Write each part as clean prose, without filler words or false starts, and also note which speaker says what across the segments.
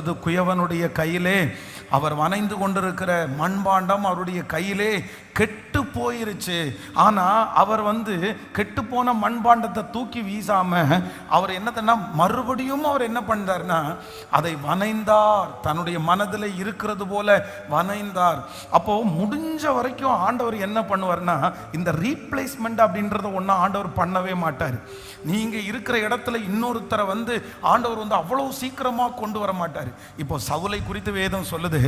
Speaker 1: சொல்லுது, குயவனுடைய கையிலே அவர் வனைந்து கொண்டிருக்கிற மண்பாண்டம் அவருடைய கையிலே கெட்டு போயிருச்சு. ஆனா அவர் கெட்டு போன மண்பாண்டத்தை தூக்கி வீசாம அவர் என்னன்னா மறுபடியும் அவர் என்ன பண்றாருன்னா அதை வனைந்தார், தன்னுடைய மனதில் இருக்கிறது போல வனைந்தார். அப்போ முடிஞ்ச வரைக்கும் ஆண்டவர் என்ன பண்ணுவார்னா இந்த ரீப்ளேஸ்மெண்ட் அப்படின்றத ஒன்றும் ஆண்டவர் பண்ணவே மாட்டார். நீங்க இருக்கிற இடத்துல இன்னொருத்தரை ஆண்டவர் அவ்வளவு சீக்கிரமா கொண்டு வர மாட்டார். இப்போ சவுலை குறித்து வேதம் சொல்லுது,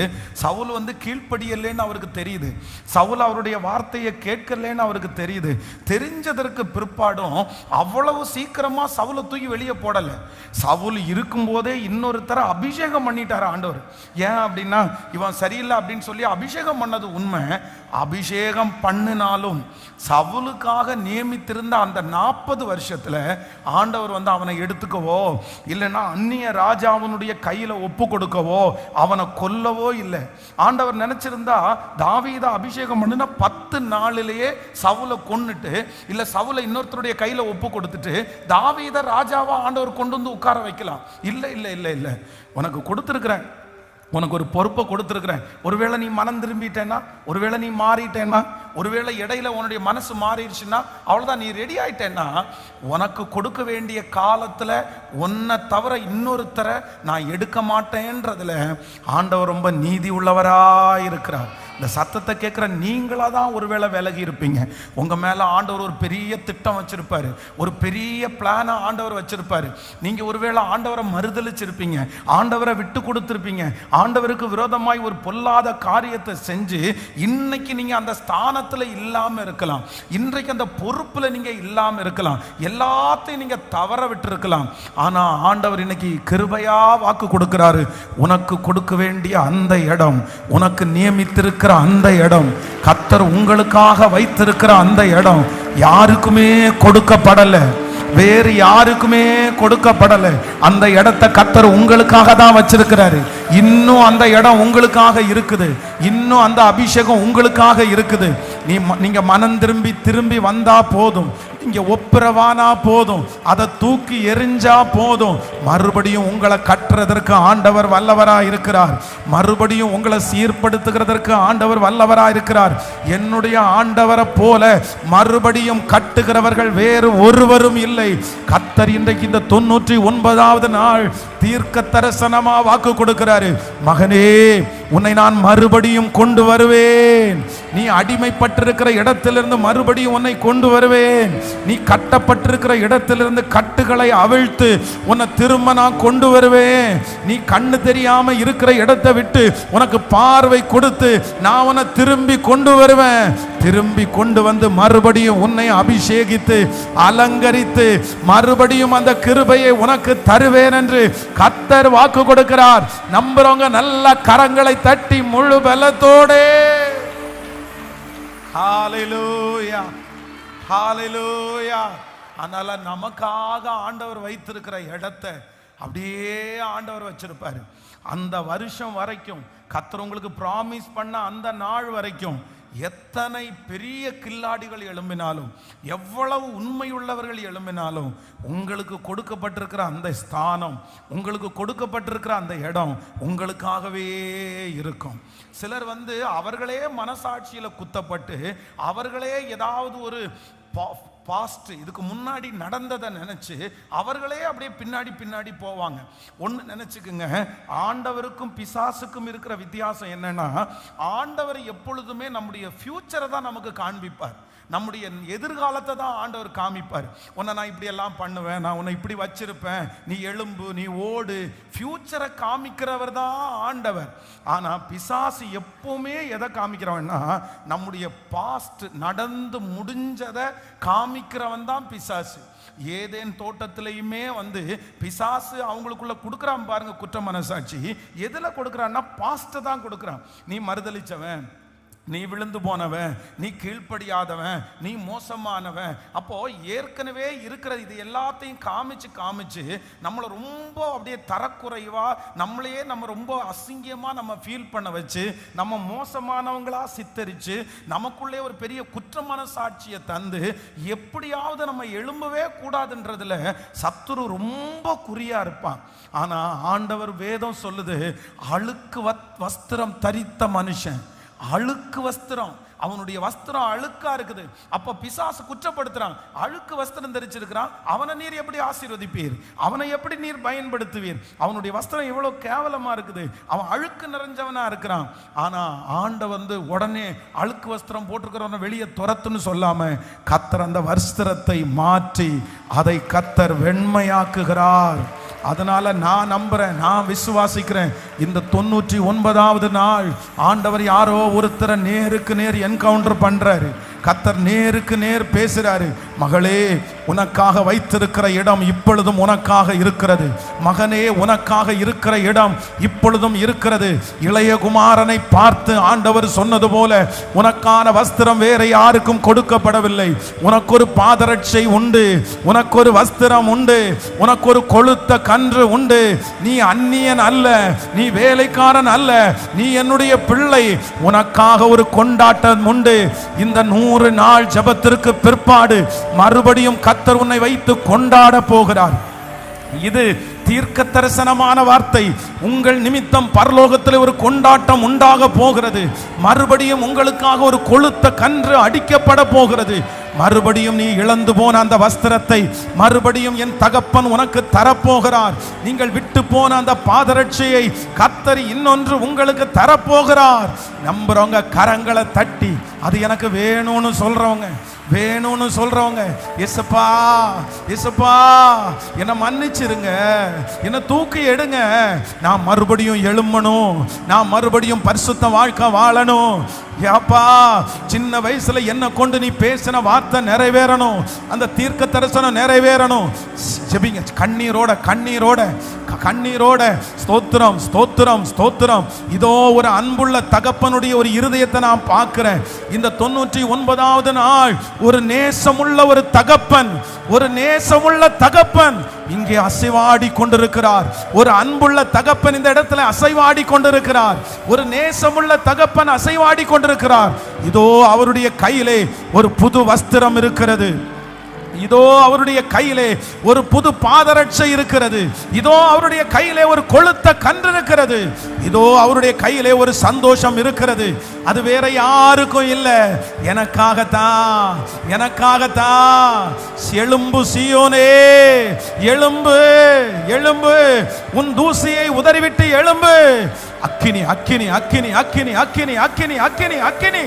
Speaker 1: சவுல் கீழ்ப்படியலேன்னு அவருக்கு தெரியுது, சவுல் அவருடைய வார்த்தையை கேட்கலன்னு அவருக்கு தெரியுது. தெரிஞ்சதற்கு பிற்பாடும் அவ்வளவு சீக்கிரமா சவுலை தூக்கி வெளியே போடல. சவுல் இருக்கும் போதே இன்னொருத்தரை அபிஷேகம் பண்ணிட்டார் ஆண்டவர். ஏன் அப்படின்னா இவன் சரியில்லை அப்படின்னு சொல்லி அபிஷேகம் பண்ணது உண்மை. அபிஷேகம் பண்ணினாலும் சவுலுக்காக நியமித்திருந்த அந்த 40 வருஷத்துல ஆண்டவர் அவனை எடுத்துக்கவோ இல்லைன்னா அந்நிய ராஜாவினுடைய கையில ஒப்பு கொடுக்கவோ அவனை கொல்லவோ இல்லை. ஆண்டவர் நினைச்சிருந்தா தாவீதை அபிஷேகம் பண்ணினா 10 நாளிலேயே சவுலை கொன்னுட்டு இல்ல சவுலை இன்னொருத்தருடைய கையில ஒப்பு கொடுத்துட்டு தாவீதை ராஜாவா ஆண்டவர் கொண்டு வந்து உட்கார வைக்கலாம். இல்லை இல்லை இல்லை இல்லை, உனக்கு கொடுத்துருக்கிறேன், உனக்கு ஒரு பொறுப்பை கொடுத்துருக்கிறேன். ஒருவேளை நீ மனம் திரும்பிட்டேன்னா, ஒருவேளை நீ மாறிட்டேன்னா, ஒருவேளை இடையில உன்னுடைய மனசு மாறிடுச்சுன்னா அவ்வளோதான், நீ ரெடி ஆயிட்டேன்னா உனக்கு கொடுக்க வேண்டிய காலத்தில் உன்னை தவிர இன்னொருத்தரை நான் எடுக்க மாட்டேன்றதுல ஆண்டவர் ரொம்ப நீதி உள்ளவராக இருக்கிறார். இந்த சத்தத்தை கேட்குற நீங்களாக தான் ஒருவேளை விலகி இருப்பீங்க. உங்கள் மேலே ஆண்டவர் ஒரு பெரிய திட்டம் வச்சுருப்பார், ஒரு பெரிய பிளானை ஆண்டவர் வச்சுருப்பார். நீங்கள் ஒருவேளை ஆண்டவரை மறுதளிச்சிருப்பீங்க, ஆண்டவரை விட்டு கொடுத்துருப்பீங்க, ஆண்டவருக்கு விரோதமாய் ஒரு பொல்லாத காரியத்தை செஞ்சு இன்னைக்கு நீங்கள் அந்த ஸ்தானத்தில் இல்லாமல் இருக்கலாம், இன்றைக்கு அந்த பொறுப்பில் நீங்கள் இல்லாமல் இருக்கலாம், எல்லாத்தையும் நீங்கள் தவற விட்டுருக்கலாம். ஆனால் ஆண்டவர் இன்னைக்கு கிருபையா வாக்கு கொடுக்கிறாரு, உனக்கு கொடுக்க வேண்டிய அந்த இடம், உனக்கு நியமித்திருக்க அந்த இடம், கர்த்தர் உங்களுக்காக வைத்திருக்கிற அந்த இடம் யாருக்குமே கொடுக்கப்படல, வேறு யாருக்குமே கொடுக்கப்படல. அந்த இடத்தை கர்த்தர் உங்களுக்காக தான் வச்சிருக்கிறாரு. இன்னும் அந்த இடம் உங்களுக்காக இருக்குது, இன்னும் அந்த அபிஷேகம் உங்களுக்காக இருக்குது. நீங்க மனம் திரும்பி வந்தா போதும், இங்க ஒப்புரவானா போதும், அதை தூக்கி எரிஞ்சா போதும், மறுபடியும் உங்களை கட்டுறதற்கு ஆண்டவர் வல்லவரா இருக்கிறார், மறுபடியும் உங்களை சீர்படுத்துகிறதற்கு ஆண்டவர் வல்லவரா இருக்கிறார். என்னுடைய ஆண்டவரை போல மறுபடியும் கட்டுகிறவர்கள் வேறு ஒருவரும் இல்லை. கர்த்தர் இன்றைக்கு இந்த 99வது நாள் தீர்க்க தரிசனமா வாக்கு கொடுக்கிறாரு, மகனே உன்னை நான் மறுபடியும் கொண்டு வருவேன், நீ அடிமைப்பட்டிருக்கிற இடத்திலிருந்து மறுபடியும் உன்னை கொண்டு வருவேன், நீ கட்டப்பட்டிருக்கிற இடத்திலிருந்து கட்டுகளை அவிழ்த்து உன்னை திரும்ப நான் கொண்டு வருவேன், நீ கண்ணு தெரியாம இருக்கிற இடத்தை விட்டு உனக்கு பார்வை கொடுத்து நான் உன்னை திரும்பி கொண்டு வருவேன், திரும்பி கொண்டு வந்து மறுபடியும் உன்னை அபிஷேகித்து அலங்கரித்து மறுபடியும் அந்த கிருபையை உனக்கு தருவேன் என்று கர்த்தர் வாக்கு கொடுக்கிறார். நம்புறவங்க நல்ல கரங்களை தட்டி முழு பலத்தோடே ஹல்லேலூயா ஹல்லேலூயா. அதனால நமக்காக ஆண்டவர் வைத்திருக்கிற இடத்தை அப்படியே ஆண்டவர் வச்சிருப்பாரு. அந்த வருஷம் வரைக்கும் கர்த்தர் உங்களுக்கு ப்ராமிஸ் பண்ண அந்த நாள் வரைக்கும் எத்தனை பெரிய கில்லாடிகள் எழும்பினாலும், எவ்வளவு உண்மையுள்ளவர்கள் எழும்பினாலும், உங்களுக்கு கொடுக்கப்பட்டிருக்கிற அந்த ஸ்தானம், உங்களுக்கு கொடுக்கப்பட்டிருக்கிற அந்த இடம் உங்களுக்காகவே இருக்கும். சிலர் அவர்களே மனசாட்சியில் குத்தப்பட்டு அவர்களே ஏதாவது ஒரு பாஸ்ட் இதுக்கு முன்னாடி நடந்ததை நினைச்சு அவர்களே அப்படியே பின்னாடி போவாங்க. ஒன்று நினைச்சுக்குங்க, ஆண்டவருக்கும் பிசாசுக்கும் இருக்கிற வித்தியாசம் என்னன்னா, ஆண்டவர் எப்பொழுதுமே நம்முடைய ஃபியூச்சரை தான் நமக்கு காண்பிப்பார், நம்முடைய எதிர்காலத்தை தான் ஆண்டவர் காமிப்பார். உன்னை நான் இப்படி எல்லாம் பண்ணுவேன், நான் உன்னை இப்படி வச்சிருப்பேன், நீ எழும்பு, நீ ஓடு, ஃபியூச்சரை காமிக்கிறவர் தான் ஆண்டவர். ஆனால் பிசாசு எப்பவுமே எதை காமிக்கிறவன்னா, நம்முடைய பாஸ்ட் நடந்து முடிஞ்சதை காமிக்கிறவன் தான் பிசாசு. ஏதேன் தோட்டத்திலையுமே பிசாசு அவங்களுக்குள்ள கொடுக்குறான் பாருங்க குற்ற மனசாட்சி. எதில் கொடுக்குறான்னா பாஸ்ட்டை தான் கொடுக்குறான். நீ மறுதளிச்சவன், நீ விழுந்து போனவன், நீ கீழ்ப்படியாதவன், நீ மோசமானவன். அப்போ ஏற்கனவே இருக்கிற இது எல்லாத்தையும் காமிச்சு நம்மளை ரொம்ப அப்படியே தரக்குறைவா, நம்மளையே நம்ம ரொம்ப அசிங்கமா நம்ம ஃபீல் பண்ண வச்சு, நம்ம மோசமானவங்களா சித்தரிச்சு, நமக்குள்ளே ஒரு பெரிய குற்றமான சாட்சியை தந்து, எப்படியாவது நம்ம எழும்பவே கூடாதுன்றதுல சத்துரு ரொம்ப குறியா இருப்பான். ஆனா ஆண்டவர் வேதம் சொல்லுது, அழுக்கு வஸ்திரம் தரித்த மனுஷன், அழுக்கு வஸ்திரம், அவனுடைய வஸ்திரம் அழுக்கா இருக்குது. அப்ப பிசாசு குற்றப்படுத்துறான், அழுக்கு வஸ்திரம் தரிச்சிருக்கிறான், அவனை நீர் எப்படி ஆசீர்வதிப்பீர், அவனை எப்படி நீர் பயன்படுத்துவீர், அவனுடைய வஸ்திரம் எவ்வளவு கேவலமா இருக்குது, அவன் அழுக்கு நிறைஞ்சவனா இருக்கிறான். ஆனா ஆண்டவர் உடனே அழுக்கு வஸ்திரம் போட்டிருக்கிறவனை வெளியே துரத்துன்னு சொல்லாம, கர்த்தர் அந்த வஸ்திரத்தை மாற்றி அதை கர்த்தர் வெண்மையாக்குகிறார். அதனால நான் நம்புறேன், நான் விசுவாசிக்கிறேன், இந்த 99வது நாள் ஆண்டவர் யாரோ ஒருத்தரை நேருக்கு நேர் என்கவுண்டர் பண்றாரு. கர்த்தர் நேருக்கு நேர் பேசுறாரு. மகளே, உனக்காக வைத்திருக்கிற இடம் இப்பொழுதும் உனக்காக இருக்கிறது. மகனே, உனக்காக இருக்கிற இடம் இப்பொழுதும் இருக்கிறது. இளையகுமாரனை பார்த்து ஆண்டவர் சொன்னது போல, உனக்கான வஸ்திரம் வேற யாருக்கும் கொடுக்கப்படவில்லை. உனக்கு ஒரு பாதரட்சை உண்டு, உனக்கு ஒரு வஸ்திரம் உண்டு, உனக்கு ஒரு கொழுத்த கன்று உண்டு. நீ அந்நியன் அல்ல, நீ வேலைக்காரன் அல்ல, நீ என்னுடைய பிள்ளை. உனக்காக ஒரு கொண்டாட்டம் உண்டு. இந்த 100 நாள் ஜெபத்திற்கு பிற்பாடு மறுபடியும் கர்த்தர் உன்னை வைத்து கொண்டாட போகிறார். இது தீர்க்க தரிசனமான வார்த்தை. உங்கள் நிமித்தம் பரலோகத்தில் ஒரு கொண்டாட்டம் உண்டாக போகிறது. மறுபடியும் உங்களுக்காக ஒரு கொழுத்த கன்று அடிக்கப்பட போகிறது. மறுபடியும் நீ இழந்து போன அந்த வஸ்திரத்தை மறுபடியும் என் தகப்பன் உனக்கு தரப்போகிறார். நீங்கள் விட்டு போன அந்த பாதரட்சையை கர்த்தர் இன்னொன்று உங்களுக்கு தரப்போகிறார். நம்புறவங்க கரங்களை தட்டி, அது எனக்கு வேணும்னு சொல்றவங்க, வேணும்னு சொல்றவங்க, இயேசுப்பா இயேசுப்பா என்னை மன்னிச்சிருங்க, என்னை தூக்கி எடுங்க, நான் மறுபடியும் எழும்பணும், நான் மறுபடியும் பரிசுத்த வாழ்க்கை வாழணும். ஏப்பா, சின்ன வயசுல என்ன கொண்டு நீ பேசின வார்த்தை நிறைவேறணும், அந்த தீர்க்க தரிசனம் நிறைவேறணும். ஜெபிங்க, கண்ணீரோட கண்ணீரோட கண்ணீரோட. ஸ்தோத்திரம் ஸ்தோத்திரம் ஸ்தோத்திரம். இதோ ஒரு அன்புள்ள தகப்பனுடைய ஒரு இருதயத்தை நான் பார்க்கிறேன். இந்த 99வது நாள் ஒரு நேசமுள்ள ஒரு தகப்பன், ஒரு நேசமுள்ள தகப்பன் இங்கே அசைவாடி கொண்டிருக்கிறார். ஒரு அன்புள்ள தகப்பன் இந்த இடத்துல அசைவாடி கொண்டிருக்கிறார். ஒரு நேசமுள்ள தகப்பன் அசைவாடி கொண்டிருக்கிறார். இதோ அவருடைய கையிலே ஒரு புது வஸ்திரம் இருக்கிறது. இதோ அவருடைய கையிலே ஒரு புது பாதரட்சை இருக்கிறது. இதோ அவருடைய கையிலே ஒரு கொழுத்த கன்று இருக்கிறது. இதோ அவருடைய கையிலே ஒரு சந்தோஷம் இருக்கிறது. அது வேற யாருக்கும் இல்லை, எனக்காகத்தான், எனக்காகத்தான். எழும்பு சீயோனே, எழும்பு எழும்பு, உன் தூசியை உதறிவிட்டு எழும்பு. அக்கினி அக்கினி அக்கினி அக்கினி அக்கினி அக்கினி அக்கினி அக்கினி.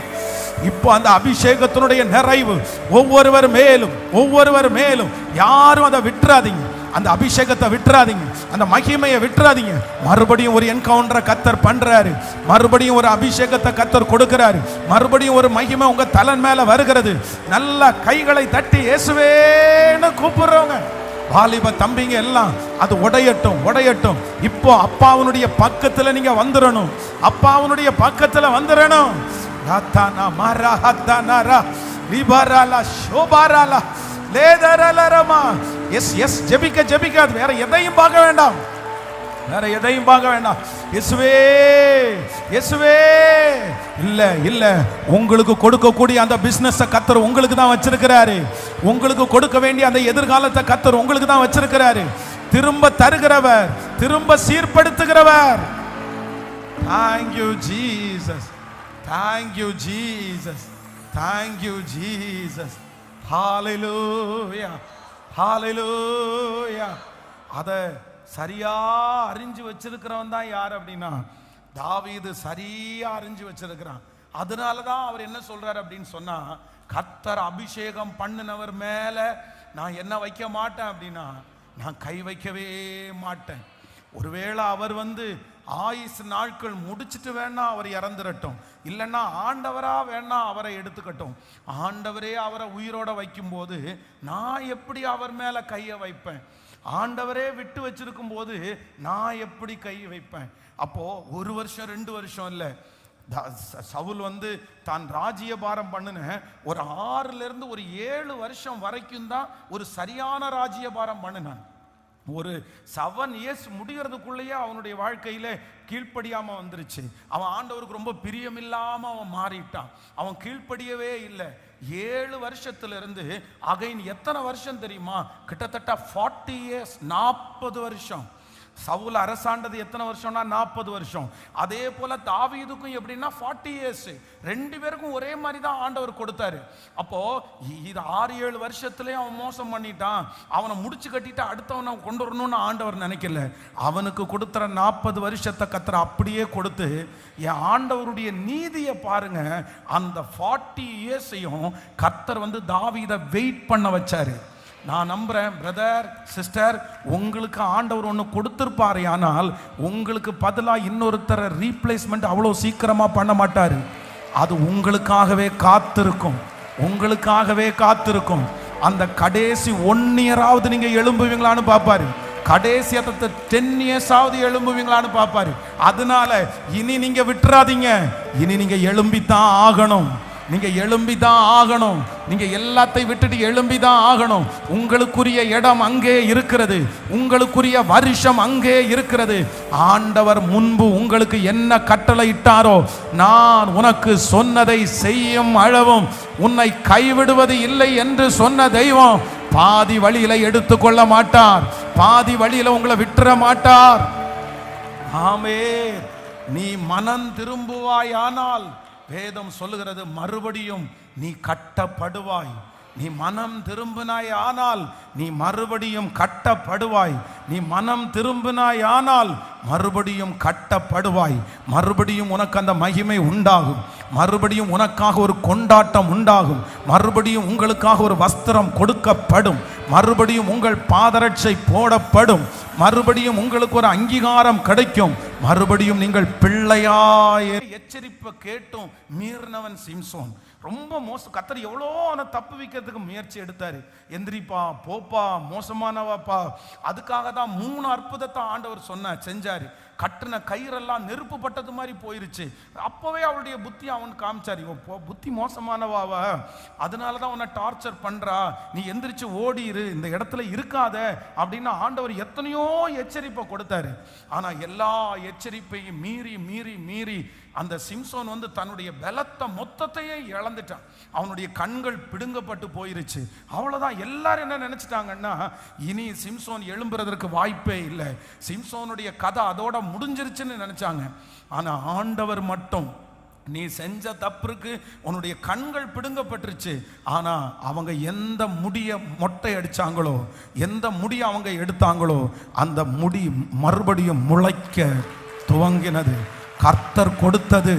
Speaker 1: இப்போ அந்த அபிஷேகத்தினுடைய நிறைவு ஒவ்வொருவர் மேலும், ஒவ்வொருவர் மேலும். யாரும் அதை விட்டுறாதீங்க, அந்த அபிஷேகத்தை விட்டுறாதீங்க, அந்த மகிமையை விட்டுறாதீங்க. மறுபடியும் ஒரு என்கவுண்டரை கர்த்தர் பண்றாரு. மறுபடியும் ஒரு அபிஷேகத்தை கர்த்தர் கொடுக்கிறாரு. மறுபடியும் ஒரு மகிமை உங்க தலை மேல வருகிறது. நல்ல கைகளை தட்டி இயேசுவேன்னு கூப்பிடுறவங்க, வாலிப தம்பிங்க எல்லாம் அது உடையட்டும் உடையட்டும். இப்போ அப்பாவுடைய பக்கத்துல நீங்க வந்துடணும், அப்பாவுடைய பக்கத்துல வந்துடணும். ராத்தானா மாரா ஹத்தானா ரா லிபராலா ஷோபாராலா லேதரலரமா. எஸ் எஸ், ஜெபிக்க ஜெபிக்க, வேற எதையும் பார்க்க வேண்டாம், வேற எதையும் பார்க்க வேண்டாம். இயேசுவே இயேசுவே. இல்ல இல்ல, உங்களுக்கு கொடுக்கக்கூடிய அந்த பிசினஸ் கர்த்தர் உங்களுக்கு தான் வச்சிருக்கிறாரு. உங்களுக்கு கொடுக்க வேண்டிய அந்த எதிர்காலத்தை கர்த்தர் உங்களுக்கு தான் வச்சிருக்கிறாரு. திரும்ப தருகிறவர், திரும்ப சீர்படுத்துகிறவர். Thank you Jesus, thank you Jesus, thank you Jesus. Hallelujah, hallelujah. அத சரியா அறிஞ்சு வச்சிருக்கிறவன் தான் யார் அப்படின்னா தாவீது. சரியா அறிஞ்சு வச்சிருக்கிறான். அதனாலதான் அவர் என்ன சொல்றாரு அப்படின்னு சொன்னா, கர்த்தர் அபிஷேகம் பண்ணினவர் மேல நான் என்ன வைக்க மாட்டேன் அப்படின்னா, நான் கை வைக்கவே மாட்டேன். ஒருவேளை அவர் ஆயுசு நாட்கள் முடிச்சுட்டு வேணா அவர் இறந்துடட்டும், இல்லைன்னா ஆண்டவரா வேணா அவரை எடுத்துக்கட்டும். ஆண்டவரே அவரை உயிரோட வைக்கும் போது நான் எப்படி அவர் மேல கையை வைப்பேன்? ஆண்டவரே விட்டு வச்சிருக்கும் போது நான் எப்படி கை வைப்பேன்? அப்போ 1 வருஷம் 2 வருஷம் இல்லை, சவுல் வந்து தான் ராஜ்யபாரம் பண்ணின ஒரு 6 ஒரு 7 வருஷம் வரைக்கும் தான் ஒரு சரியான ராஜ்யபாரம் பண்ணினான். ஒரு 7 இயர்ஸ் முடிகிறதுக்குள்ளேயே அவனுடைய வாழ்க்கையில கீழ்ப்படியாம வந்துருச்சு. அவன் ஆண்டவருக்கு ரொம்ப பிரியமில்லாம அவன் மாறிட்டான். அவன் கீழ்ப்படியவே இல்லை. 7 வருஷத்திலிருந்து அகைன் எத்தனை வருஷம் தெரியுமா? கிட்டத்தட்ட 40 இயர்ஸ், 40 வருஷம். சவுல் அரசாண்டது எத்தனை வருஷம்னா 40 வருஷம். அதே போல தாவீதுக்கும் எப்படின்னா 40 இயர்ஸ். 2 பேருக்கும் ஒரே மாதிரி தான் ஆண்டவர் கொடுத்தாரு. அப்போ இது 6-7 வருஷத்துலயே அவன் மோசம் பண்ணிட்டான், அவனை முடிச்சு கட்டிட்டு அடுத்தவனை கொண்டு வரணும்னு ஆண்டவர் நினைக்கல. அவனுக்கு கொடுத்துற 40 வருஷத்தை கர்த்தர் அப்படியே கொடுத்து, என் ஆண்டவருடைய நீதியை பாருங்க, அந்த 40 இயர்ஸையும் கர்த்தர் வந்து தாவீதை வெயிட் பண்ண வச்சாரு. நான் நம்புறேன் பிரதர் சிஸ்டர், உங்களுக்கு ஆண்டவர் ஒன்று கொடுத்துருப்பாரு, ஆனால் உங்களுக்கு பதிலாக இன்னொருத்தர ரீப்ளேஸ்மெண்ட் அவ்வளோ சீக்கிரமா பண்ண மாட்டாரு. அது உங்களுக்காகவே காத்திருக்கும், உங்களுக்காகவே காத்திருக்கும். அந்த கடைசி 1 இயராவது நீங்க எழும்புவீங்களான்னு பார்ப்பாரு. கடைசி 10 இயர்ஸாவது எழும்புவீங்களான்னு பார்ப்பாரு. அதனால இனி நீங்க விட்டுறாதீங்க, இனி நீங்க எழும்பித்தான் ஆகணும். நீங்க எழும்பிதான் ஆகணும். நீங்க எல்லாத்தையும் விட்டுட்டு எழும்பிதான் ஆகணும். உங்களுக்குரிய இடம் அங்கே இருக்கிறது, உங்களுக்குரிய வருஷம் அங்கே இருக்கிறது. ஆண்டவர் முன்பு உங்களுக்கு என்ன கட்டளை இட்டாரோ, நான் உனக்கு சொன்னதை செய்யும் அளவும் உன்னை கைவிடுவது இல்லை என்று சொன்ன தெய்வம் பாதி வழியில எடுத்துக்கொள்ள மாட்டார், பாதி வழியில உங்களை விட்டுற மாட்டார். ஆமென். நீ மனம் திரும்புவாயானால் வேதம் சொல்லுகிறது, மறுபடியும் நீ கட்டப்படுவாய். நீ மனம் திரும்பினாய் ஆனால் நீ மறுபடியும் கட்டப்படுவாய். நீ மனம் திரும்பினாய் ஆனால் மறுபடியும் கட்டப்படுவாய். மறுபடியும் உனக்கு அந்த மகிமை உண்டாகும். மறுபடியும் உனக்காக ஒரு கொண்டாட்டம் உண்டாகும். மறுபடியும் உங்களுக்காக ஒரு வஸ்திரம் கொடுக்கப்படும். மறுபடியும் உங்கள் பாதரட்சை போடப்படும். மறுபடியும் உங்களுக்கு ஒரு அங்கீகாரம் கிடைக்கும். மறுபடியும் நீங்கள் பிள்ளையாய். எச்சரிப்பை கேட்டும் மீறினவன் சிம்சோன். ரொம்ப மோசம். கர்த்தர் எவ்வளோ அவனை தப்பு வைக்கிறதுக்கு முயற்சி எடுத்தாரு. எந்திரிப்பா, போப்பா, மோசமானவாப்பா. அதுக்காக தான் 3 அற்புதத்தை ஆண்டவர் செஞ்சாரு. கட்டின கயிறெல்லாம் நெருப்பு பட்டது மாதிரி போயிருச்சு. அப்பவே அவளுடைய புத்தி அவனுக்கு காமிச்சார், இவன் புத்தி மோசமானவாவா, அதனால தான் உன்னை டார்ச்சர் பண்றா, நீ எந்திரிச்சு ஓடிரு, இந்த இடத்துல இருக்காத அப்படின்னு ஆண்டவர் எத்தனையோ எச்சரிப்பை கொடுத்தாரு. ஆனா எல்லா எச்சரிப்பையும் மீறி மீறி மீறி அந்த சிம்சோன் வந்து தன்னுடைய பலத்தை மொத்தத்தையே இழந்துட்டான். அவனுடைய கண்கள் பிடுங்கப்பட்டு போயிருச்சு. அவ்வளவுதான். எல்லாரும் என்ன நினைச்சிட்டாங்கன்னா, இனி சிம்சோன் எழும்புறதற்கு வாய்ப்பே இல்லை, சிம்சோனுடைய கதை அதோட முடிஞ்சிருச்சுன்னு நினைச்சாங்க. ஆனா ஆண்டவர் மட்டும், நீ செஞ்ச தப்புக்கு உன்னுடைய கண்கள் பிடுங்கப்பட்டுருச்சு, ஆனா அவங்க எந்த முடிய மொட்டை அடிச்சாங்களோ, எந்த முடிய அவங்க எடுத்தாங்களோ, அந்த முடி மறுபடியும் முளைக்க துவங்கினது. கர்த்தர் கொடுத்தது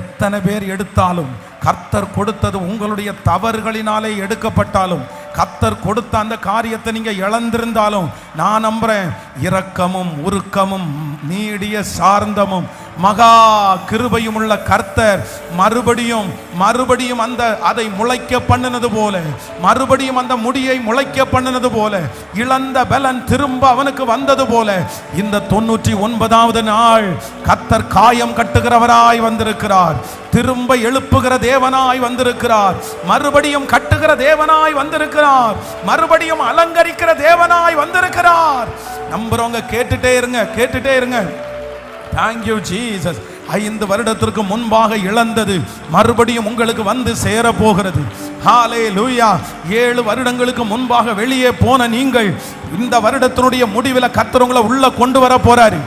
Speaker 1: எத்தனை பேர் எடுத்தாலும், கர்த்தர் கொடுத்தது உங்களுடைய தவறுகளினாலே எடுக்கப்பட்டாலும், கர்த்தர் கொடுத்த அந்த காரியத்தை நீங்க இழந்திருந்தாலும், நான் நம்புறேன் இரக்கமும் உருக்கமும் நீடிய சார்ந்தமும் மகா கிருபையும் உள்ள கர்த்தர் மறுபடியும் அந்த அதை முளைக்க பண்ணினது போல, மறுபடியும் அந்த முடியை முளைக்க பண்ணினது போல, இழந்த பலன் திரும்ப அவனுக்கு வந்தது போல, இந்த 99வது நாள் கர்த்தர் காயம் கட்டுகிறவராய் வந்திருக்கிறார். திரும்ப எழுப்புகிற தேவனாய் வந்திருக்கிறார். மறுபடியும் கட்டுகிற தேவனாய் வந்திருக்கிறார். மறுபடியும் அலங்கரிக்கிற தேவனாய் வந்திருக்கிறார். நம்புறவங்க கேட்டுட்டே இருங்க. Thank you Jesus. 5 வருடத்திற்கு முன்பாக இழந்தது மறுபடியும் உங்களுக்கு வந்து சேர போகிறது. ஹalleluya. 7 வருடங்களுக்கு முன்பாக வெளியே போன நீங்கள் இந்த வருடத்தினுடைய முடிவில் கர்த்தர் உங்களை உள்ள கொண்டு வர போறாரு.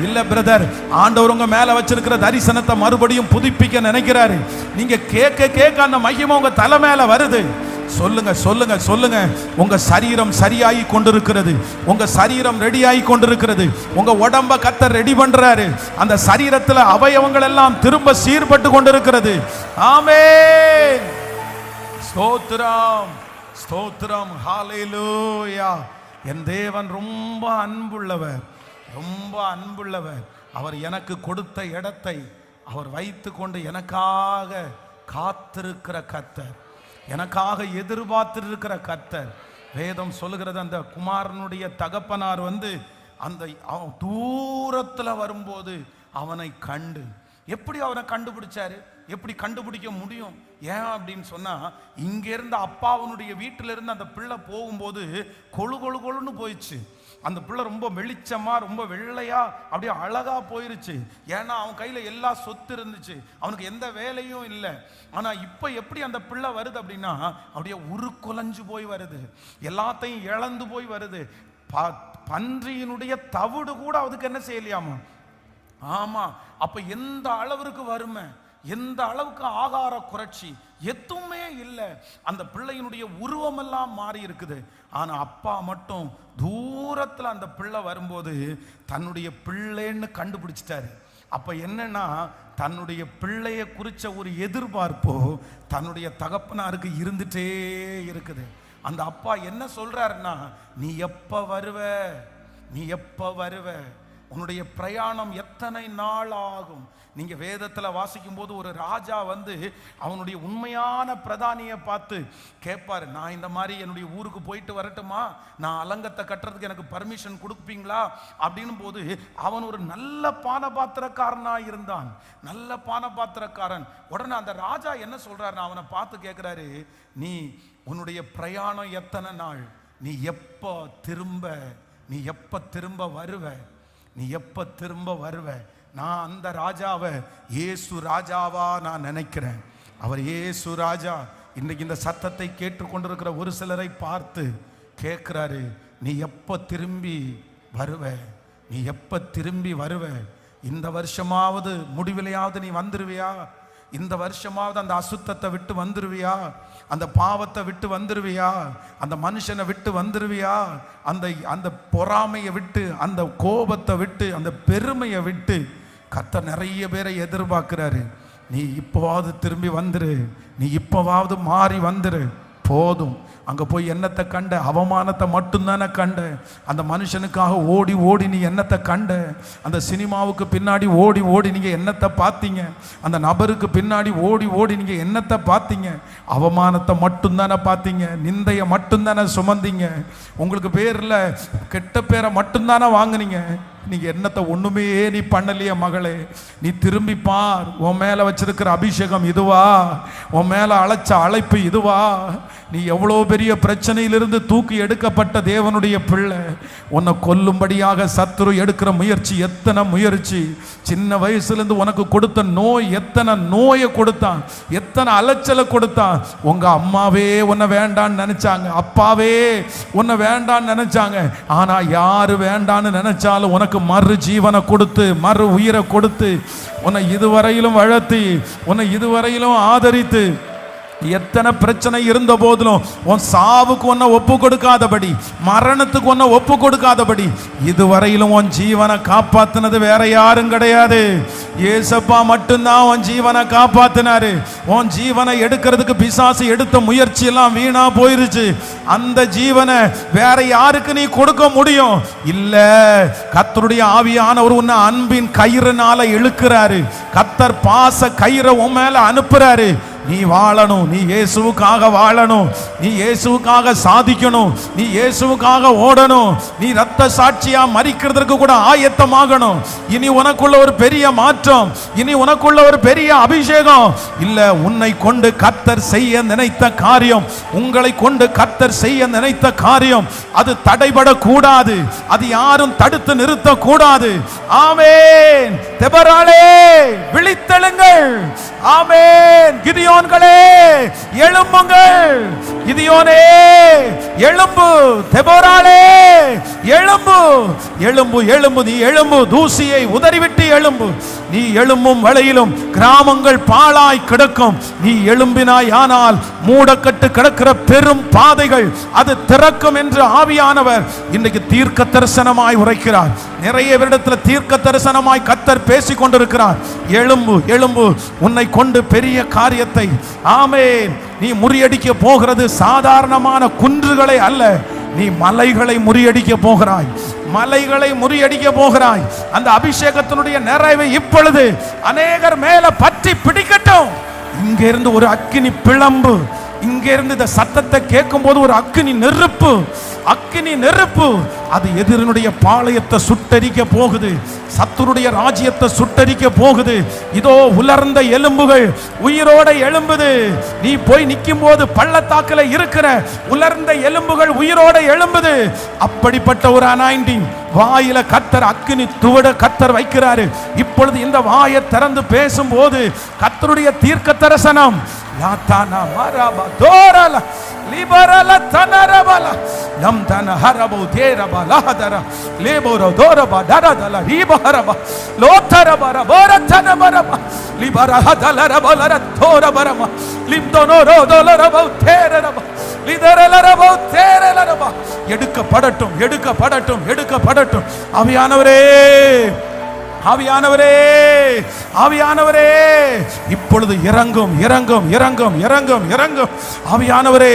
Speaker 1: இல்ல பிரதர், ஆண்டவர் உங்க மேல வச்சிருக்கிற தரிசனத்தை மறுபடியும் புதுப்பிக்க நினைக்கிறாரு. நீங்க கேட்க அந்த மகிமை உங்க தலை மேல வருது. சொல்லுங்க. உங்க சரீரம் சரியாகி கொண்டிருக்கிறது. உங்க சரீரம் ரெடியாகி கொண்டிருக்கிறது. உங்க உடம்ப கர்த்தர் ரெடி பண்றாரு. அந்த சரீரத்துல அவயவங்கள் எல்லாம் திரும்ப சீர்பட்டு கொண்டிருக்கிறது. ஆமென். ஸ்தோத்திரம். ஹalleluya. என் தேவன் ரொம்ப அன்புள்ளவர். அவர் எனக்கு கொடுத்த இடத்தை அவர் வைத்து கொண்டு எனக்காக காத்திருக்கிற கர்த்தர், எனக்காக எதிர்பார்த்திருக்கிற கர்த்தர். வேதம் சொல்லுகிறது, அந்த குமாரனுடைய தகப்பனார் வந்து அந்த அவன் தூரத்துல வரும்போது அவனை கண்டு, எப்படி அவனை கண்டுபிடிச்சாரு? எப்படி கண்டுபிடிக்க முடியும்? ஏன் அப்படின்னு சொன்னா, இங்க இருந்த அப்பாவனுடைய வீட்டில இருந்து அந்த பிள்ளை போகும்போது கொழு கொழு கொழுன்னு போயிடுச்சு. அந்த பிள்ளை ரொம்ப வெளிச்சமா, ரொம்ப வெள்ளையா, அப்படியே அழகா போயிருச்சு. ஏன்னா அவன் கையில எல்லா சொத்து இருந்துச்சு, அவனுக்கு எந்த வேலையும் இல்லை. ஆனா இப்ப எப்படி அந்த பிள்ளை வருது அப்படின்னா, அப்படியே உருக்குலைஞ்சு போய் வருது, எல்லாத்தையும் இழந்து போய் வருது. பன்றியினுடைய தவிடு கூட அதுக்கு என்ன செய்யலையாமா? ஆமா. அப்ப எந்த அளவுக்கு வறுமை, எந்த அளவுக்கு ஆகார குறைச்சி, எதுவுமே இல்லை. அந்த பிள்ளையினுடைய உருவமெல்லாம் மாறி இருக்குது. ஆனா அப்பா மட்டும் தூரத்துல அந்த பிள்ளை வரும்போது தன்னுடைய பிள்ளைன்னு கண்டுபிடிச்சிட்டாரு. அப்ப என்னன்னா, தன்னுடைய பிள்ளைய குறிச்ச ஒரு எதிர்பார்ப்போ தன்னுடைய தகப்பனாருக்கு இருந்துட்டே இருக்குது. அந்த அப்பா என்ன சொல்றாருன்னா, நீ எப்ப வருவ, நீ எப்ப வருவ, உன்னுடைய பிரயாணம் எத்தனை நாள் ஆகும்? நீங்க வேதத்துல வாசிக்கும் போது ஒரு ராஜா வந்து அவனுடைய உண்மையான பிரதானியை பார்த்து கேட்பாரு, நான் இந்த மாதிரி என்னுடைய ஊருக்கு போயிட்டு வரட்டுமா, நான் அலங்கத்தை கட்டுறதுக்கு எனக்கு பர்மிஷன் கொடுப்பீங்களா அப்படின்னு போது, அவன் ஒரு நல்ல பானபாத்திரக்காரனா இருந்தான், நல்ல பானபாத்திரக்காரன். உடனே அந்த ராஜா என்ன சொல்றாரு, அவனை பார்த்து கேட்கிறாரு, நீ உன்னுடைய பிரயாணம் எத்தனை நாள், நீ எப்ப திரும்ப வருவ, நீ எப்ப திரும்ப வருவ? நான் அந்த ராஜாவை இயேசு ராஜாவா நான் நினைக்கிறேன். அவர் இயேசு ராஜா. இன்னைக்கு இந்த சத்தத்தை கேட்டுக்கொண்டிருக்கிற ஒரு சிலரை பார்த்து கேட்கிறாரு, நீ எப்ப திரும்பி வருவ, நீ எப்ப திரும்பி வருவ? இந்த வருஷமாவது முடிவிலையாவது நீ வந்துருவியா? இந்த வருஷமாவது அந்த அசுத்தத்தை விட்டு வந்துருவியா? அந்த பாவத்தை விட்டு வந்துருவியா? அந்த மனுஷனை விட்டு வந்துருவியா? அந்த பொறாமையை விட்டு, அந்த கோபத்தை விட்டு, அந்த பெருமையை விட்டு கர்த்தர் நிறைய பேரை எதிர்பார்க்கிறாரு. நீ இப்போவாவது திரும்பி வந்துரு, நீ இப்போவாவது மாறி வந்துரு. போதும். அங்கே போய் என்னத்தை கண்ட? அவமானத்தை மட்டும்தானே கண்ட. அந்த மனுஷனுக்காக ஓடி ஓடி நீ என்னத்தை கண்ட? அந்த சினிமாவுக்கு பின்னாடி ஓடி ஓடி நீங்கள் என்னத்தை பார்த்தீங்க? அந்த நபருக்கு பின்னாடி ஓடி ஓடி நீங்கள் என்னத்தை பார்த்தீங்க? அவமானத்தை மட்டும்தானே பார்த்தீங்க, நிந்தையை மட்டும்தானே சுமந்தீங்க, உங்களுக்கு பேரில் கெட்ட பேரை மட்டும்தானே வாங்கினீங்க. நீங்க என்னத்தை ஒண்ணுமே நீ பண்ணலையே மகளே. நீ திரும்பி பார். உன் மேல வச்சிருக்கிற அபிஷேகம் இதுவா? உன் மேல அழைச்ச அழைப்பு இதுவா? நீ எவ்வளோ பெரிய பிரச்சனையிலிருந்து தூக்கி எடுக்கப்பட்ட தேவனுடைய பிள்ளை. உன்னை கொல்லும்படியாக சத்துரு எடுக்கிற முயற்சி, எத்தனை முயற்சி! சின்ன வயசுலேருந்து உனக்கு கொடுத்த நோய், எத்தனை நோயை கொடுத்தான், எத்தனை அலைச்சலை கொடுத்தான். உங்க அம்மாவே உன்னை வேண்டான்னு நினைச்சாங்க, அப்பாவே உன்னை வேண்டான்னு நினைச்சாங்க. ஆனா யாரு வேண்டான்னு நினைச்சாலும் உனக்கு மறு ஜீவனை கொடுத்து, மறு உயிரை கொடுத்து, உன்னை இதுவரையிலும் வளர்த்தி, உன்னை இதுவரையிலும் ஆதரித்து, எத்தனை பிரச்சனை இருந்த போதிலும் உன் சாவுக்கு உன்னை ஒப்பு கொடுக்காதபடி, மரணத்துக்கு உன்னை ஒப்பு கொடுக்காதபடி இதுவரையிலும் உன் ஜீவனை காப்பாத்தினது வேற யாரும் கிடையாது. ஏசப்பா மட்டும்தான் உன் ஜீவனை காப்பாத்தினாரு. உன் ஜீவனை எடுக்கிறதுக்கு பிசாசு எடுத்த முயற்சி எல்லாம் வீணா போயிருச்சு. அந்த ஜீவனை வேற யாருக்கு நீ கொடுக்க முடியும்? இல்ல, கர்த்தருடைய ஆவியானவர் உன்னை அன்பின் கயிறுனால இழுக்கிறாரு. கர்த்தர் பாச கயிறை உன் மேல அனுப்புறாரு. நீ வாழணும், நீ இயேசுவுக்காக வாழணும், நீ இயேசுவுக்காக சாதிக்கணும், நீ இயேசுவுக்காக ஓடணும், நீ ரத்த சாட்சியா மரிக்கிறதுக்கு கூட ஆயத்தமாகணும். இனி உனக்குள்ள ஒரு பெரிய மாற்றம், இனி உனக்குள்ள ஒரு பெரிய அபிஷேகம். இல்ல, உன்னை கொண்டு கர்த்தர் செய்ய நினைத்த காரியம், உங்களை கொண்டு கர்த்தர் செய்ய நினைத்த காரியம், அது தடைபடக்கூடாது, அது யாரும் தடுத்து நிறுத்த கூடாது. ஆமென். தெபராளே விழித்தெழுங்கள். ஆமென். கிதியோன்களே எழும்புங்கள். கிதியோனே எழும்பு. தெபோராளே எழும்பு. எழும்பு, எழும்பு, நீ எழும்பு. தூசியை உதறிவிட்டு எழும்பு. நீ எழும்பும் வேளையிலும் கிராமங்கள் பாழாய் கிடக்கும். நீ எழும்பினாய் ஆனால் மூடக்கட்டு கிடக்கிற பெரும் பாதைகள் அது திறக்கும் என்று ஆவியானவர் இன்றைக்கு தீர்க்க தரிசனமாய் உரைக்கிறார். நிறைய இடத்துல தீர்க்க தரிசனமாய் கர்த்தர் பேசிக் கொண்டிருக்கிறார். எழும்பு, எழும்பு. உன்னை கொண்டு பெரிய காரியத்தை, ஆமென், நீ முறியடிக்க போகிறது சாதாரணமான குன்றுகளை அல்ல, நீ மலைகளை முறியடிக்க போகிறாய். மலைகளை முறியடிக்க போகிறாய். அந்த அபிஷேகத்தினுடைய நிறைவை இப்பொழுது அநேகர் மேல பற்றி பிடிக்கட்டும். இங்க இருந்து ஒரு அக்கினி பிளம்பு, இங்க இருந்து இந்த சத்தத்தை கேட்கும் போது ஒரு அக்கினி நெருப்பு அக்கினி நெருப்பு அது எதிரனுடைய பாளையத்தை சுட்டரிக்க போகுது, சத்துருடைய ராஜ்யத்தை சுட்டரிக்க போகுது. இதோ உலர்ந்த எலும்புகள் உயிரோட எழும்புது. நீ போய் நிற்கும் போது பள்ளத்தாக்குல இருக்கிற உலர்ந்த எலும்புகள் உயிரோட எழும்புது. அப்படிப்பட்ட ஒரு அனாயிண்டிங் வாயில கர்த்தர் அக்கினி துவட கர்த்தர் வைக்கிறாரு. இப்பொழுது இந்த வாயை திறந்து பேசும்போது கர்த்தருடைய தீர்க்க தரிசனம் லாதானா மரபா தோரல லிபரல தனரபல லம் தன ஹரபோ தேரபா லஹதர லேபோரோ தோரபா தரதல ரிபஹரபா லோதரபர போரதனபரபா லிபரஹதலரபலர தோரபரமா லிம்தோனோரோ தோலரபோ தேரரபா லிதரலரபோ தேரலரபா. எடுக்கப்படட்டும், எடுக்கப்படட்டும், எடுக்கப்படட்டும். ஆவியானவரே, ஆவியானவரே, ஆவியானவரே, இப்பொழுது இறங்கும், இறங்கும், இறங்கும், இறங்கும், இறங்கும். ஆவியானவரே,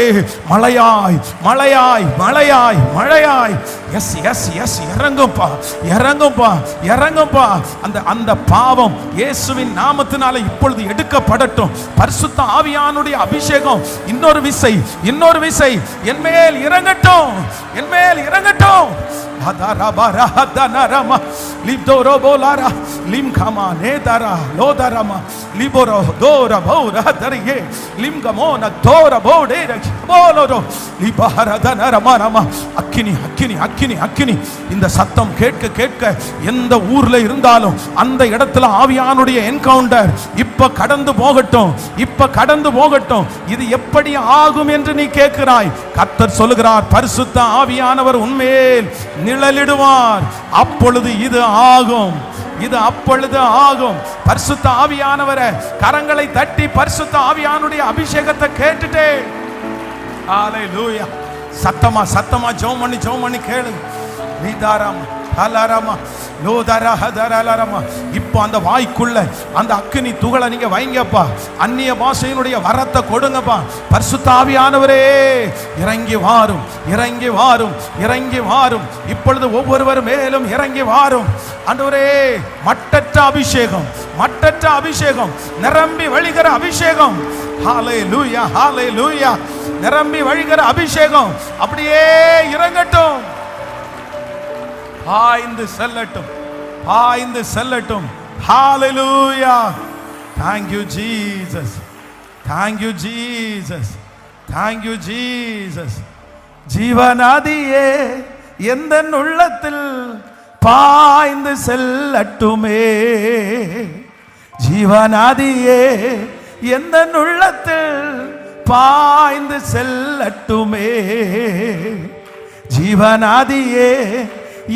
Speaker 1: மழையாய், மழையாய், மழையாய், மழையாய். எஸ் எஸ் எஸ், இறங்கும்பா, இறங்கும்பா, இறங்கும்பா. அந்த அந்த பாவம் இயேசுவின் நாமத்தினால இப்பொழுது எடுக்கப்படட்டும். பரிசுத்த ஆவியானுடைய அபிஷேகம் இன்னொரு விசை, இன்னொரு விசை என் மேல் இறங்கட்டும், என் மேல் இறங்கட்டும். அதரபரஹதனரமா லிப்தோரோபோலாரா லிம்கமா நேதரா லோதரமா லிபோரோ தோரபௌரஹதரியே லிம்கமோன தோரபோடேர போலோரோ லிபஹரதனரமரமா. அக்கினி, அக்கினி, அக்கினி, அக்கினி. இந்த சத்தம் கேட்க கேட்க எந்த ஊர்ல இருந்தாலும் அந்த இடத்துல ஆவியானுடைய என்கவுண்டர் இப்ப கடந்து போகட்டும், இப்ப கடந்து போகட்டும். இது எப்படி ஆகும் என்று நீ கேட்கிறாய். கர்த்தர் சொல்லுகிறார், பரிசுத்த ஆவியானவர் உன்மேல் நிழலிடுவார். அப்பொழுது இது ஆகும், இது அப்பொழுது ஆகும். பரிசுத்த ஆவியானவரை கரங்களை தட்டி பரிசுத்த ஆவியானுடைய அபிஷேகத்தை கேட்டுட்டே ஹல்லேலூயா. சத்தமா சத்தமா ஜெபம் பண்ணி ஜெபம் பண்ணி கேளு. நீதாராம் ஹலரமா லோதரஹதரலரமா. இப்போ அந்த வாய்க்குள்ள அந்த அக்கினி துகளை நீங்க வைங்கப்பா. அந்நிய பாஷையினுடைய வரத்தை கொடுங்கப்பா. பரிசுத்த ஆவியானவரே இறங்கி வாரும், இறங்கி வாரும், இறங்கி வாரும். இப்பொழுது ஒவ்வொருவர் மேலும் இறங்கி வாரும். ஆண்டவரே, மட்டற்ற அபிஷேகம், மட்டற்ற அபிஷேகம், நிரம்பி வழிகிற அபிஷேகம். ஹல்லேலூயா, ஹல்லேலூயா. நிரம்பி வழிகிற அபிஷேகம் அப்படியே இறங்கட்டும், பாய்ந்து செல்லட்டும், பாய்ந்து செல்லட்டும். ஹல்லேலூயா. Thank you Jesus, thank you Jesus, thank you Jesus. ஜீவநதியே எந்த உள்ளத்தில் பாய்ந்து செல்லட்டுமே, ஜீவநதியே எந்த உள்ளத்தில் பாய்ந்து செல்லட்டுமே, ஜீவநதியே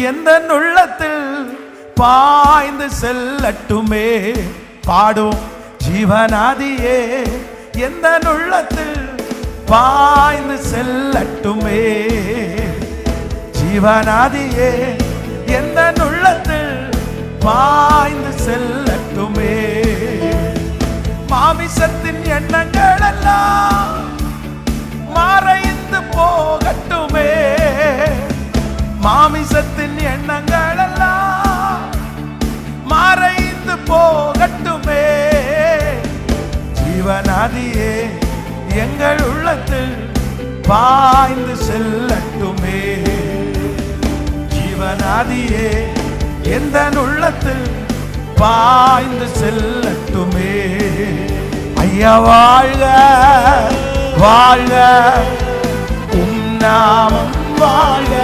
Speaker 1: எந்த உள்ளத்தில் பாய்ந்து செல்லட்டுமே. பாடும் ஜீவநதியே எந்த உள்ளத்தில் பாய்ந்து செல்லட்டுமே, ஜீவநதியே எந்த உள்ளத்தில் பாய்ந்து செல்லட்டுமே. மாமிசத்தின் எண்ணங்கள் எல்லாம் மறைந்து போகட்டுமே, மாமிசத்தின் எண்ணங்கள் எல்லாம் மறைந்து போகட்டுமே. ஜீவநதியே எங்கள் உள்ளத்தில் பாய்ந்து செல்லட்டுமே, ஜீவநதியே எந்த உள்ளத்தில் பாய்ந்து செல்லட்டுமே. ஐயா வாழ்க, வாழ்க, உம் நாமம் வாழ்க.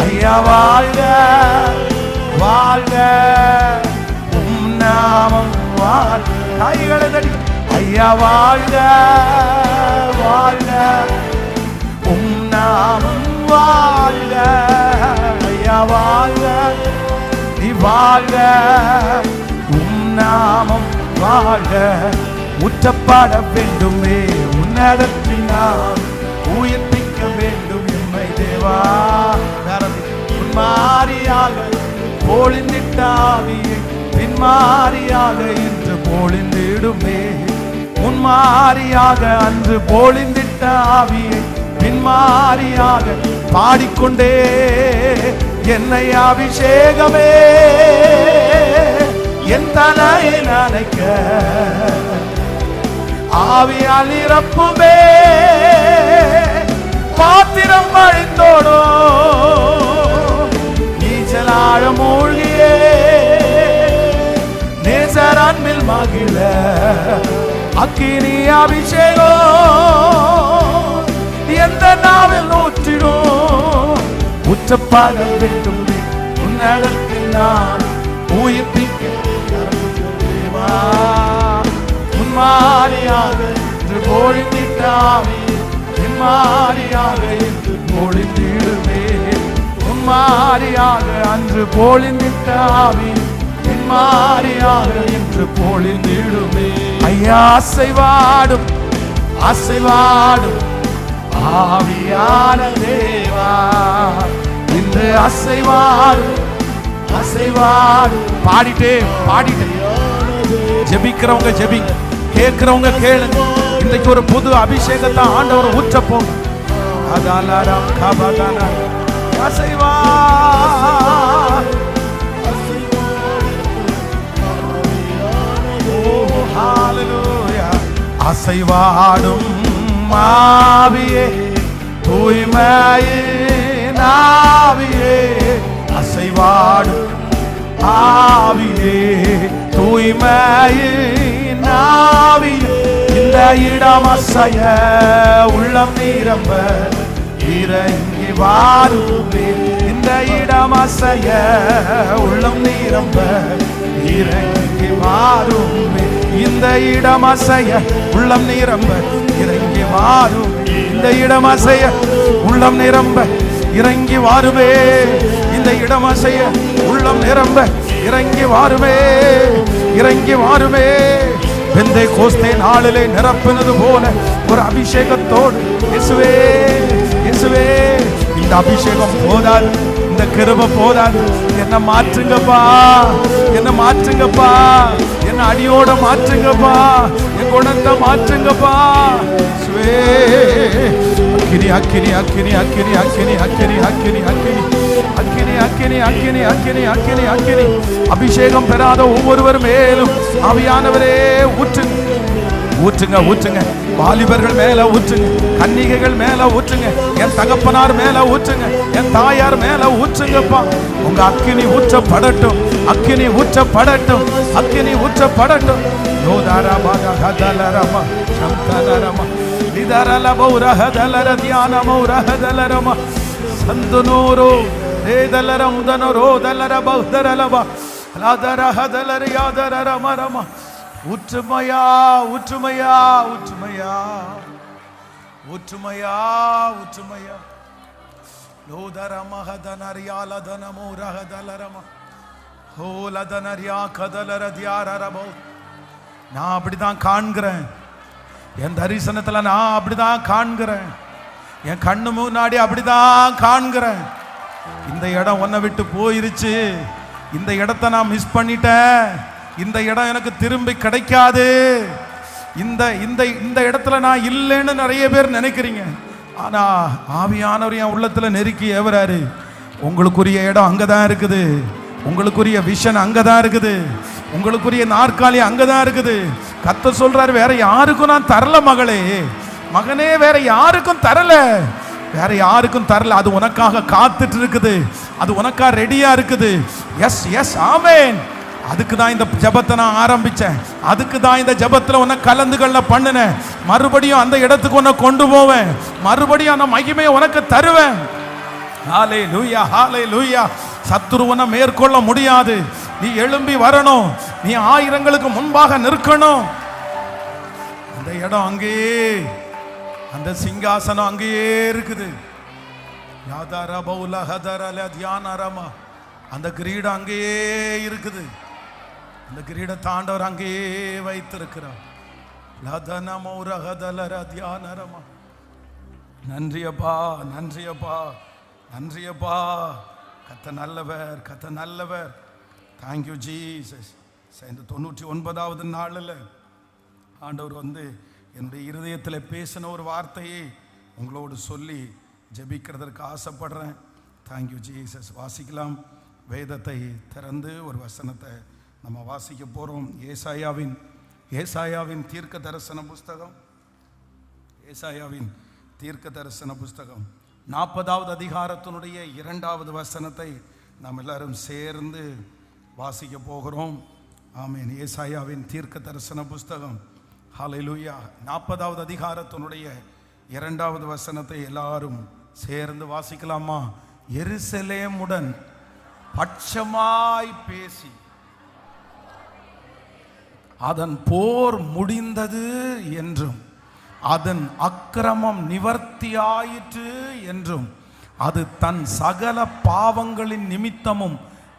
Speaker 1: ஐயா வாழ்க, வாழ்க, உம் நாமம் வாழ்க. கைகளை தட்டி ஐயா வாழ்க, வாழ்க, உம் நாமம் வாழ்க. ஐயா வாழ்க, நீ வாழ்க, உம் நாமம் வாழ்க. முற்றப்பட வேண்டுமே உன்னதத்தினால் உயிர்ப்பிக்க வேண்டும் எம்மை தேவா. பின்மாரியாக பொழிந்திட்டாவியை பின்மாரியாக இன்று பொழிந்திடுமே, முன்மாரியாக அன்று பொழிந்திட்டாவியை பின்மாரியாக பாடிக்கொண்டே என்னை அபிஷேகமே என் தலையை நனைக்க ஆவியால் நிரப்புமே, பாத்திரம் வழிந்தோடும். நீச்சலாழ மூழ்கியே நேசர் அன்பில் மகிழ அக்கினி அபிஷேகம் எந்த நாவில் ஊற்றிடும். உச்சப்பாகம் விட்டும் உன்னதத்தில் நான் உயிர்ப்பிக்க முன்மாரியாக என்று பொழிந்திட்டாவே பின்மாரியாக என்று பொழிந்திடுவே. முன்மாரியாக அன்று பொழிந்திட்டாவே பின்மாரியாக என்று பொழிந்திடுவே. ஐயா அசைவாடும் அசைவாடும் ஆவியான தேவா இன்று அசைவாடும் அசைவாடும். பாடிட்டே பாடிட்டே ஜெபிக்கிறவங்க ஜெபிங்க, கேட்கிறவங்க கேளுங்க. இன்றைக்கு ஒரு புது அபிஷேகத்தை ஆண்டவர் ஊற்றப்போம். அதாலரம் கபதன அசைவா அசைவாடும் ஆவியே தூய்மையின் ஆவியே அசைவாடும் ஆவியே தூய்மையின் ஆவியே இந்த இடம் அசைய உள்ளம் நிரம்ப இறங்கி வாருமே. இந்த இடம் அசைய உள்ளம் நிரம்ப இறங்கி வாருமே. இந்த இடம் அசைய உள்ளம் நிரம்ப இறங்கி வாருமே. இந்த இடம் அசைய உள்ளம் நிரம்ப இறங்கி வாருமே. இந்த இடம் அசைய உள்ளம் நிரம்ப இறங்கி வாருமே. இறங்கி வாருமே. பெந்தேகோஸ்தே நாளிலே நிரப்பினது போல ஒரு அபிஷேகத்தோடு இயேசுவே இயேசுவே இந்த அபிஷேகம் போதாது, இந்த கிருபை போதாது. என்ன மாற்றுங்கப்பா, என்ன மாற்றுங்கப்பா, என்ன அடியோட மாற்றுங்கப்பா, என் குணத்தை மாற்றுங்கப்பா. அக்கினி அக்கினி அக்கினி அக்கினி அக்கினி அக்கினி அக்கினி அக்கினி அக்கினி அக்கினி அக்கினி அக்கினி அக்கினி அக்கினி அபிஷேகம் பெறாத ஒவ்வொருவர் மேலும் ஆவியானவரே ஊற்றுங்க ஊற்றுங்க ஊற்றுங்க. வாலிபர்கள் மேல ஊற்றுங்க, கன்னிகைகள் மேல ஊற்றுங்க, என் தகப்பனார் மேல ஊற்றுங்க, என் தாயார் மேல ஊற்றுங்கப்பா. உங்க அக்கினி ஊற்றப்படட்டும், அக்கினி ஊற்றப்படட்டும், அக்கினி ஊற்றப்படட்டும். சந்தனோரோ ஏதலரம் தனரோ தலர பௌதரலபா லாதரஹதலர யாதரரமரம. ஊற்றுமையா ஊற்றுமையா ஊற்றுமையா ஊற்றுமையா ஊற்றுமையா லோதரமஹதனரியாலதனமோ ரஹதலரம ஹோலதனரியா கதலரதியாரரபோ. நான் அப்படிதான் காண்கிறேன், என் தரிசனத்துல நான் அப்படிதான் காண்கிறேன், என் கண்ணு முன்னாடி அப்படிதான் காண்கிறேன். இந்த இடம் உன்னை விட்டு போயிருச்சு, இந்த இடத்தை நான் மிஸ் பண்ணிட்டேன், இந்த இடம் எனக்கு திரும்பி கிடைக்காது, இந்த இந்த இந்த இடத்துல நான் இல்லைன்னு நிறைய பேர் நினைக்கிறீங்க. ஆனா ஆவியானவர் என் உள்ளத்துல நெருக்கி ஏவறாரு. உங்களுக்குரிய இடம் அங்கதான் இருக்குது, உங்களுக்குரிய விஷன் அங்கதான் இருக்குது, உங்களுக்குரிய நாற்காலி அங்கதான் இருக்குது. கர்த்தர் சொல்றாரு, வேற யாருக்கும் நான் தரல மகளே, மகனே, வேற யாருக்கும் தரல, வேற யாருக்கும் தரல. அது உனக்காக காத்துட்டு இருக்குது, அது உனக்கா ரெடியா இருக்குது. Yes yes amen. அதுக்கு தான் இந்த ஜபத்தை நான் ஆரம்பிச்சேன், அதுக்கு தான் இந்த ஜபத்துல உன்னை கலந்துகள்ல பண்ணினேன். மறுபடியும் அந்த இடத்துக்கு உன்னை கொண்டு போவேன், மறுபடியும் அந்த மகிமையை உனக்கு தருவேன். ஹல்லேலூயா ஹல்லேலூயா. சத்துரு உன்னை மேற்கொள்ள முடியாது. நீ எழும்பி வரணும், நீ ஆயிரங்களுக்கு முன்பாக நிற்கணும். அந்த இடம் அங்கேயே, அந்த சிங்காசனம் அங்கேயே இருக்குது. அந்த கிரீடம் அங்கேயே இருக்குது, அந்த கிரீடத்தை ஆண்டவர் அங்கேயே வைத்திருக்கிறார். நன்றியப்பா நன்றியப்பா நன்றியப்பா. கத்த நல்லவர், கத்த நல்லவர். Thank you Jesus. இந்த 99வது நாளில் ஆண்டவர் என்னுடைய இருதயத்தில் பேசின ஒரு வார்த்தையை உங்களோடு சொல்லி ஜெபிக்கிறதற்கு ஆசைப்படுறேன். Thank you Jesus. வாசிக்கலாம். வேதத்தை திறந்து ஒரு வசனத்தை நம்ம வாசிக்க போகிறோம். ஏசாயாவின் தீர்க்க தரிசன புஸ்தகம், ஏசாயாவின் தீர்க்க தரிசன புஸ்தகம் 40வது அதிகாரத்தினுடைய 2வது வசனத்தை நாம் எல்லாரும் சேர்ந்து வாசிக்க போகிறோம். ஆமென். ஏசாயாவின் தீர்க்க தரிசன புஸ்தகம், ஹல்லேலூயா, 40வது அதிகாரத்தினுடைய 2வது வசனத்தை எல்லாரும் சேர்ந்து வாசிக்கலாமா? எருசலேமுடன் பட்சமாய் பேசி அதன் போர் முடிந்தது என்றும் அதன் அக்கிரமம் நிவர்த்தியாயிற்று என்றும் அது தன் சகல பாவங்களின் நிமித்தமும்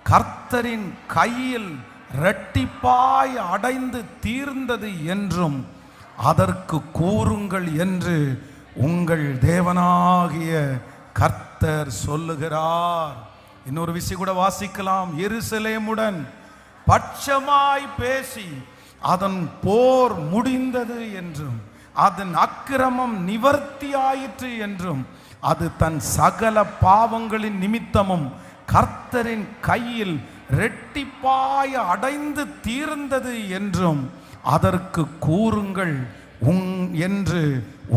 Speaker 1: கர்த்தரின் கையில் இரட்டிப்பாய் அடைந்து தீர்ந்தது என்றும் அதற்கு கூறுங்கள் என்று உங்கள் தேவனாகிய கர்த்தர் சொல்லுகிறார். இன்னொரு விஷயம் கூட வாசிக்கலாம். எருசலேமுடன் பட்சமாய் பேசி அதன் போர் முடிந்தது என்றும் அதன் அக்கிரமம் நிவர்த்தியாயிற்று என்றும் அது தன் சகல பாவங்களின் நிமித்தமும் கர்த்தரின் கையில் இரட்டிப்பாய் அடைந்து தீர்ந்தது என்றும் அதற்கு கூறுங்கள் என்று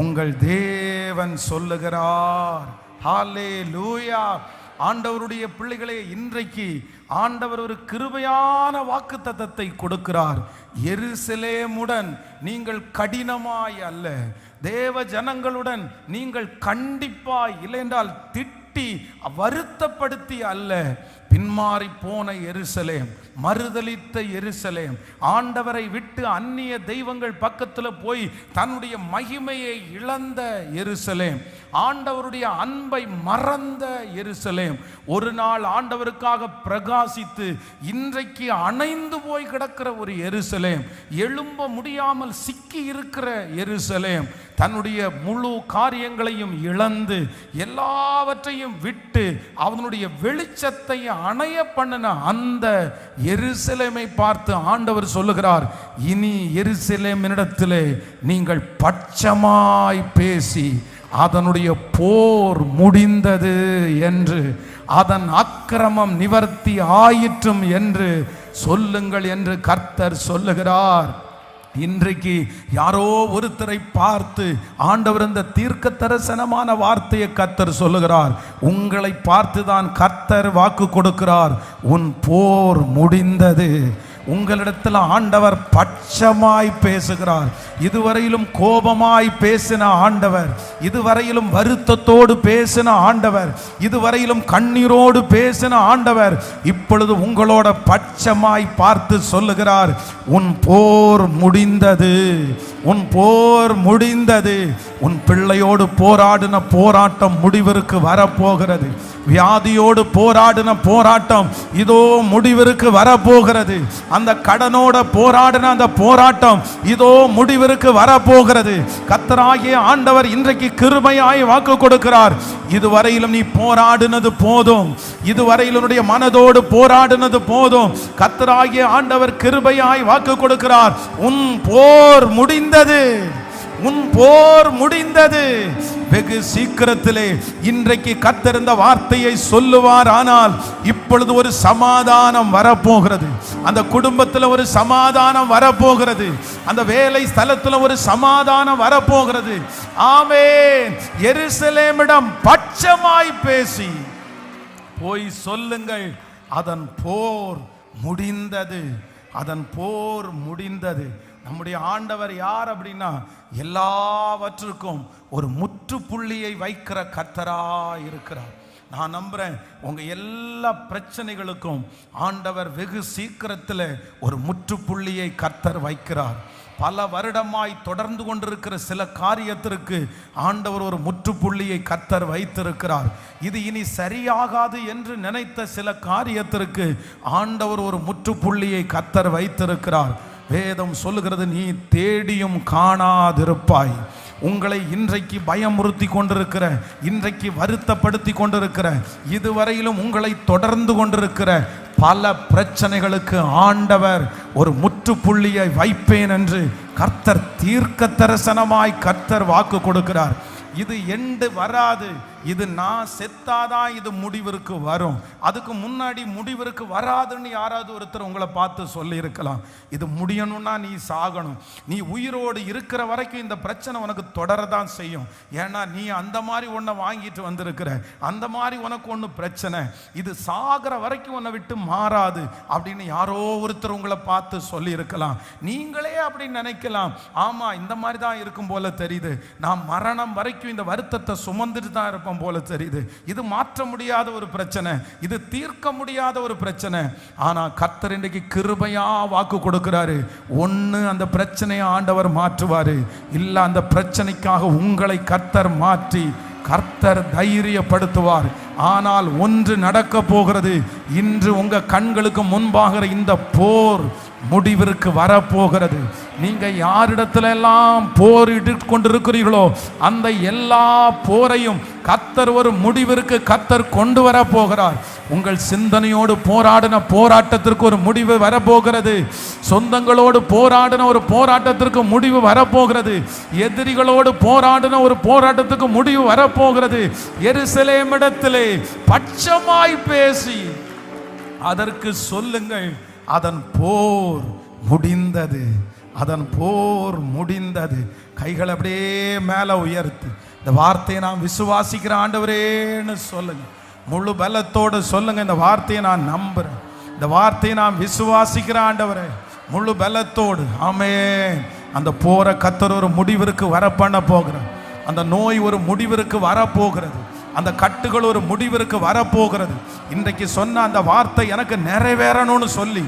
Speaker 1: உங்கள் தேவன் சொல்லுகிறார். ஹல்லேலூயா. ஆண்டவருடைய பிள்ளைகளே, இன்றைக்கு ஆண்டவர் ஒரு கிருபையான வாக்குத்தத்தத்தை கொடுக்கிறார். எருசலேமுடன் நீங்கள் கடினமாய் அல்ல, தேவ ஜனங்களுடன் நீங்கள் கண்டிப்பாய், இல்லையென்றால் திட்டி வருத்தப்படுத்தி அல்ல, பின்மாறி போன எருசலேம், மறுதலித்த எருசலேம், ஆண்டவரை விட்டு அந்நிய தெய்வங்கள் பக்கத்தில் போய் தன்னுடைய மகிமையை இழந்த எருசலேம், ஆண்டவருடைய அன்பை மறந்த எருசலேம், ஒரு நாள் ஆண்டவருக்காக பிரகாசித்து இன்றைக்கு அணைந்து போய் கிடக்கிற ஒரு எருசலேம், எழும்ப முடியாமல் சிக்கி இருக்கிற எருசலேம், தன்னுடைய முழு காரியங்களையும் இழந்து எல்லாவற்றையும் விட்டு அவனுடைய வெளிச்சத்தை அணைய பண்ணின அந்த எருசலேமை பார்த்து ஆண்டவர் சொல்லுகிறார், இனி எருசலேமினிடத்திலே நீங்கள் பட்சமாய் பேசி அதனுடைய போர் முடிந்தது என்று அதன் அக்கிரமம் நிவர்த்தி ஆயிற்றும் என்று சொல்லுங்கள் என்று கர்த்தர் சொல்லுகிறார். இன்றைக்கு யாரோ ஒருத்தரை பார்த்து ஆண்டவர் இந்த தீர்க்க தரிசனமான வார்த்தையை கர்த்தர் சொல்லுகிறார். உங்களை பார்த்து தான் கர்த்தர் வாக்கு கொடுக்கிறார். உன் போர் முடிந்தது. உங்களிடத்தில் ஆண்டவர் பட்சமாய் பேசுகிறார். இதுவரையிலும் கோபமாய் பேசின ஆண்டவர், இதுவரையிலும் வருத்தத்தோடு பேசின ஆண்டவர், இதுவரையிலும் கண்ணீரோடு பேசின ஆண்டவர் இப்பொழுது உங்களோட பட்சமாய் பார்த்து சொல்லுகிறார், உன் போர் முடிந்தது, உன் போர் முடிந்தது. உன் பிள்ளையோடு போராடின போராட்டம் முடிவிற்கு வரப்போகிறது. வியாதியோடு போராடின போராட்டம் இதோ முடிவிற்கு வரப்போகிறது. அந்த கடனோட போராடின அந்த போராட்டம் இதோ முடிவிற்கு வரப்போகிறது. கர்த்தராகிய ஆண்டவர் இன்றைக்கு கிருபையாய் வாக்கு கொடுக்கிறார். இதுவரையிலும் நீ போராடினது போதும், இதுவரையிலும் உன்னுடைய மனதோடு போராடினது போதும். கர்த்தராகிய ஆண்டவர் கிருபையாய் வாக்கு கொடுக்கிறார். உன் போர் முடிந்தது, உன் போர் முடிந்தது. வெகு சீக்கிரத்திலே இன்றைக்கு கர்த்தர் இந்த வார்த்தையை சொல்லுவார். ஆனால் இப்பொழுது ஒரு சமாதானம் வரப்போகிறது. அந்த குடும்பத்தில் ஒரு சமாதானம் வரப்போகிறது. அந்த வேலை ஸ்தலத்தில் ஒரு சமாதானம் வரப்போகிறது. ஆமென். எருசலேமிடம் பட்சமாய் பேசி போய் சொல்லுங்கள், அதன் போர் முடிந்தது, அதன் போர் முடிந்தது. நம்முடைய ஆண்டவர் யார் அப்படின்னா, எல்லாவற்றுக்கும் ஒரு முற்றுப்புள்ளியை வைக்கிற கர்த்தராய் இருக்கிறார். நான் நம்புறேன் உங்க எல்லா பிரச்சனைகளுக்கும் ஆண்டவர் வெகு சீக்கிரத்தில் ஒரு முற்றுப்புள்ளியை கர்த்தர் வைக்கிறார். பல வருடமாய் தொடர்ந்து கொண்டிருக்கிற சில காரியத்திற்கு ஆண்டவர் ஒரு முற்றுப்புள்ளியை கர்த்தர் வைத்திருக்கிறார். இது இனி சரியாகாது என்று நினைத்த சில காரியத்திற்கு ஆண்டவர் ஒரு முற்றுப்புள்ளியை கர்த்தர் வைத்திருக்கிறார். வேதம் சொல்லுகிறது, நீ தேடியும் காணாதிருப்பாய். உங்களை இன்றைக்கு பயமுறுத்தி கொண்டிருக்கிற, இன்றைக்கு வருத்தப்படுத்தி கொண்டிருக்கிற, இதுவரையிலும் உங்களை தொடர்ந்து கொண்டிருக்கிற பல பிரச்சனைகளுக்கு ஆண்டவர் ஒரு முற்றுப்புள்ளியை வைப்பேன் என்று கர்த்தர் தீர்க்க தரிசனமாய் கர்த்தர் வாக்கு கொடுக்கிறார். இது எண்டு வராது, இது நான் செத்தாதான் இது முடிவிற்கு வரும், அதுக்கு முன்னாடி முடிவிற்கு வராதுன்னு யாராவது ஒருத்தர் உங்களை பார்த்து சொல்லி இருக்கலாம். இது முடியணும்னா நீ சாகணும். நீ உயிரோடு இருக்கிற வரைக்கும் இந்த பிரச்சனை உனக்கு தொடரதான் செய்யும். ஏன்னா நீ அந்த மாதிரி ஒன்றை வாங்கிட்டு வந்திருக்கிற, அந்த மாதிரி உனக்கு ஒன்று பிரச்சனை, இது சாகிற வரைக்கும் உன்னை விட்டு மாறாது அப்படின்னு யாரோ ஒருத்தர் உங்களை பார்த்து சொல்லி இருக்கலாம். நீங்களே அப்படின்னு நினைக்கலாம், ஆமா இந்த மாதிரி தான் இருக்கும் போல தெரியுது, நான் மரணம் வரைக்கும் இந்த வருத்தத்தை சுமந்துட்டு தான் இருப்பேன் போல தெரியுது, இது மாற்ற முடியாத ஒரு பிரச்சனை, இது தீர்க்க முடியாத ஒரு பிரச்சனை. ஆனா கர்த்தர் இன்றைக்கு கிருபையா வாக்கு கொடுக்கிறாரு, ஒன்னு அந்த பிரச்சனையை ஆண்டவர் மாற்றுவாரு, இல்ல அந்த பிரச்சனைக்காக உங்களை கர்த்தர் மாற்றி கர்த்தர் தைரியப்படுத்துவார். ஆனால் ஒன்று நடக்க போகிறது, இன்று உங்க கண்களுக்கு முன்பாக இந்த போர் முடிவிற்கு வரப்போகிறது. நீங்க யாரிடத்துல எல்லாம் போரிட்டு கொண்டிருக்கிறீர்களோ அந்த எல்லா போரையும் கர்த்தர் ஒரு முடிவிற்கு கர்த்தர் கொண்டு வர போகிறார். உங்கள் சிந்தனையோடு போராடின போராட்டத்திற்கு ஒரு முடிவு வரப்போகிறது. சொந்தங்களோடு போராடின ஒரு போராட்டத்திற்கு முடிவு வரப்போகிறது. எதிரிகளோடு போராடின ஒரு போராட்டத்துக்கு முடிவு வரப்போகிறது. எருசலேமிடத்திலே பட்சமாய் பேசி அதற்கு சொல்லுங்கள், அதன் போர் முடிந்தது, அதன் போர் முடிந்தது. கைகள் அப்படியே மேல உயர்த்தி இந்த வார்த்தையை நான் விசுவாசிக்கிற ஆண்டவரேன்னு சொல்லுங்க. முழு பலத்தோடு சொல்லுங்க, இந்த வார்த்தையை நான் நம்புறேன், இந்த வார்த்தையை நான் விசுவாசிக்கிற ஆண்டவரே, முழு பலத்தோடு. ஆமென். அந்த போரை கர்த்தர் ஒரு முடிவிற்கு வர பண்ண போகிறார். அந்த நோய் ஒரு முடிவிற்கு வரப்போகிறது. அந்த கட்டுகள் ஒரு முடிவிற்கு வரப்போகிறது. இன்றைக்கு சொன்ன அந்த வார்த்தை எனக்கு நிறைவேறணும்னு சொல்லி,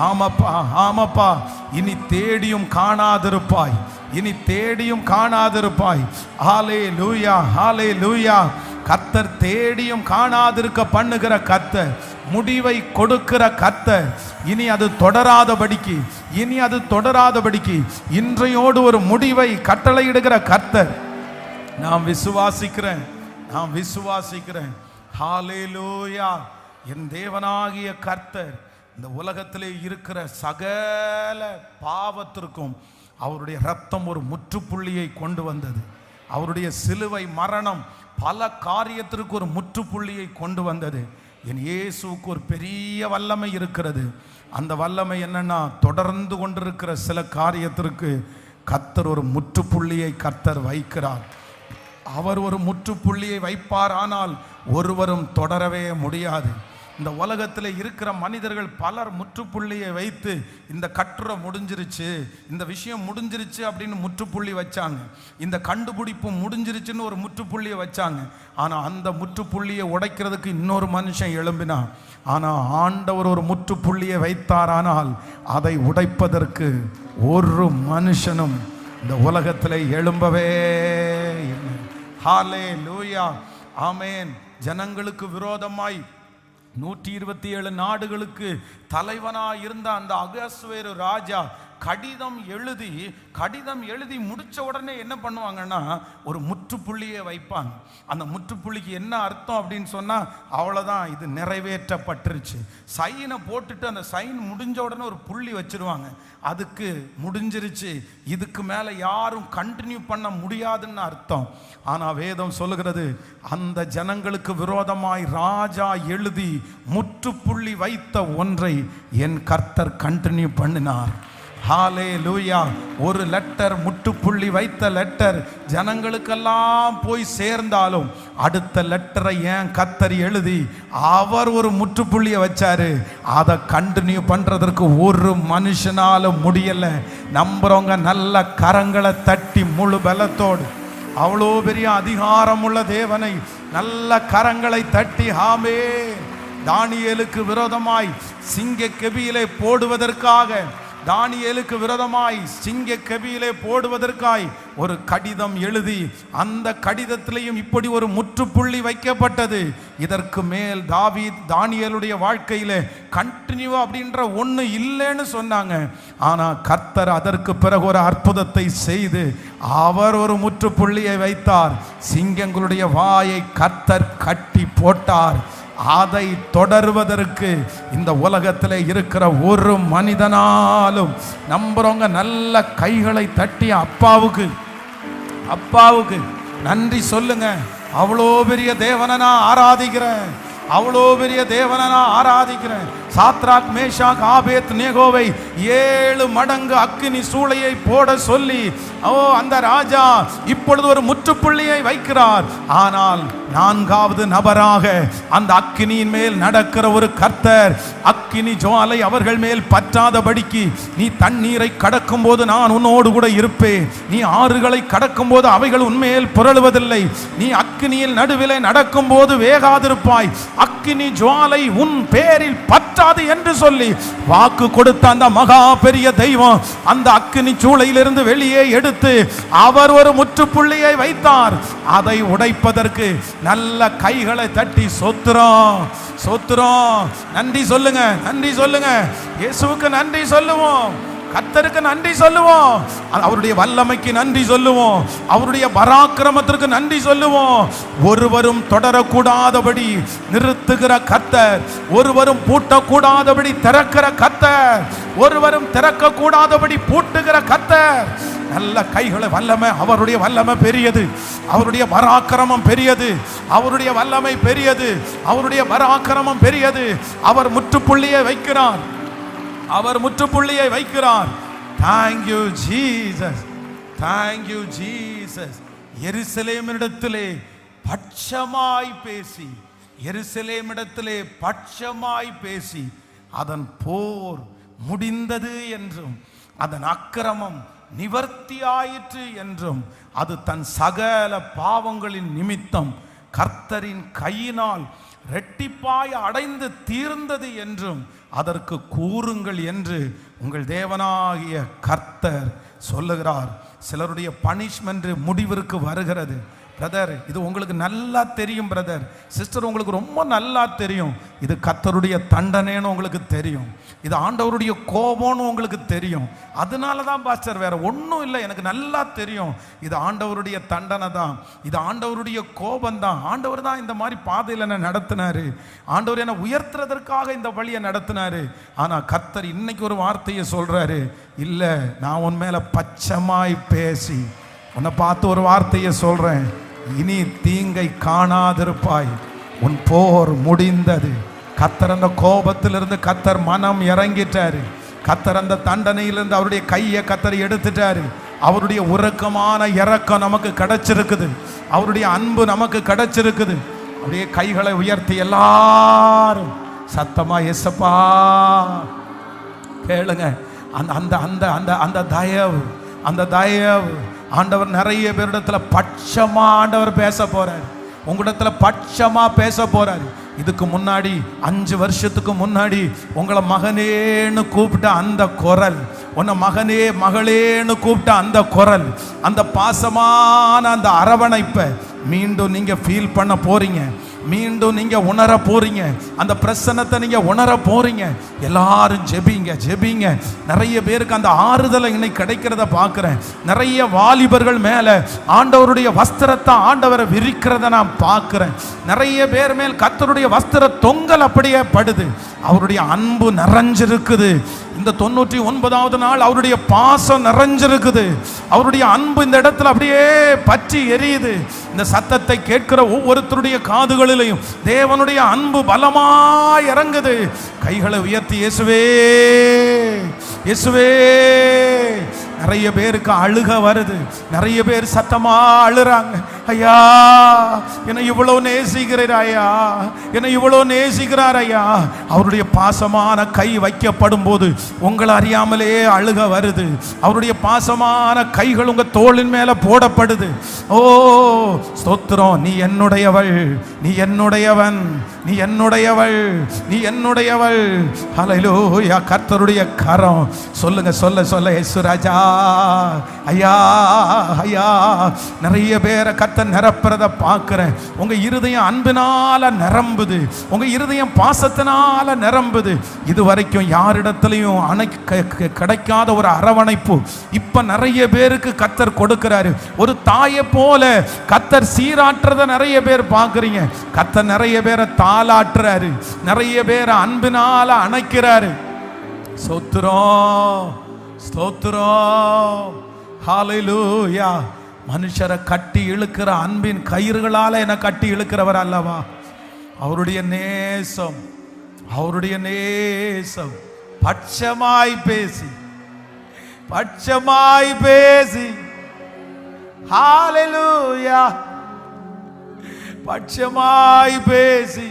Speaker 1: ஆமாப்பா ஆமாப்பா, இனி தேடியும் காணாதிருப்பாய், இனி தேடியும் காணாதிருப்பாய். ஹல்லேலூயா ஹல்லேலூயா. கர்த்தர் தேடியும் காணாதிருக்க பண்ணுகிற கர்த்தர், முடிவை கொடுக்கிற கர்த்தர். இனி அது தொடராதபடிக்கு, இனி அது தொடராதபடிக்கு இன்றையோடு ஒரு முடிவை கட்டளையிடுகிற கர்த்தர். நான் விசுவாசிக்கிறேன், நான் விசுவாசிக்கிறேன். ஹல்லேலூயா. என் தேவனாகிய கர்த்தர் இந்த உலகத்திலே இருக்கிற சகல பாவத்திற்கும் அவருடைய இரத்தம் ஒரு முற்றுப்புள்ளியை கொண்டு வந்தது. அவருடைய சிலுவை மரணம் பல காரியத்திற்கு ஒரு முற்றுப்புள்ளியை கொண்டு வந்தது. என் இயேசுவுக்கு ஒரு பெரிய வல்லமை இருக்கிறது. அந்த வல்லமை என்னன்னா, தொடர்ந்து கொண்டிருக்கிற சில காரியத்திற்கு கர்த்தர் ஒரு முற்றுப்புள்ளியை கர்த்தர் வைக்கிறார். அவர் ஒரு முற்றுப்புள்ளியை வைப்பார், ஆனால் ஒருவரும் தொடரவே முடியாது. இந்த உலகத்தில் இருக்கிற மனிதர்கள் பலர் முற்றுப்புள்ளியை வைத்து இந்த கட்டுரை முடிஞ்சிருச்சு, இந்த விஷயம் முடிஞ்சிருச்சு அப்படின்னு முற்றுப்புள்ளி வச்சாங்க. இந்த கண்டுபிடிப்பு முடிஞ்சிருச்சுன்னு ஒரு முற்றுப்புள்ளியை வச்சாங்க. ஆனால் அந்த முற்றுப்புள்ளியை உடைக்கிறதுக்கு இன்னொரு மனுஷன் எழும்பினான். ஆனால் ஆண்டவர் ஒரு முற்றுப்புள்ளியை வைத்தாரானால் அதை உடைப்பதற்கு ஒரு மனுஷனும் இந்த உலகத்தில் எழும்பவே இல்லை. ஹல்லேலூயா. ஆமென். ஜனங்களுக்கு விரோதமாய் 127 நாடுகளுக்கு தலைவனாக இருந்த அந்த அகஸ்வேரு ராஜா கடிதம் எழுதி முடிச்ச உடனே என்ன பண்ணுவாங்கன்னா, ஒரு முற்றுப்புள்ளியை வைப்பாங்க. அந்த முற்றுப்புள்ளிக்கு என்ன அர்த்தம் அப்படின்னு சொன்னா, அவ்வளவுதான், இது நிறைவேற்றப்பட்டுருச்சு. சைனை போட்டுட்டு அந்த சைன் முடிஞ்ச உடனே ஒரு புள்ளி வச்சிருவாங்க. அதுக்கு முடிஞ்சிருச்சு, இதுக்கு மேல யாரும் கண்டினியூ பண்ண முடியாதுன்னு அர்த்தம். ஆனா வேதம் சொல்லுகிறது, அந்த ஜனங்களுக்கு விரோதமாய் ராஜா எழுதி முற்றுப்புள்ளி வைத்த ஒன்றை என் கர்த்தர் கண்டினியூ பண்ணினார். ஹல்லேலூயா. ஒரு லெட்டர், முற்றுப்புள்ளி வைத்த லெட்டர் ஜனங்களுக்கெல்லாம் போய் சேர்ந்தாலும் அடுத்த லெட்டரை ஏன் கர்த்தர் எழுதி அவர் ஒரு முற்றுப்புள்ளியை வச்சாரு. அதை கண்டினியூ பண்றதற்கு ஒரு மனுஷனால முடியல. நம்புறவங்க நல்ல கரங்களை தட்டி முழு பலத்தோடு அவ்வளோ பெரிய அதிகாரமுள்ள தேவனை நல்ல கரங்களை தட்டி ஆமே. தானியேலுக்கு விரோதமாய் சிங்க கெபியிலே போடுவதற்காக, தானியேலுக்கு விரோதமாய் சிங்க கெபியிலே போடுவதற்காய் ஒரு கடிதம் எழுதி அந்த கடிதத்திலையும் இப்படி ஒரு முற்றுப்புள்ளி வைக்கப்பட்டது. இதற்கு மேல் தானியேலுடைய வாழ்க்கையில கண்டினியூ அப்படின்ற ஒண்ணு இல்லைன்னு சொன்னாங்க. ஆனா கர்த்தர் அதற்கு பிறகு ஒரு அற்புதத்தை செய்து அவர் ஒரு முற்றுப்புள்ளியை வைத்தார். சிங்கங்களுடைய வாயை கர்த்தர் கட்டி போட்டார். அதை தொடர்வதற்கு இந்த உலகத்தில் இருக்கிற ஒரு மனிதனாலும், நம்புறவங்க நல்ல கைகளை தட்டி அப்பாவுக்கு நன்றி சொல்லுங்க. அவ்வளோ பெரிய தேவனை நான் ஆராதிக்கிறேன். அவ்வளோ பெரிய தேவனை நான் ஆராதிக்கிறேன். சாத்ராக் மேஷாக் ஆபேத் நேகோவை 7 மடங்கு அக்கினி சூளையை போட சொல்லி அந்த ராஜா இப்பொழுது ஒரு முற்றுப்புள்ளியை வைக்கிறார். ஆனால் 4வது நபராக அந்த அக்கினியின் மேல் நடக்கிற ஒரு கர்த்தர், அக்கினி ஜுவாலை அவர்கள் மேல் பற்றாதபடிக்கு, நீ தண்ணீரை கடக்கும் போது நான் உன்னோடு கூட இருப்பேன், நீ ஆறுகளை கடக்கும் போது அவைகள் உன்மேல் புரளுவதில்லை, நீ அக்கினியில் நடுவிலே நடக்கும் போது வேகாதிருப்பாய், அக்கினி ஜுவாலை உன் பேரில் பற்றாது என்று சொல்லி வாக்கு கொடுத்த அந்த மகா பெரிய தெய்வம் அந்த அக்கினி சூளையிலிருந்து வெளியே எடுத்து அவர் ஒரு முற்றுப்புள்ளியை வைத்தார். அதை உடைப்பதற்கு நல்ல கைகளை தட்டி சொத்துறோம், சொத்துறோம். நன்றி சொல்லுங்க, நன்றி சொல்லுங்க. இயேசுவுக்கு நன்றி சொல்லுவோம், கர்த்தருக்கு நன்றி சொல்லுவோம், அவருடைய வல்லமைக்கு நன்றி சொல்லுவோம், அவருடைய பராக்கிரமத்திற்கு நன்றி சொல்லுவோம். ஒருவரும் தொடரக்கூடாதபடி நிறுத்துகிற கர்த்தர், ஒருவரும் பூட்டக்கூடாதபடி திறக்கிற கர்த்தர், ஒருவரும் திறக்க கூடாதபடி பூட்டுகிற கர்த்தர். நல்ல கைகளை வல்லமை, அவருடைய வல்லமை பெரியது, அவருடைய பராக்கிரமம் பெரியது, அவருடைய வல்லமை பெரியது, அவருடைய பராக்கிரமம் பெரியது. அவர் முற்றுப்புள்ளியை வைக்கிறார், அவர் முற்றுப்புள்ளியை வைக்கிறார். Thank you Jesus, thank you Jesus. எருசலேமிடத்திலே பட்சமாய் பேசி, எருசலேமிடத்திலே பட்சமாய் பேசி அதன் போர் முடிந்தது என்றும், அதன் அக்கிரமம் நிவர்த்தியாயிற்று என்றும், அது தன் சகல பாவங்களின் நிமித்தம் கர்த்தரின் கையினால் இரட்டிப்பாய் அடைந்து தீர்ந்தது என்றும் அதற்கு கூறுங்கள் என்று உங்கள் தேவனாகிய கர்த்தர் சொல்லுகிறார். சிலருடைய பனிஷ்மெண்ட் முடிவிற்கு வருகிறது. பிரதர், இது உங்களுக்கு நல்லா தெரியும். பிரதர் சிஸ்டர், உங்களுக்கு ரொம்ப நல்லா தெரியும். இது கர்த்தருடைய தண்டனைன்னு உங்களுக்கு தெரியும், இது ஆண்டவருடைய கோபம்னு உங்களுக்கு தெரியும். அதனால தான் பாஸ்டர், வேற ஒன்றும் இல்லை, எனக்கு நல்லா தெரியும் இது ஆண்டவருடைய தண்டனை தான், இது ஆண்டவருடைய கோபம் தான். ஆண்டவர் தான் இந்த மாதிரி பாதையில் என்ன நடத்தினாரு, ஆண்டவர் என்ன உயர்த்துறதற்காக இந்த வழியை நடத்தினாரு. ஆனால் கர்த்தர் இன்னைக்கு ஒரு வார்த்தையை சொல்றாரு, இல்லை நான் உன் மேல பச்சமாய் பேசி உன்னை பார்த்து ஒரு வார்த்தையை சொல்றேன், இனி தீங்கை காணாதிருப்பாய், உன் போர் முடிந்தது. கர்த்தர் அந்த கோபத்திலிருந்து கர்த்தர் மனம் இறங்கிட்டாரு, கர்த்தர் அந்த தண்டனையிலிருந்து அவருடைய கையை கர்த்தர் எடுத்துட்டாரு. அவருடைய உருக்கமான இரக்கம் நமக்கு கிடைச்சிருக்குது, அவருடைய அன்பு நமக்கு கிடைச்சிருக்குது. அப்படியே கைகளை உயர்த்தி எல்லாரும் சத்தமா எசப்பா கேளுங்க. அந்த அந்த அந்த அந்த அந்த தயவு, அந்த தயவு ஆண்டவர் நிறைய பேரிடத்துல பட்சமா ஆண்டவர் பேச போறாரு, உங்களிடத்துல பட்சமா பேச போறாரு. இதுக்கு முன்னாடி 5 வருஷத்துக்கு முன்னாடி உங்களை மகனேன்னு கூப்பிட்ட அந்த குரல், உன்னை மகனே மகளேன்னு கூப்பிட்ட அந்த குரல், அந்த பாசமான அந்த அரவணைப்பை மீண்டும் நீங்க ஃபீல் பண்ண போறீங்க, மீண்டும் நீங்க உணர போறீங்க, அந்த பிரசன்னத்தை நீங்க உணர போறீங்க. எல்லாரும் ஜெபிங்க, ஜெபிங்க. நிறைய பேருக்கு அந்த ஆறுதலை இன்னைக்கு கிடைக்கிறத பார்க்கிறேன். நிறைய வாலிபர்கள் மேல ஆண்டவருடைய வஸ்திரத்தை ஆண்டவரை விரிக்கிறத நான் பார்க்கிறேன். நிறைய பேர் மேல் கர்த்தருடைய வஸ்திர தொங்கல் அப்படியே படுது, அவருடைய அன்பு நிறைஞ்சிருக்குது. இந்த 99வது நாள் அவருடைய பாசம் நிறைஞ்சிருக்குது, அவருடைய அன்பு இந்த இடத்துல அப்படியே பற்றி எரியுது. இந்த சத்தத்தை கேட்கிற ஒவ்வொருத்தருடைய காதுகளிலையும் தேவனுடைய அன்பு பலமாய் இறங்குது. கைகளை உயர்த்தி இயேசுவே இயேசுவே. நிறைய பேருக்கு அழுக வருது, நிறைய பேர் சத்தமா அழுறாங்க. ஐயா என்னை இவ்வளோ நேசிக்கிறார் ஐயா, என்னை இவ்வளோ நேசிக்கிறார் ஐயா. அவருடைய பாசமான கை வைக்கப்படும் போது உங்களை அறியாமலே அழுக வருது. அவருடைய பாசமான கைகள் உங்க தோளின் மேல போடப்படுது. ஓ ஸ்தோத்திரம், நீ என்னுடையவள், நீ என்னுடையவன், நீ என்னுடையவள், நீ என்னுடையவள். ஹல்லேலூயா. கர்த்தருடைய கரம் சொல்லுங்க, சொல்ல சொல்ல இயேசு ராஜா ஐயா ஐயா. நிறைய பேரை கர்த்தர் நிரப்புறத பார்க்கிறேன். உங்க இருதயம் அன்பினால நிரம்புது, உங்க இருதயம் பாசத்தினால நிரம்புது. இதுவரைக்கும் யாரிடத்திலையும் கிடைக்காத ஒரு அரவணைப்பு இப்ப நிறைய பேருக்கு கர்த்தர் கொடுக்கிறாரு. ஒரு தாயை போல கர்த்தர் சீராட்டுறத நிறைய பேர் பார்க்கிறீங்க. கர்த்தர் நிறைய பேரை தாளாட்டுறாரு, நிறைய பேரை அன்பினால அணைக்கிறாரு. ஸ்தோத்திரம் ஸ்தோத்திரம். ஹல்லேலூயா. மனுஷரை கட்டி இழுக்கிற அன்பின் கயிறுகளால என கட்டி இழுக்கிறவர் அல்லவா. அவருடைய நேசம், அவருடைய நேசம் பட்சமாய் பேசி, பட்சமாய் பேசி, ஹalleluya, பட்சமாய் பேசி.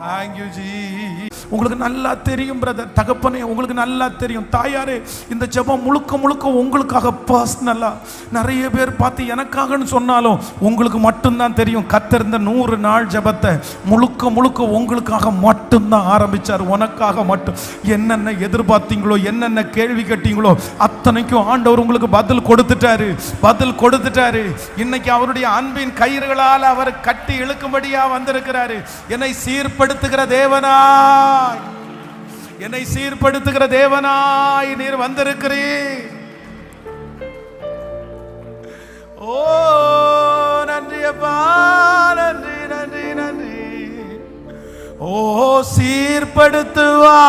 Speaker 1: Thank you Jesus. உங்களுக்கு நல்லா தெரியும் பிரதர், தகப்பனே உங்களுக்கு நல்லா தெரியும், தாயாரே இந்த ஜெபம் முழுக்க முழுக்க உங்களுக்காக பர்சனலா. நிறைய பேர் பார்த்து எனக்காகன்னு சொன்னாலும் உங்களுக்கு மட்டும்தான் தெரியும். கர்த்தர் இந்த 100 நாள் ஜெபத்தை முழுக்க முழுக்க உங்களுக்காக மட்டும்தான் ஆரம்பிச்சார். உனக்காக மட்டும். என்னென்ன எதிர்பார்த்தீங்களோ, என்னென்ன கேள்வி கேட்டீங்களோ அத்தனைக்கும் ஆண்டவர் உங்களுக்கு பதில் கொடுத்துட்டாரு, பதில் கொடுத்துட்டாரு. இன்னைக்கு அவருடைய அன்பின் கயிறுகளால் அவர் கட்டி இழுக்கும்படியா வந்திருக்கிறாரு. என்னை சீர்படுத்துகிற தேவனாய், என்னை சீர்படுத்துகிற தேவனாய் நீர் வந்திருக்கிறீர். ஓ நன்றி அப்பா, நன்றி நன்றி நன்றி. ஓ சீர்படுத்துவா,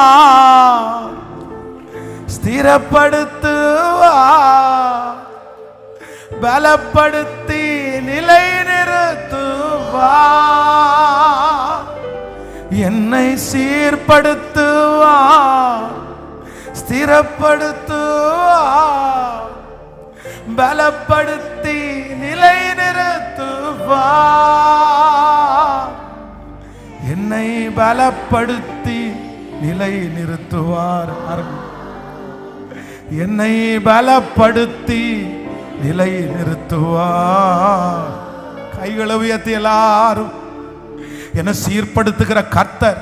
Speaker 1: ஸ்திரப்படுத்துவா, பலப்படுத்தி நிலை நிறுத்துவா. என்னை சீர்படுத்துவா, ஸ்திரப்படுத்துவா, பலப்படுத்தி நிலை நிறுத்துவா. என்னை பலப்படுத்தி நிலை நிறுத்துவார். என்னை பலப்படுத்தி நிலை நிறுத்துவார். கைகளை உயர்த்தி எல்லாரும் என்னை சீர்படுத்துகிற கர்த்தர்.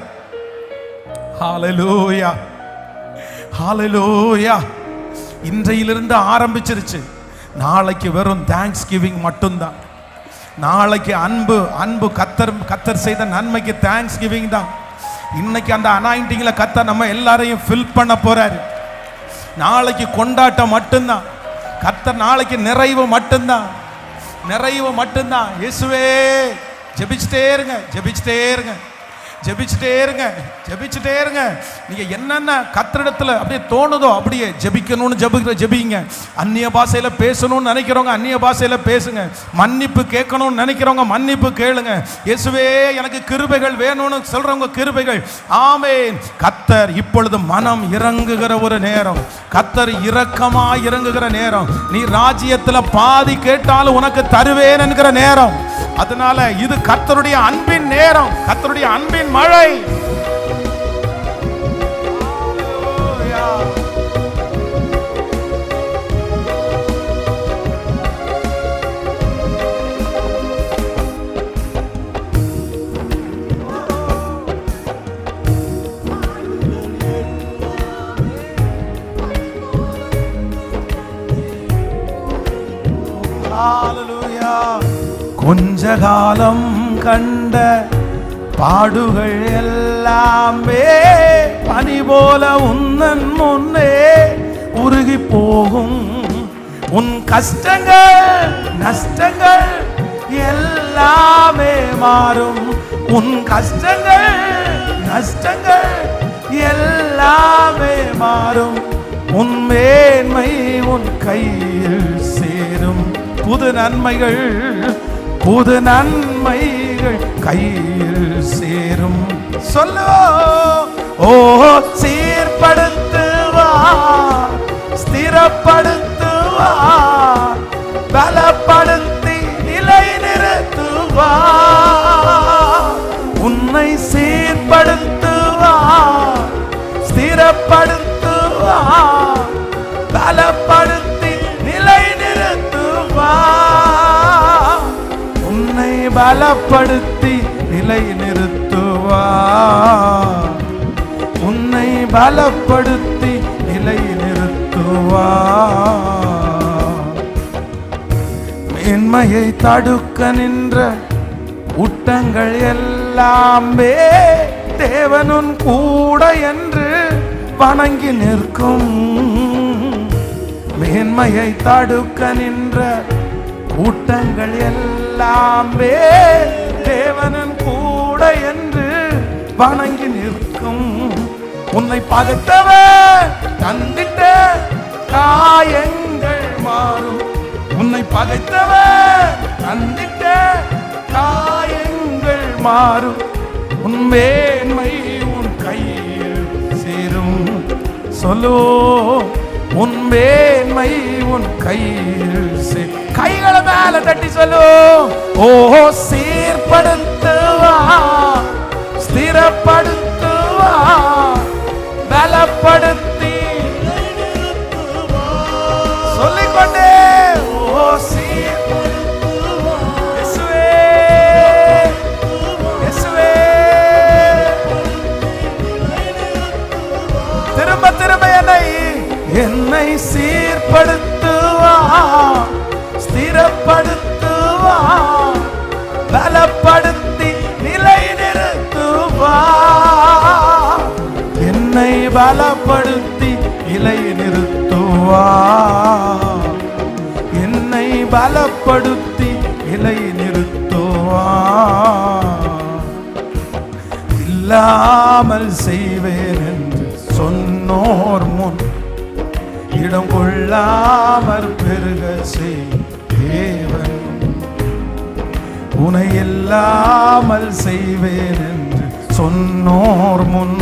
Speaker 1: ஹalleluya, ஹalleluya. இன்றையிலிருந்து ஆரம்பிச்சிருச்சு. நாளைக்கு வெறும் தேங்க்ஸ் கிவிங் மட்டும்தான். நாளைக்கு அன்பு அன்பு கர்த்தர் செய்த நன்மைக்கு தேங்க்ஸ் கிவிங் தான். இன்னைக்கு அந்த அனாயிண்டிங்ல கர்த்தர் நம்ம எல்லாரையும் ஃபில் பண்ண போறாரு. நாளைக்கு கொண்டாட்டம் மட்டும்தான். கர்த்தர் நாளைக்கு நிறைவு மட்டும்தான், நிறைவு மட்டும்தான். இயேசுவே ஜெபிச்சுட்டே இருங்க, ஜெபிச்சுட்டே இருங்க, ஜெபிச்சுட்டே இருங்க, ஜெபிச்சுட்டே இருங்க. நீங்க என்னென்ன கர்த்தரிடத்துல அப்படியே தோணுதோ அப்படியே ஜெபிக்கணும்னு ஜெபிங்க. அந்நிய பாஷையில பேசணும்னு நினைக்கிறவங்க அந்நிய பாஷையில பேசுங்க. மன்னிப்பு கேட்கணும்னு நினைக்கிறவங்க மன்னிப்பு கேளுங்க. இயேசுவே எனக்கு கிருபைகள் வேணும்னு சொல்றவங்க கிருபைகள். ஆமென். கர்த்தர் இப்பொழுது மனம் இறங்குகிற ஒரு நேரம், கர்த்தர் இரக்கமாய் இறங்குகிற நேரம். நீ ராஜ்யத்துல பாதி கேட்டாலும் உனக்கு தருவேன் என்கிற நேரம். அதனால இது கர்த்தருடைய அன்பின் நேரம், கர்த்தருடைய அன்பின் மழை. கொஞ்ச காலம் கண்ட பாடுகள் எல்லாமே பனி போல உன்னன் முன்னே உருகி போகும். உன் கஷ்டங்கள் நஷ்டங்கள் எல்லாமே மாறும். உன் கஷ்டங்கள் நஷ்டங்கள் எல்லாமே மாறும். உன் மேன்மை உன் கையில் சேரும். புது நன்மைகள் புது நன்மைகள் கையில் சேரும். சொல்லோ ஓ சீர்படுத்துவா, ஸ்திரப்படுத்துவா, பலப்படுத்தி நிலை நிறுத்துவா. உன்னை சீர்படுத்துவா, ஸ்திரப்படுத்துவா, பலப்படுத்தி நிலை நிறுத்துவா. உன்னை பலப்படுத்தி நிலை நிறுத்துவா. உன்னை பலப்படுத்தி நிலை நிறுத்துவா. மேன்மையை தடுக்க நின்ற கூட்டங்கள் எல்லாமே தேவனுன் கூட என்று வணங்கி நிற்கும். மேன்மையை தடுக்க நின்ற கூட்டங்கள் எல்லாமே தேவனும் கூட என்று வணங்கி நிற்கும். உன்னை பகைத்தவர் தந்திட்ட காயங்கள் மாறும். உன்னை பகைத்தவர் கண்டிட்ட காயங்கள் மாறும், உன் மேன்மை உன் கையில் சேரும். சொல்லு, உன் மேன்மை உன் கையில் சேரும். கைகளை மேல தட்டி சொல்லு. ஓ, சீர்படுத்துவா, ஸ்திரப்படுத்துவா, பலப்படுத்தி சொல்லிக்கொண்டே. ஓ, இயேசுவே, இயேசுவே, திரும்ப திரும்ப என்னை சீர்படுத்துவா, ஸ்திரப்படுத்துவா, பலப்படுத்தி நிலை நிறுத்துவா. என்னை பலப்படுத்தி நிலை நிறுத்துவா, என்னை பலப்படுத்தி நிலை நிறுத்துவா. இல்லாமல் செய்வேன் என்று சொன்னோர் முன் இடம் கொள்ளாமற் பெருக செய் தேவன். உனை இல்லாமல் செய்வேன் என்று சொன்னோர் முன்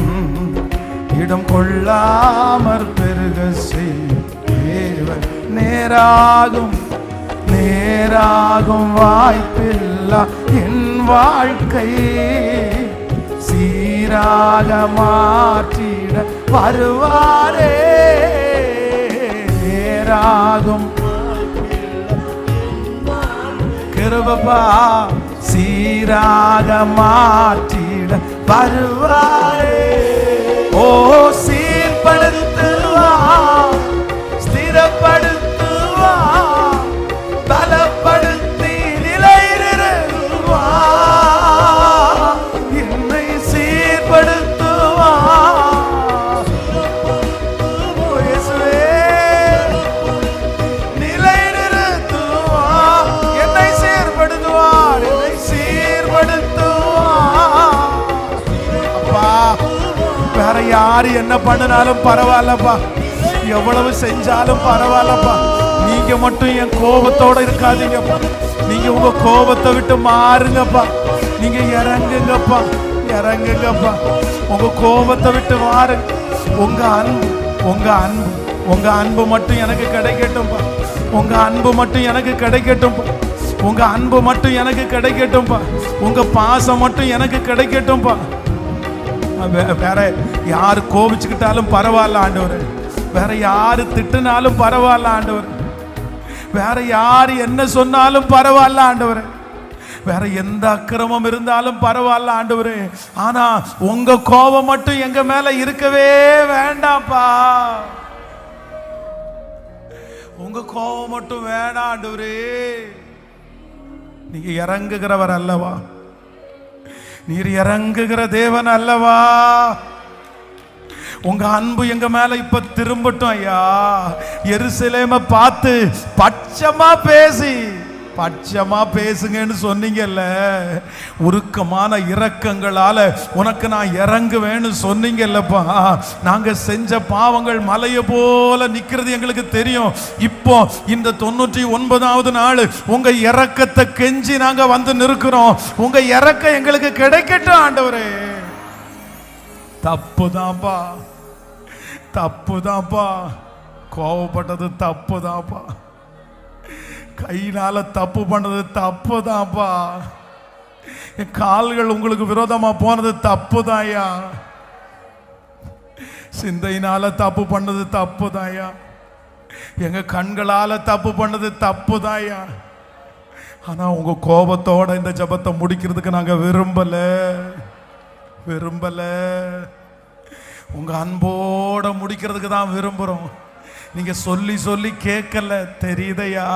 Speaker 1: இடம் கொள்ளாமற் பெருக செய் தேவன். நேராகும் நேராகும் வாய்ப்பில்லா என் வாழ்க்கை சீராக மாற்றிட வருவாரே. நேராகும் கிருபைப்பா சீராக மாற்றிட வருவாரே. ஓ, சீர்படுத்துவா, ஸ்திரப்படுத்துவா, பலப்படுத்தி நிலை நிறுத்துவா. என்னை சீர்படுத்துவா, இயேசுவே, நிலை நிறுத்துவா. என்னை சீர்படுத்துவார், என்னை சீர்படுத்துவா. அப்பா, வேற யாரு என்ன பண்ணினாலும் பரவாயில்லப்பா, எவ்வளவு செஞ்சாலும் பரவாயில்லப்பா, நீங்க மட்டும் என் கோபத்தோட இருக்காதீங்கப்பா. நீங்க உங்க கோபத்தை விட்டு மாறுங்கப்பா. நீங்க இறங்குங்கப்பா, இறங்குங்கப்பா. உங்க கோபத்தை விட்டு மாறு. உங்க அன்பு, உங்க அன்பு, உங்க அன்பு மட்டும் எனக்கு கிடைக்கட்டும்பா. உங்க அன்பு மட்டும் எனக்கு கிடைக்கட்டும்பா. உங்க அன்பு மட்டும் எனக்கு கிடைக்கட்டும்பா. உங்க பாசம் மட்டும் எனக்கு கிடைக்கட்டும்பா. வேற யாரு கோபிச்சுக்கிட்டாலும் பரவாயில்ல ஆண்டவரே, வேற யாரு திட்டுனாலும் பரவாயில்ல ஆண்டவரே, வேற யாரு என்ன சொன்னாலும் பரவாயில்ல ஆண்டவரே, வேற எந்த அக்கிரமம் இருந்தாலும் பரவாயில்ல ஆண்டவரே, ஆனா உங்க கோபம் மட்டும் எங்க மேல இருக்கவே வேண்டாம்ப்பா. உங்க கோபம் மட்டும் வேண்டாம் ஆண்டவரே. நீங்க இறங்குகிறவர் அல்லவா, நீர் இறங்குகிற தேவன் அல்லவா. உங்க அன்பு எங்க மேல இப்ப திரும்பட்டும் ஐயா. எருசலேமை பார்த்து பட்சமா பேசுங்கன்னு சொன்னீங்கல்ல. உருக்கமான இரக்கங்களால உனக்கு நான் இறங்குவேன்னு சொன்னீங்கல்லப்பா. நாங்க செஞ்ச பாவங்கள் மலையை போல நிக்கிறது எங்களுக்கு தெரியும். இப்போ இந்த 99வது நாள் உங்க இரக்கத்தை கெஞ்சி நாங்க வந்து நிற்கிறோம். உங்க இரக்கம் எங்களுக்கு கிடைக்கட்டும் ஆண்டவரே. தப்புதான்ப்பா, தப்புதான்ப்பா, கோவப்பட்டது தப்புதான்ப்பா, கையினால தப்பு பண்ணது தப்புதான்ப்பா, என் கால்கள் உங்களுக்கு விரோதமா போனது தப்புதாயா, சிந்தையினால தப்பு பண்ணது தப்புதாயா, எங்க கண்களால தப்பு பண்ணது தப்புதாயா. ஆனா உங்க கோபத்தோட இந்த ஜெபத்தை முடிக்கிறதுக்கு நாங்க விரும்பல. உங்க அன்போட முடிக்கிறதுக்கு தான் விரும்புறோம். நீங்க சொல்லி சொல்லி கேட்கல, தெரியுதையா.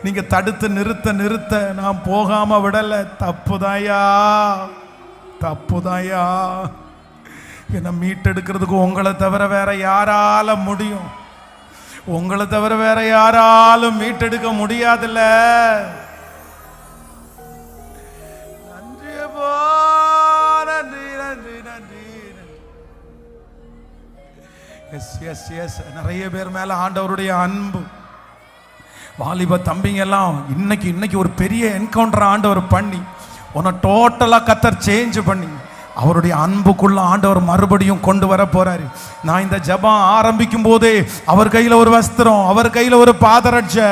Speaker 1: நீங்க தடுத்து நிறுத்த நான் போகாம விடல. தப்புதாயா. என்னை மீட்டெடுக்கிறதுக்கு உங்களை தவிர வேற யாரால முடியும்? உங்களை தவிர வேற யாராலும் மீட்டெடுக்க முடியாதுல்ல. நிறைய பேர் மேல ஆண்டவருடைய அன்பு வாலிப தம்பிங்க எல்லாம் இன்னைக்கு ஒரு பெரிய என்கவுண்டர் ஆண்டவர் பண்ணி உன்னை டோட்டலா கத்தர் சேஞ்ச் பண்ணி அவருடைய அன்புக்குள்ள ஆண்டவர் மறுபடியும் கொண்டு வர போறாரு. நான் இந்த ஜெபம் ஆரம்பிக்கும் போதே அவர் கையில ஒரு வஸ்திரம், அவர் கையில ஒரு பாதரட்சை,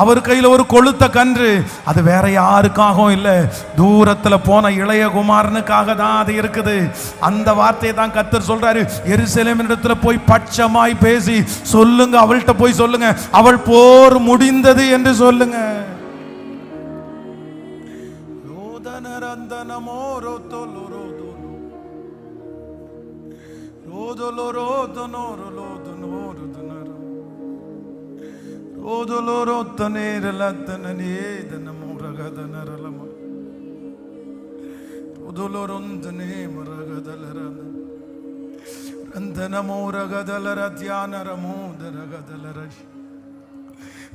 Speaker 1: அவர் கையில ஒரு கொளுத்த கன்று, அது வேற யாருக்காகவும் இல்லை, தூரத்துல போன இளைய குமாரனுக்காக தான் அது இருக்குது. அந்த வார்த்தையை தான் கர்த்தர் சொல்றாரு. எருசலேமினிடத்துல போய் பட்சமாய் பேசி சொல்லுங்க, அவள்கிட்ட போய் சொல்லுங்க, அவள் போர் முடிந்தது என்று சொல்லுங்க.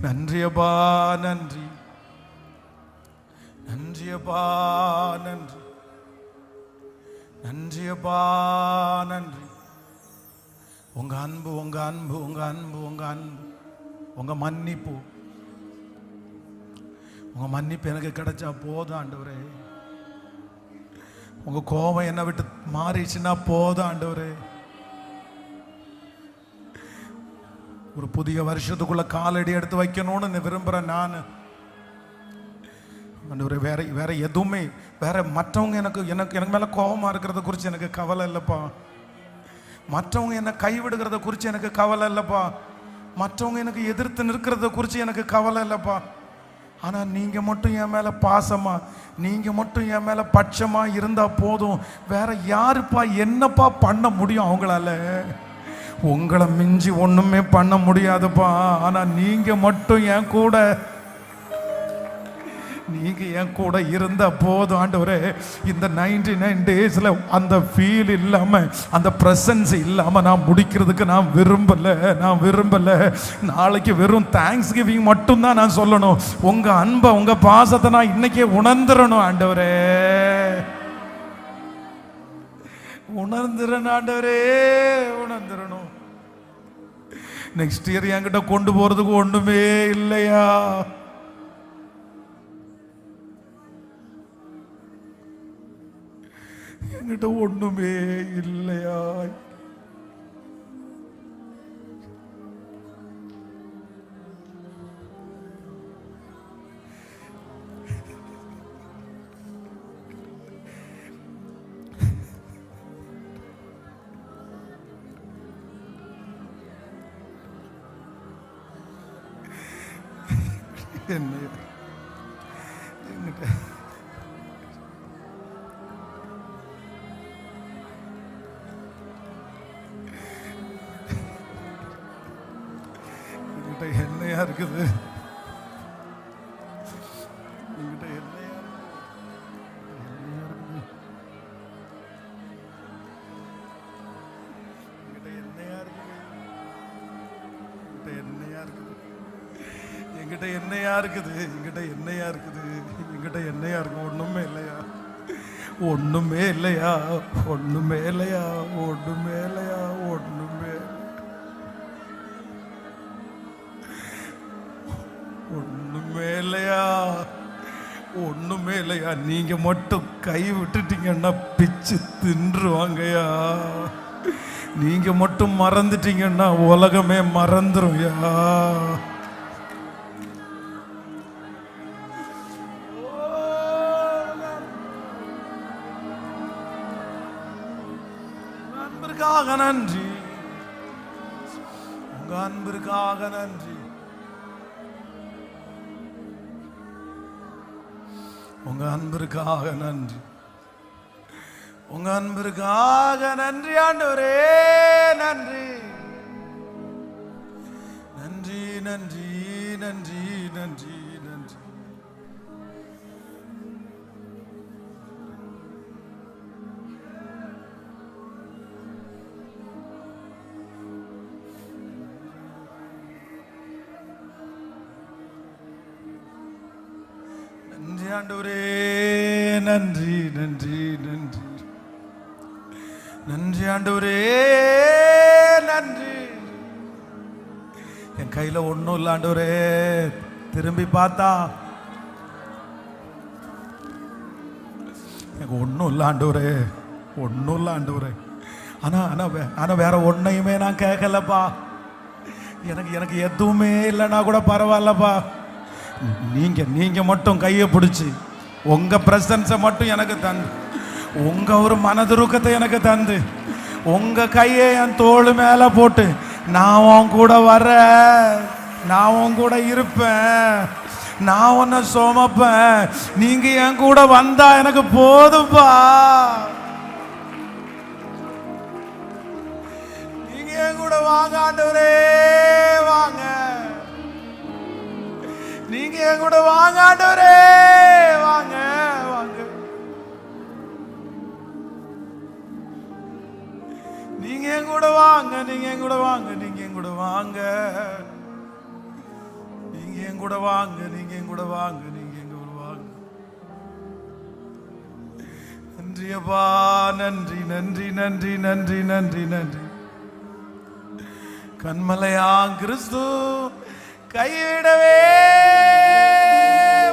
Speaker 1: நன்றியப்பா, நன்றி நன்றியப்பா, நன்றி நன்றியப்பா, நன்றி. உங்க அன்பு, உங்க அன்பு, உங்க அன்பு, உங்க அன்பு, உங்க மன்னிப்பு, உங்க மன்னிப்பு எனக்கு கிடைச்சா போதும் ஆண்டவரே. உங்க கோபம் என்னை விட்டு மாறிச்சுன்னா போதும் ஆண்டவரே. ஒரு புதிய வருஷத்துக்குள்ள காலடி எடுத்து வைக்கணும்னு விரும்புறேன் நான் ஆண்டவரே. வேற எதுவுமே, வேற மற்றவங்க எனக்கு மேல கோபமா இருக்கிறத குறித்து எனக்கு கவலை இல்லைப்பா. மற்றவங்க என்ன கைவிடுகிறத குறித்து எனக்கு கவலை இல்லைப்பா. மற்றவங்க எனக்கு எதிர்த்து நிற்கிறத குறித்து எனக்கு கவலை இல்லைப்பா. ஆனால் நீங்கள் மட்டும் என் மேலே பாசமா, நீங்கள் மட்டும் என் மேலே பட்சமா இருந்தால் போதும். வேற யாருப்பா என்னப்பா பண்ண முடியும் அவங்களால? உங்களை மிஞ்சி ஒன்றுமே பண்ண முடியாதுப்பா. ஆனால் நீங்கள் மட்டும் என் கூட இருந்த போதும் ஆண்டவரே. இந்த 99 டேஸ்ல அந்த ஃபீல் இல்லாம, அந்த பிரசன்ஸ் இல்லாம நான் முடிக்கிறதுக்கு நான் விரும்பல. நாளைக்கு வெறும் தேங்க்ஸ் கிவிங் மட்டும் தான் நான் சொல்லணும். உங்க அன்பை, உங்க பாசத்தை நான் இன்னைக்கே உணர்ந்துடணும் ஆண்டவரே. உணர்ந்துடணும் ஆண்டவரே, உணர்ந்துடணும். நெக்ஸ்ட் இயர் என்கிட்ட கொண்டு போறதுக்கு ஒண்ணுமே இல்லையா? என்கிட்ட ஒண்ணுமே இல்லையா? என்னையா இருக்குது? என்கிட்ட என்னையா இருக்குது? ஒண்ணுமே இல்லையா? ஒண்ணுமே இல்லையா? ஒண்ணுமே இல்லையா? ஒண்ணுமே இல்லையா? ஒண்ணுமே ஒண்ணுமே இல்லையா? ஒண்ணுமே இல்லையா? நீங்க மட்டும் கை விட்டுட்டீங்கன்னா பிச்சு தின்றுவாங்கயா. நீங்க மட்டும் மறந்துட்டீங்கன்னா உலகமே மறந்துரும்யா. அன்பிற்காக நன்றி, உங்க அன்பிற்காக நன்றி, உங்க அன்பிற்காக நன்றி, உங்க அன்பிற்காக நன்றி ஆண்டவரே. நன்றி நன்றி நன்றி நன்றி நன்றி நன்றி. நன்றி ஆண்டவரே. நன்றி நன்றி நன்றி நன்றி ஆண்டவரே. நன்றி. என் கையில ஒண்ணும் இல்லை ஆண்டவரே. திரும்பி பார்த்தா எனக்கு ஒன்றும் இல்லை ஆண்டவரே, ஒன்றும் இல்லை ஆண்டவரே. ஆனால் வேற ஒன்றையுமே நான் கேட்கலப்பா. எனக்கு எதுவுமே இல்லைன்னா கூட பரவாயில்லப்பா. நீங்க மட்டும் கையை பிடிச்சி உங்க பிரசன்ஸை மட்டும் எனக்கு தந்து, உங்க ஒரு மனதுருக்கத்தை எனக்கு தந்து, உங்க கையை என் தோள் மேல போட்டு நான் உன் கூட வர்றேன், நான் உன் கூட இருப்பேன், நான் உன்னை சுமப்பேன், நீங்க என் கூட வந்தா எனக்கு போதும்பா. நீங்க என் கூட வாங்க ஆண்டவரே, வாங்க. நீங்க என் கூட வாங்க ஆண்டவரே, வாங்க வாங்க. நீங்க என் கூட வாங்க, நீங்க என் கூட வாங்க, நீங்க என் கூட வாங்க, நீங்க என் கூட வாங்க, நீங்க என் கூட வாங்க, நீங்க என் கூட வாங்க. நன்றி அப்பா, நன்றி நன்றி நன்றி நன்றி நன்றி நன்றி. கண்மலையா கிறிஸ்து கைவிடவே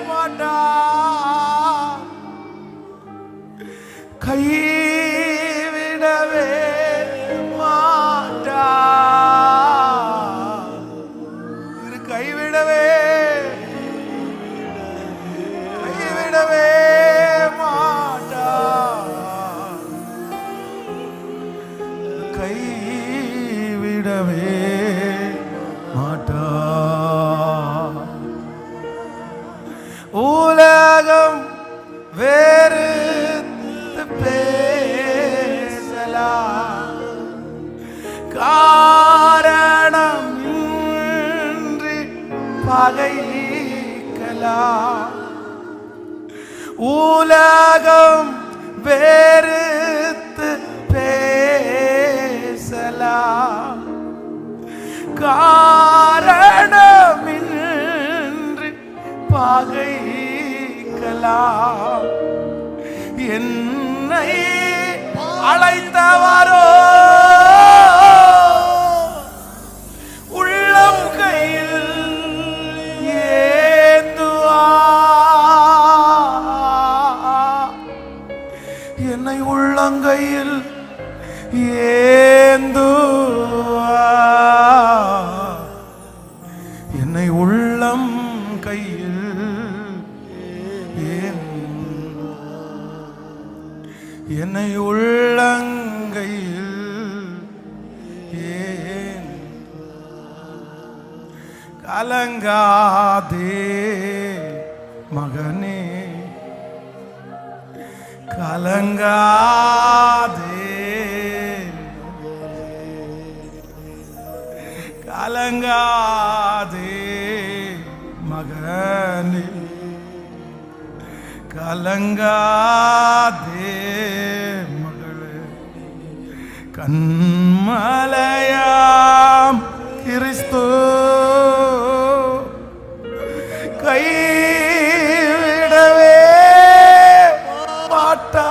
Speaker 1: மாட்டா, கைவிடவே மாட்டா, கைவிடவே கைவிடவே மாட்டா, கைவிடவே மாட்டா. உலகம் வேறு பேசலாம், காரணம் இன்றி பகைக்கலாம். உலகம் வேறுத்து பேசலாம், காரணமின்றி பகைக்கலாம். என்னை அழைத்தவரோ உள்ளம் கையில் ஏந்துவா, என்னை உள்ளங்கையில் ஏந்துவா, என்னை உள்ளம் கையில் என்னை உள்ளங்கையில் ஏன். கலங்காதே மகனே, கலங்காதே, கலங்காதே மகனே, கலங்காதே மகளே. கண்மலையாம் கிறிஸ்து கைவிடவே மாட்டா.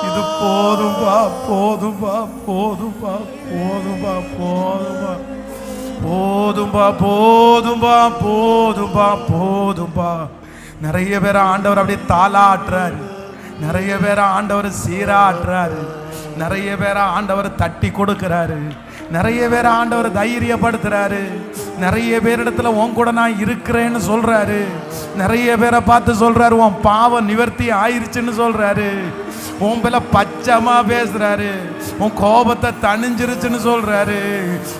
Speaker 1: இது போதும்பா, போதும்பா, போதும்பா, போதும்பா, போதும்பா, போதும்பா, போதும்பா, போதும்பா, போதும்பா. நிறைய பேர் ஆண்டவர் அப்படியே தாளாட்டுறாரு, நிறைய பேர் ஆண்டவர் சீராட்டுறாரு, நிறைய பேர் ஆண்டவர் தட்டி கொடுக்கிறாரு, நிறைய பேர் ஆண்டவர் தைரியப்படுத்துறாரு, நிறைய பேரிடத்துல உன் கூட நான் இருக்கிறேன்னு சொல்றாரு, நிறைய பேரை பார்த்து சொல்றாரு உன் பாவம் நிவர்த்தி ஆயிருச்சுன்னு சொல்றாரு, உன் பேல பச்சமா பேசுறாரு, உன் கோபத்தை தணிஞ்சிருச்சுன்னு சொல்றாரு.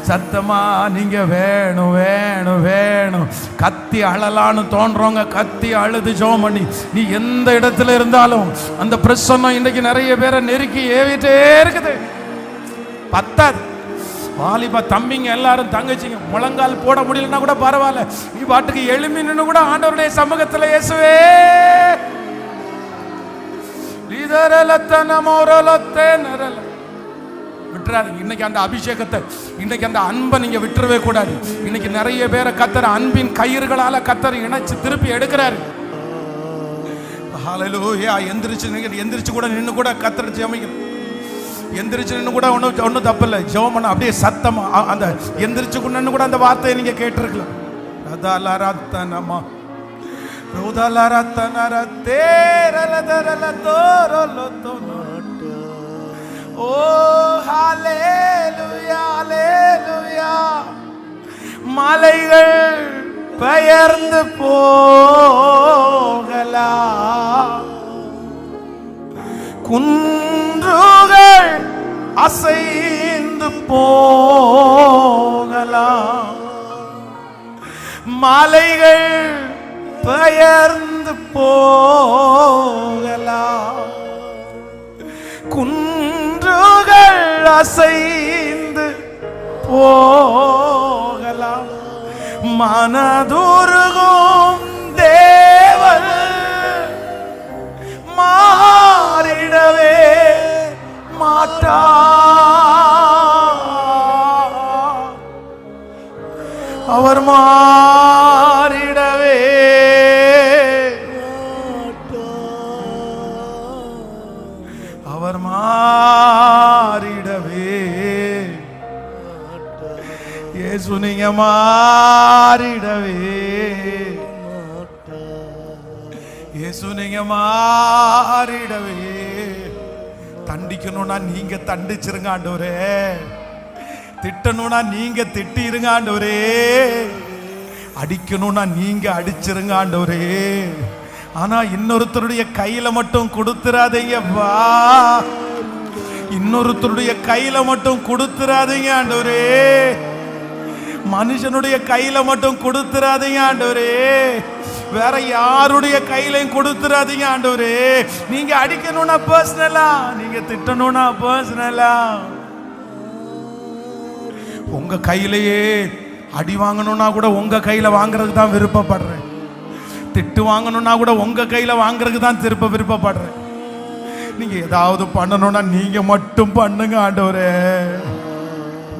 Speaker 1: சத்தமா நீங்க வேணும் வேணும் வேணும் கத்தி அழலான்னு தோன்றவங்க கத்தி அழுது ஜெபம் பண்ணி, நீ எந்த இடத்துல இருந்தாலும் அந்த பிரசன்னம் இன்னைக்கு நிறைய பேரை நெருக்கி ஏவிட்டே இருக்குது. பத்தாது. வாலிபா தம்பிங்க எல்லாரும் தங்கச்சிங்க முழங்கால் போட முடியலன்னா கூட பரவாயில்ல, நீ பாட்டுக்கு எழும்பி நின்னு கூட ஆண்டவருடைய சமூகத்துல இயேசுவே விட்டுறாதீங்க. இன்னைக்கு அந்த அபிஷேகத்தை, இன்னைக்கு அந்த அன்பை நீங்க விட்டுறவே கூடாது. இன்னைக்கு நிறைய பேரை கத்தர் அன்பின் கயிறுகளால கத்தர் இணைச்சு திருப்பி எடுக்கிறாரு. ஹல்லேலூயா. எந்திரிச்சு கூட நின்று கூட கத்தர் ஜெபிக்கணும். எந்திரிச்சு நின்று கூட ஒன்றும் தப்பு இல்லை, ஜெபம் பண்ண அப்படியே சத்தமா அந்த எந்திரிச்சு நின்று கூட அந்த வார்த்தையை நீங்க கேட்டிருக்கலாம். ரதலரத்தனமா ருதலரத்தனரத்தேரலதரலதோரலதோனோ. ஓ ஹalleluya ஹalleluya. மலைகள் பெயர்ந்து போகலாம், குன்றுகள் அசைந்து போகலாம், மலைகள் பெயர்ந்து போகலாம், குன்றுகள் அசைந்து போகலாம், மனதுருகும் தேவன் மாறிடவே மாட்டார், அவர் மாறிடவே அவர் மாறிடவே. இயேசு நீங்க மாறிடவே, இயேசு நீங்க மாறிடவே. தண்டிக்கணும்னா நீங்க தண்டிச்சிருங்க ஆண்டவரே, திட்டணும்னா நீங்க திட்டிருங்க ஆண்டவரே, அடிக்கணும்னா நீங்க அடிச்சிருங்க ஆண்டவரே. ஆனா இன்னொருத்தருடைய கையில மட்டும் கொடுத்துறாதீங்கப்பா, இன்னொருத்தருடைய கையில மட்டும் கொடுத்துறாதீங்க ஆண்டவரே, மனுஷனுடைய கையில மட்டும் கொடுத்துறாதீங்க ஆண்டவரே, வேற யாருடைய கையிலையும் கொடுத்துறாதீங்க ஆண்டவரே. நீங்க அடிக்கணும்னா பர்சனலா, நீங்க திட்டணும்னா பர்சனலா, உங்க கையிலேயே அடி வாங்கணும்னா கூட உங்க கையில வாங்குறதுக்கு தான் விருப்பப்படுறேன், திட்டு வாங்கணும்னா கூட உங்க கையில வாங்குறதுக்கு தான் விருப்பப்படுறேன். நீங்க ஏதாவது பண்ணணும்னா நீங்க மட்டும் பண்ணுங்க ஆண்டவரே,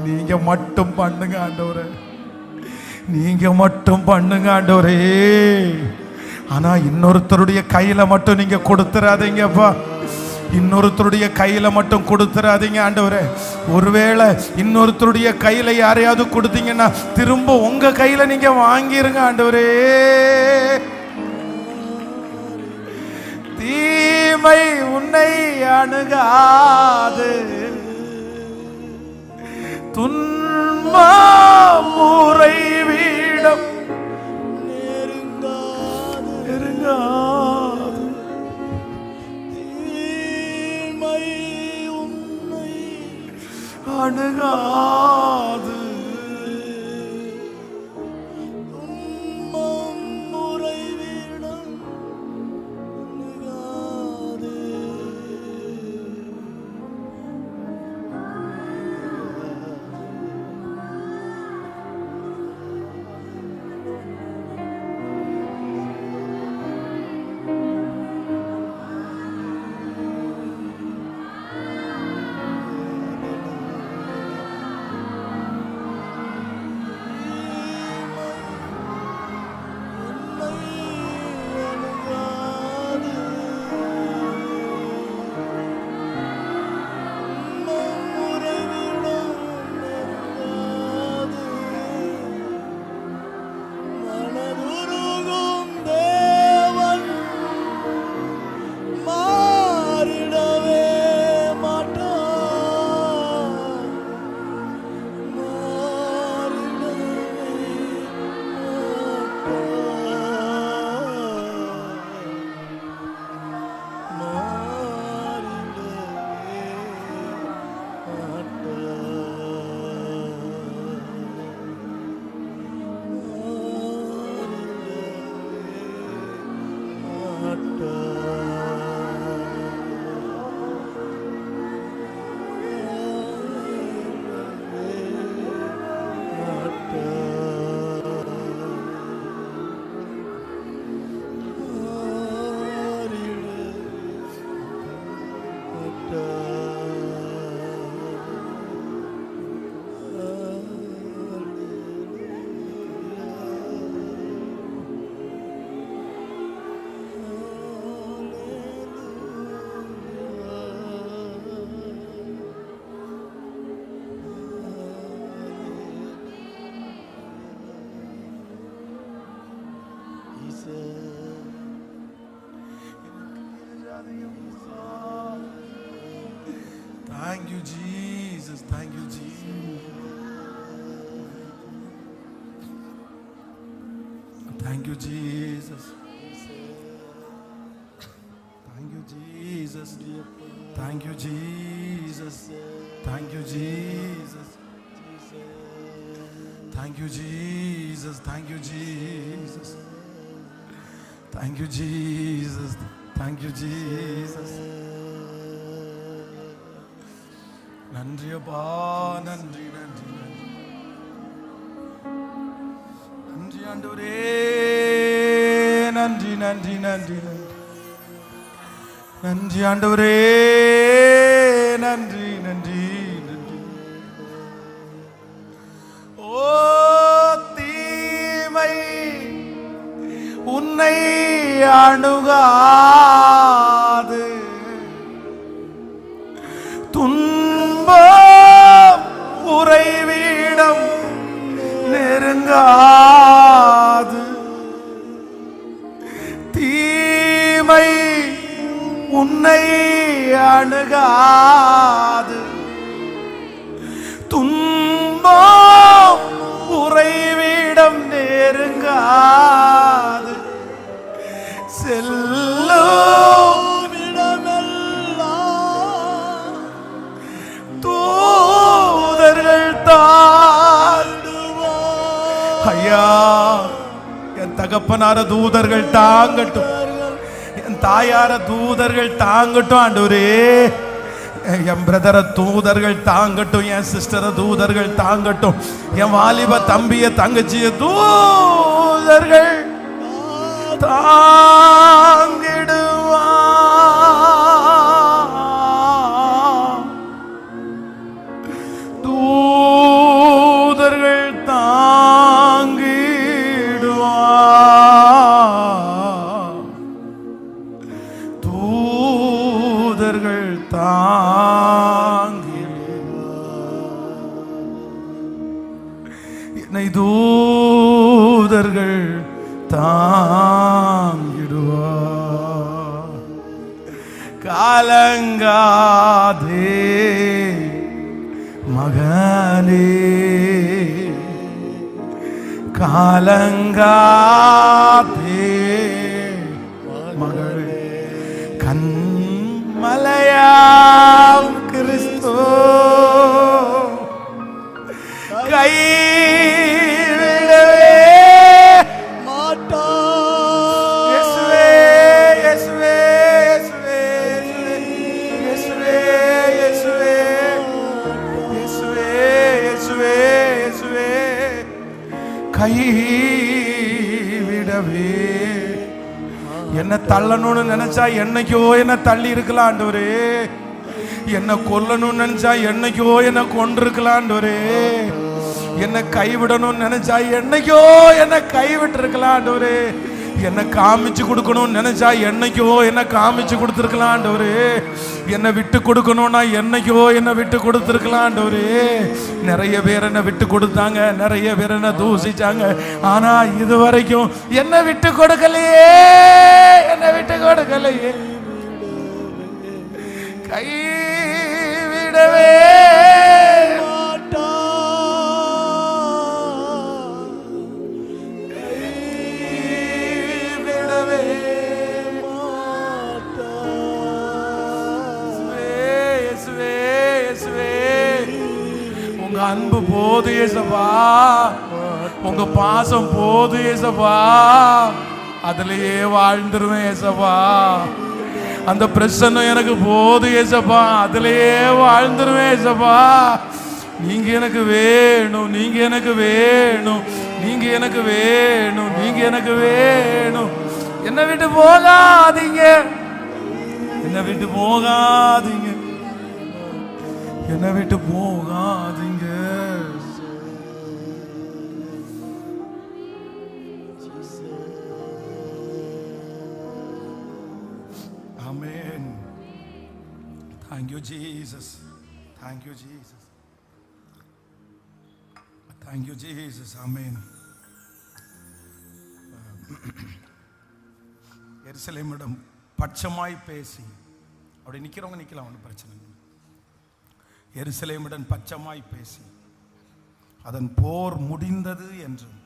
Speaker 1: நீங்க மட்டும் பண்ணுங்க ஆண்டவரே, நீங்க மட்டும் பண்ணுங்க ஆண்டவரே. ஆனா இன்னொருத்தருடைய கையில மட்டும் நீங்க கொடுத்துறாதீங்கப்பா, இன்னொருத்தருடைய கையில மட்டும் கொடுத்துறாதீங்க ஆண்டவரே. ஒருவேளை இன்னொருத்தருடைய கையில யாரையாவது கொடுத்தீங்கன்னா திரும்ப உங்க கையில நீங்க வாங்கிருங்க ஆண்டவரே. தீமை உன்னை அணுகாது, துன்பம் உறைவிடம் நெருங்காது, தீமை உன்னை அணுகாது, துன்பம் உறைவிடம் நெருங்காது. Jesus. Thank you, Jesus. Thank you, Jesus. Thank you, Jesus. Thank you, Jesus. Thank you, Jesus. Thank you, Jesus. Thank you, Jesus. Thank you, Jesus. Thank you, Jesus. நன்றி அப்பா, நன்றி நன்றி நன்றி நன்றி ஆண்டவரே, நன்றி நன்றி நன்றி நன்றி ஆண்டவரே, நன்றி நன்றி நன்றி. ஓ தீமை உன்னை அணுகாது, துன்பம் உறைவிடம் நெருங்காது, தீமை உன்னை அணுகாது, துன்பம் உறைவிடம் நெருங்காது, செல்லும் இடமெல்லாம் தூதர்கள் தாண்டுவார். ஐயா, என் தகப்பனார தூதர்கள் தாங்கட்டும், என் தாயார தூதர்கள் தாங்கட்டும் ஆண்டவரே, என் பிரதர தூதர்கள் தாங்கட்டும், என் சிஸ்டர தூதர்கள் தாங்கட்டும், என் வாலிப தம்பிய தங்கச்சிய தூதர்கள் தாங்கிடுவா. தூதர்கள் தாங்கிடுவா, தூதர்கள் தாங்கிடுவா, என்னை தூதர்கள் தாங்கிடுவா. காலங்காதே மகனே, காலங்காதே மகளே, கண்மலையாம் கிறிஸ்து கைவிடவே கைவிடவே. என்ன தள்ளணும்னு நினைச்சா என்னைக்கோ என்ன தள்ளி இருக்கலாம் ஆண்டவரே, என்ன கொல்லணும்னு நினைச்சா என்னைக்கோ என்ன கொண்டிருக்கலாம் ஆண்டவரே, என்ன கைவிடணும்னு நினைச்சா என்னைக்கோ என்ன கைவிட்டு இருக்கலாம் ஆண்டவரே, என்ன காமிச்சு கொடுக்கணும்னு நினைச்சா என்னைக்கோ என்ன காமிச்சு கொடுத்துருக்கலாம் ஆண்டவரே, என்ன விட்டு கொடுக்கணும்னா என்னைக்கோ என்ன விட்டு கொடுத்துருக்கலாம் ஆண்டவரே. நிறைய பேர் என்ன விட்டு கொடுத்தாங்க, நிறைய பேர் என்ன தூசிச்சாங்க, ஆனா இது வரைக்கும் என்ன விட்டு கொடுக்கலையே, என்ன விட்டு கொடுக்கலையே, கைவிடவே அன்பு போது ஏசப்பா, உங்க பாசம் போது ஏசப்பா, அதுலயே வாழ்ந்துருவேன் ஏசப்பா. அந்த பிரச்சனை எனக்கு போது ஏசப்பா, அதுலயே வாழ்ந்துருவேன் ஏசப்பா. நீங்க எனக்கு வேணும், நீங்க எனக்கு வேணும், நீங்க எனக்கு வேணும், நீங்க எனக்கு வேணும். என்னை விட்டு போகாதீங்க, என்னை விட்டு போகாதீங்க, என்னை விட்டு போகாதீங்க. Amen. Thank you, Jesus. Thank you, Jesus. Thank you, Jesus. Amen. எருசலேமிடம் பட்சமாய் பேசி அப்படி நிக்கிறவங்க நிக்கலாம், ஒன்றும் பிரச்சனை இல்லை. எருசலேமுடன் பச்சமாய் பேசி அதன் போர் முடிந்தது என்றும்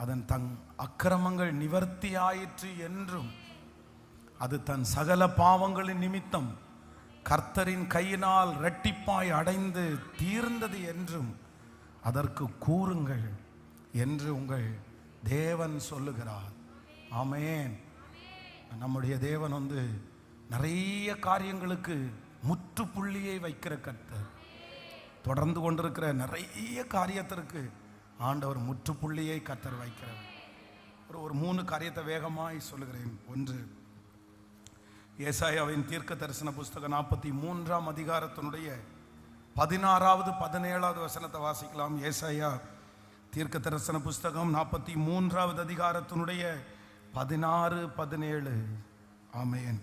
Speaker 1: அதன் தன் அக்கிரமங்கள் நிவர்த்தியாயிற்று என்றும் அது தன் சகல பாவங்களின் நிமித்தம் கர்த்தரின் கையினால் இரட்டிப்பாய் அடைந்து தீர்ந்தது என்றும் அதற்கு கூறுங்கள் என்று உங்கள் தேவன் சொல்லுகிறார். ஆமென். நம்முடைய தேவன் நிறைய காரியங்களுக்கு முற்றுப்புள்ளியை வைக்கிற கர்த்தர். தொடர்ந்து கொண்டிருக்கிற நிறைய காரியத்திற்கு ஆண்டவர் முற்றுப்புள்ளியை கர்த்தர் வைக்கிறார். ஒரு 3 காரியத்தை வேகமாய் சொல்லுகிறேன். ஒன்று, ஏசாயாவின் தீர்க்க தரிசன புஸ்தகம் 43ஆம் அதிகாரத்தினுடைய 16வது 17வது வசனத்தை வாசிக்கலாம். ஏசாயா தீர்க்க தரிசன புஸ்தகம் 43வது அதிகாரத்தினுடைய 16, 17. ஆமென்.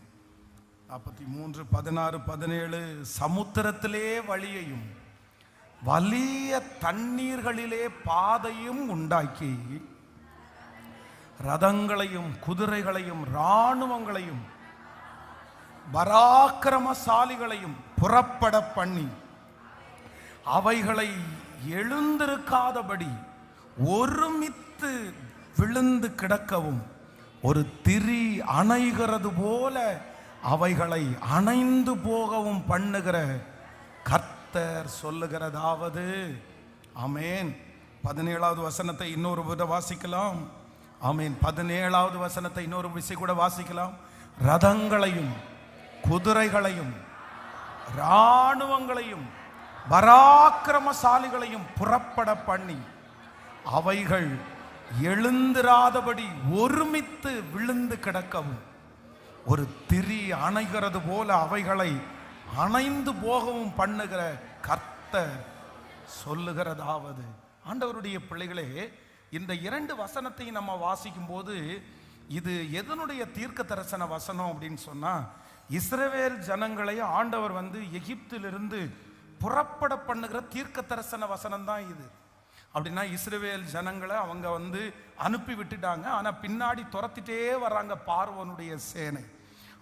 Speaker 1: 43, 16, 17. சமுத்திரத்திலே வழியையும் வலிய தண்ணீர்களிலே பாதையும் உண்டாக்கி ரதங்களையும் குதிரைகளையும் இராணுவங்களையும் பராக்கிரமசாலிகளையும் புறப்பட பண்ணி அவைகளை எழுந்திருக்காதபடி ஒருமித்து விழுந்து கிடக்கவும் ஒரு திரி அணைகிறது போல அவைகளை அணைந்து போகவும் பண்ணுகிற கர்த்தர் சொல்லுகிறதாவது. ஆமென். 17வது வசனத்தை இன்னொரு விட வாசிக்கலாம். ஆமென். 17வது வசனத்தை இன்னொரு விசை கூட வாசிக்கலாம். ரதங்களையும் குதிரைகளையும் இராணுவங்களையும் பராக்கிரமசாலிகளையும் புறப்பட பண்ணி அவைகள் எழுந்திராதபடி ஒருமித்து விழுந்து கிடக்கவும் ஒரு திரி அணைகிறது போல அவைகளை அணைந்து போகவும் பண்ணுகிற கர்த்தர் சொல்லுகிறதாவது. ஆண்டவருடைய பிள்ளைகளே, இந்த 2 வசனத்தையும் நம்ம வாசிக்கும் போது இது எதனுடைய தீர்க்க தரிசன வசனம் அப்படின்னு சொன்னா, இஸ்ரவேல் ஜனங்களை ஆண்டவர் எகிப்திலிருந்து புறப்பட பண்ணுகிற தீர்க்க தரிசன வசனம் தான் இது. அப்படின்னா இஸ்ரவேல் ஜனங்களை அவங்க அனுப்பி விட்டுட்டாங்க. ஆனா பின்னாடி துரத்திட்டே வர்றாங்க பார்வோனுடைய சேனை.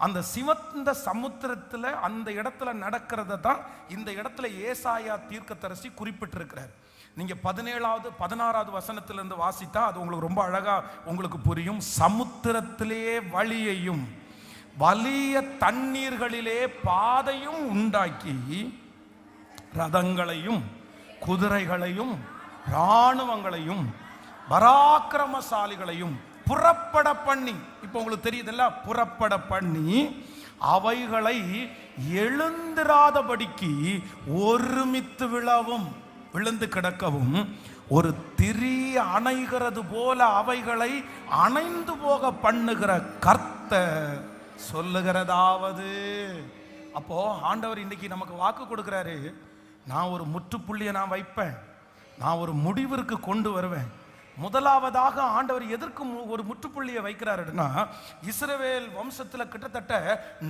Speaker 1: அந்த சிவந்த சமுத்திரத்துல அந்த இடத்துல நடக்கிறத தான் இந்த இடத்துல ஏசாயா தீர்க்கதரிசி குறிப்பிட்டிருக்கிறார். நீங்க 17வது 16வது வசனத்திலிருந்து வாசித்தா அது உங்களுக்கு ரொம்ப அழகா உங்களுக்கு புரியும். சமுத்திரத்திலே வழியையும் வலிய தண்ணீர்களிலே பாதையும் உண்டாக்கி ரதங்களையும் குதிரைகளையும் இராணுவங்களையும் பராக்கிரமசாலிகளையும் புறப்பட பண்ணி, இப்போ உங்களுக்கு தெரியுதுல்ல, புறப்பட பண்ணி அவைகளை எழுந்திராதபடிக்கு ஒருமித்து விழுந்து கிடக்கவும் ஒரு திரி அணைகிறது போல அவைகளை அணைந்து போக பண்ணுகிற கர்த்தர் சொல்லுகிறதாவது. அப்போ ஆண்டவர் இன்னைக்கு நமக்கு வாக்கு கொடுக்கிறாரு. நான் ஒரு முற்றுப்புள்ளியை நான் வைப்பேன், நான் ஒரு முடிவிற்கு கொண்டு வருவேன். முதலாவதாக ஆண்டவர் எதற்கு ஒரு முற்றுப்புள்ளியை வைக்கிறாருன்னா, இஸ்ரவேல் வம்சத்தில் கிட்டத்தட்ட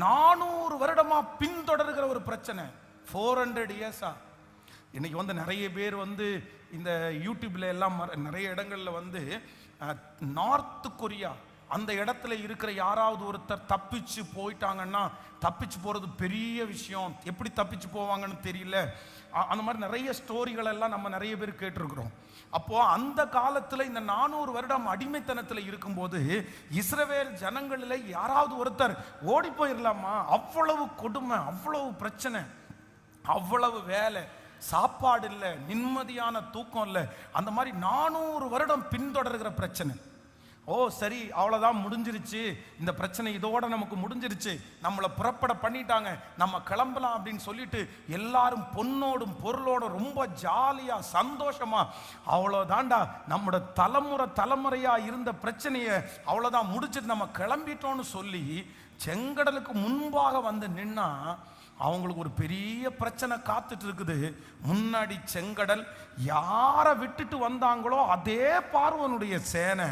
Speaker 1: 400 வருடமா பின்தொடர்கிற ஒரு பிரச்சனை. 400 இயர்ஸா. இன்னைக்கு நிறைய பேர் இந்த யூடியூப்ல எல்லாம் நிறைய இடங்கள்ல நார்த் கொரியா அந்த இடத்துல இருக்கிற யாராவது ஒருத்தர் தப்பிச்சு போயிட்டாங்கன்னா, தப்பிச்சு போறது பெரிய விஷயம். எப்படி தப்பிச்சு போவாங்கன்னு தெரியல. அந்த மாதிரி நிறைய ஸ்டோரிகள் எல்லாம் நம்ம நிறைய பேர் கேட்டிருக்கிறோம். அப்போ அந்த காலத்துல இந்த 400 வருடம் அடிமைத்தனத்துல இருக்கும்போது இஸ்ரவேல் ஜனங்களில் யாராவது ஒருத்தர் ஓடி போயிடலாமா? அவ்வளவு கொடுமை, அவ்வளவு பிரச்சனை, அவ்வளவு வேலை, சாப்பாடு இல்லை, நிம்மதியான தூக்கம் இல்லை. அந்த மாதிரி 400 வருடம் பின்தொடர்கிற பிரச்சனை. ஓ சரி, அவ்வளோதான், முடிஞ்சிருச்சு, இந்த பிரச்சனை இதோட நமக்கு முடிஞ்சிருச்சு, நம்மளை புறப்பட பண்ணிட்டாங்க, நம்ம கிளம்பலாம் அப்படின்னு சொல்லிட்டு எல்லாரும் பொன்னோடும் பொருளோடும் ரொம்ப ஜாலியா சந்தோஷமா, அவ்வளோதாண்டா நம்மளோட தலைமுறையா இருந்த பிரச்சனையை அவ்வளோதான் முடிச்சிட்டு நம்ம கிளம்பிட்டோம்னு சொல்லி செங்கடலுக்கு முன்பாக நின்னா அவங்களுக்கு ஒரு பெரிய பிரச்சனை காத்துட்டு இருக்குது. முன்னாடி செங்கடல், யாரை விட்டுட்டு வந்தாங்களோ அதே பார்வோனுடைய சேனை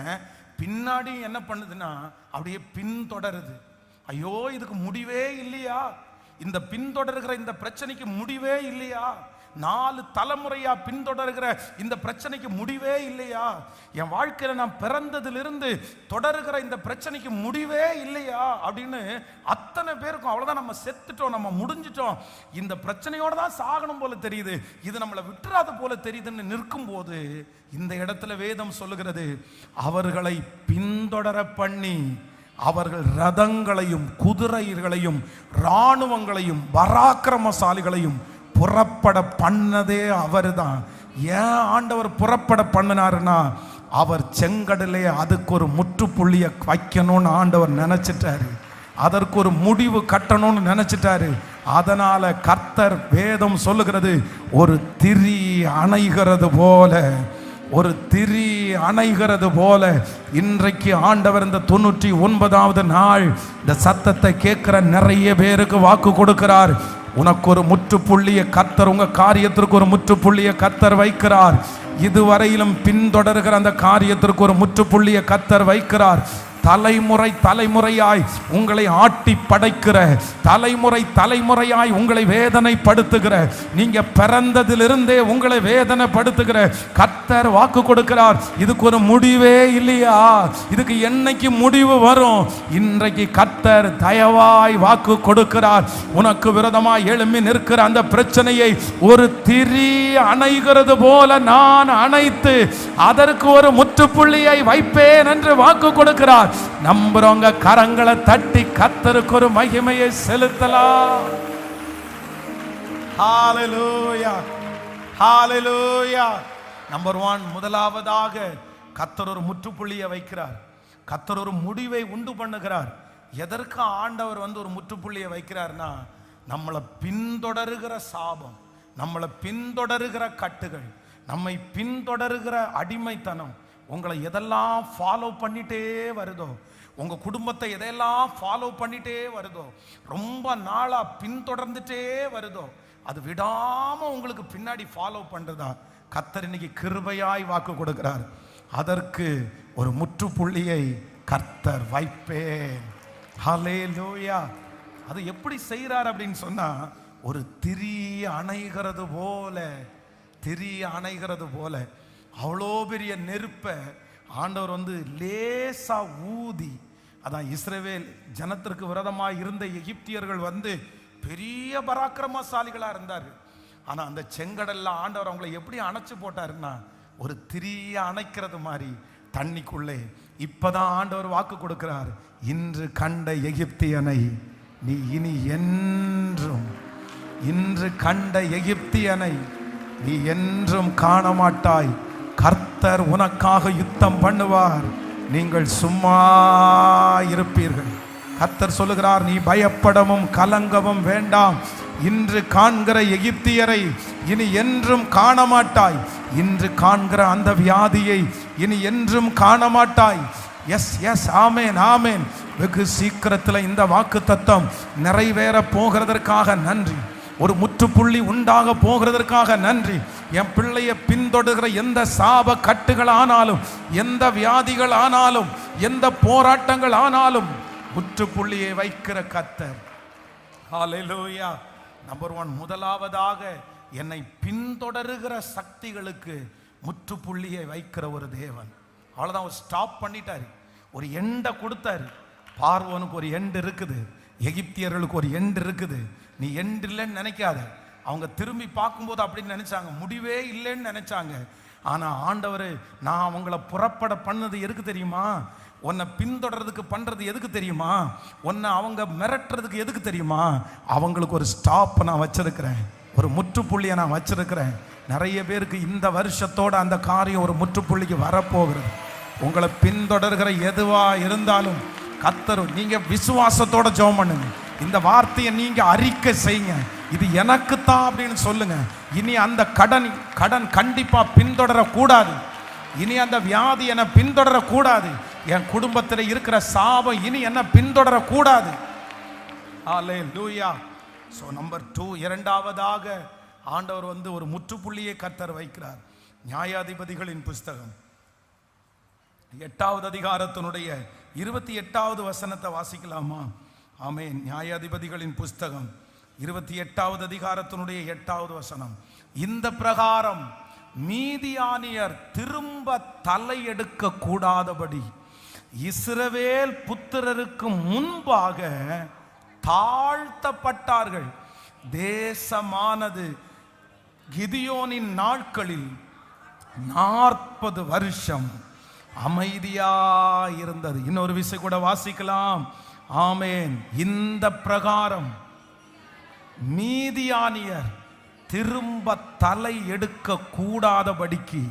Speaker 1: பின்னாடி என்ன பண்ணுதுன்னா அப்படியே பின்தொடருது. ஐயோ, இதுக்கு முடிவே இல்லையா? இந்த பின்தொடர்கிற இந்த பிரச்சனைக்கு முடிவே இல்லையா? 4 தலைமுறையா பின்தொடர்கிற இந்த பிரச்சனைக்கு முடிவே இல்லையா? என் வாழ்க்கையில நான் பிறந்ததிலிருந்து தொடர்கிற இந்த பிரச்சனைக்கு முடிவே இல்லையா அப்படின்னு அத்தனை பேருக்கும் அவ்வளவுதான், நம்ம செத்துட்டோம், நம்ம முடிஞ்சிட்டோம், இந்த பிரச்சனையோட தான் சாகணும் போல தெரியுது, இது நம்மளை விட்டுறாத போல தெரியுதுன்னு நிற்கும் போது இந்த இடத்துல வேதம் சொல்லுகிறது, அவர்களை பின்தொடர பண்ணி அவர்கள் ரதங்களையும் குதிரைகளையும் இராணுவங்களையும் பராக்கிரமசாலிகளையும் புறப்பட பண்ணதே அவர்தான். ஏன் ஆண்டவர் புறப்பட பண்ணினாருன்னா, அவர் செங்கடலே அதுக்கு ஒரு முற்றுப்புள்ளியை வைக்கணும்னு ஆண்டவர் நினைச்சிட்டாரு, அதற்கு ஒரு முடிவு கட்டணும்னு நினைச்சிட்டாரு. அதனால கர்த்தர், வேதம் சொல்லுகிறது, ஒரு திரி அணைகிறது போல, ஒரு திரி அணைகிறது போல இன்றைக்கு ஆண்டவர் இந்த 99வது நாள் இந்த சத்தத்தை கேட்கிற நிறைய பேருக்கு வாக்கு கொடுக்கிறார். உனக்கு ஒரு முற்றுப்புள்ளியை கர்த்தர், உங்க காரியத்திற்கு ஒரு முற்றுப்புள்ளியை கர்த்தர் வைக்கிறார். இதுவரையிலும் பின்தொடர்கிற அந்த காரியத்திற்கு ஒரு முற்றுப்புள்ளியை கர்த்தர் வைக்கிறார். தலைமுறை தலைமுறையாய் உங்களை ஆட்டி படைக்கிற, தலைமுறை தலைமுறையாய் உங்களை வேதனைப்படுத்துகிற, நீங்க பிறந்ததிலிருந்தே உங்களை வேதனைப்படுத்துகிற கர்த்தர் வாக்கு கொடுக்கிறார். இதுக்கு ஒரு முடிவே இல்லையா? இதுக்கு என்னைக்கு முடிவு வரும்? இன்றைக்கு கர்த்தர் தயவாய் வாக்கு கொடுக்கிறார். உனக்கு விரோதமாய் எழும்பி நிற்கிற அந்த பிரச்சனையை ஒரு திரி அணைகிறது போல நான் அணைத்து அதற்கு ஒரு முற்றுப்புள்ளியை வைப்பேன் என்று வாக்கு கொடுக்கிறார். நம்புறவங்க கரங்களை தட்டி கர்த்தருக்கு ஒரு மகிமையை செலுத்தலாம். ஹalleluya, ஹalleluya. நம்பர் 1, முதலாவதாக கர்த்தர் ஒரு முற்றுப்புள்ளியை வைக்கிறார். கர்த்தர் ஒரு முடிவை உண்டு பண்ணுகிறார். எதற்கு ஆண்டவர் ஒரு முற்றுப்புள்ளியை வைக்கிறார்னா, நம்மளை பின்தொடருகிற சாபம், நம்மளை பின்தொடருகிற கட்டுகள், நம்மை பின்தொடருகிற அடிமைத்தனம், உங்களை எதெல்லாம் ஃபாலோ பண்ணிட்டே வருதோ, உங்க குடும்பத்தை எதையெல்லாம் ஃபாலோ பண்ணிட்டே வருதோ, ரொம்ப நாளா பின்தொடர்ந்துட்டே வருதோ, அது விடாம உங்களுக்கு பின்னாடி ஃபாலோ பண்றதா கர்த்தர் இன்னைக்கு கிருபையாய் வாக்கு கொடுக்கிறார். அதற்கு ஒரு முற்றுப்புள்ளியை கர்த்தர் வைப்பேன். ஹல்லேலூயா. அது எப்படி செய்கிறார் அப்படின்னு சொன்னா, ஒரு திரி அணைகிறது போல, திரி அணைகிறது போல அவ்வளோ பெரிய நெருப்பை ஆண்டவர் லேசா ஊதி, அதான் இஸ்ரவேல் ஜனத்திற்கு விரோதமாக இருந்த எகிப்தியர்கள் பெரிய பராக்கிரமசாலிகளா இருந்தார்கள். ஆனா அந்த செங்கடல்ல ஆண்டவர் அவங்களை எப்படி அணைச்சு போட்டாருன்னா, ஒரு திரிய அணைக்கிறது மாதிரி தண்ணிக்குள்ளே. இப்பதான் ஆண்டவர் வாக்கு கொடுக்கிறார், இன்று கண்ட எகிப்தியனை நீ இனி என்றும், இன்று கண்ட எகிப்தியனை நீ என்றும் காண மாட்டாய். கர்த்தர் உனக்காக யுத்தம் பண்ணுவார், நீங்கள் சும்மா இருப்பீர்கள். கர்த்தர் சொல்லுகிறார், நீ பயப்படவும் கலங்கவும் வேண்டாம். இன்று காண்கிற எகிப்தியரை இனி என்றும் காண மாட்டாய். இன்று காண்கிற அந்த வியாதியை இனி என்றும் காண மாட்டாய். எஸ் எஸ், ஆமேன் ஆமேன். வெகு சீக்கிரத்தில் இந்த வாக்கு தத்தம் நிறைவேற போகிறதற்காக நன்றி. ஒரு முற்றுப்புள்ளி உண்டாக போகிறதற்காக நன்றி. என் பிள்ளையை பின்தொடர்கிற எந்த சாப கட்டுகள் ஆனாலும், எந்த வியாதிகள் ஆனாலும், எந்த போராட்டங்கள் ஆனாலும் முற்றுப்புள்ளியை வைக்கிற கர்த்தர். ஹல்லேலூயா. நம்பர் 1, முதலாவதாக என்னை பின்தொடருகிற சக்திகளுக்கு முற்றுப்புள்ளியை வைக்கிற ஒரு தேவன். அவ்வளோதான், ஒரு ஸ்டாப் பண்ணிட்டாரு, ஒரு எண்டை கொடுத்தாரு. பார்வோனுக்கு ஒரு எண்டு இருக்குது, எகிப்தியர்களுக்கு ஒரு எண்டு இருக்குது. நீ எண்டு இல்லைன்னு நினைக்காத. அவங்க திரும்பி பார்க்கும்போது அப்படின்னு நினைச்சாங்க, முடிவே இல்லைன்னு நினைச்சாங்க. ஆனா ஆண்டவர், நான் அவங்கள புறப்பட பண்ணது எதுக்கு தெரியுமா? உன்னை பின்தொடர்றதுக்கு பண்றது எதுக்கு தெரியுமா? உன்னை அவங்க மிரட்டுறதுக்கு எதுக்கு தெரியுமா? அவங்களுக்கு ஒரு ஸ்டாப் நான் வச்சிருக்கிறேன், ஒரு முற்றுப்புள்ளியை நான் வச்சிருக்கிறேன். நிறைய பேருக்கு இந்த வருஷத்தோட அந்த காரியம் ஒரு முற்றுப்புள்ளிக்கு வரப்போகிறது. உங்களை பின்தொடர்கிற எதுவா இருந்தாலும் கர்த்தர், நீங்க விசுவாசத்தோட ஜெபம் பண்ணுங்க. இந்த வார்த்தையை நீங்க அறிக்கை செய்யுங்க, இது எனக்கு தான் அப்படின்னு சொல்லுங்க. இனி அந்த கடன் கண்டிப்பா பின்தொடரக்கூடாது. இனி அந்த வியாதி என்னை பின்தொடரக்கூடாது. என் குடும்பத்தில் இருக்கிற சாபம் இனி என்ன பின்தொடரக்கூடாது. ஹல்லேலூயா. ஸோ நம்பர் 2, இரண்டாவதாக ஆண்டவர் ஒரு முற்றுப்புள்ளியை கர்த்தர் வைக்கிறார். நியாயாதிபதிகளின் புஸ்தகம் 8வது அதிகாரத்தினுடைய 28வது வசனத்தை வாசிக்கலாமா? ஆமென். நியாயாதிபதிகளின் புஸ்தகம் 28வது அதிகாரத்தினுடைய 8வது வசனம். இந்த பிரகாரம் மீதியானியர் திரும்ப தலையெடுக்க கூடாதபடி இஸ்ரவேல் புத்திரருக்கு முன்பாக தாழ்த்தப்பட்டார்கள். தேசமானது கிதியோனின் நாட்களில் 40 வருஷம் அமைதியாயிருந்தது. இன்னொரு விஷயம் கூட வாசிக்கலாம். ஆமென். இந்த பிரகாரம் மீதியானியர் திரும்ப தலை எடுக்க கூடாதபடிக்கு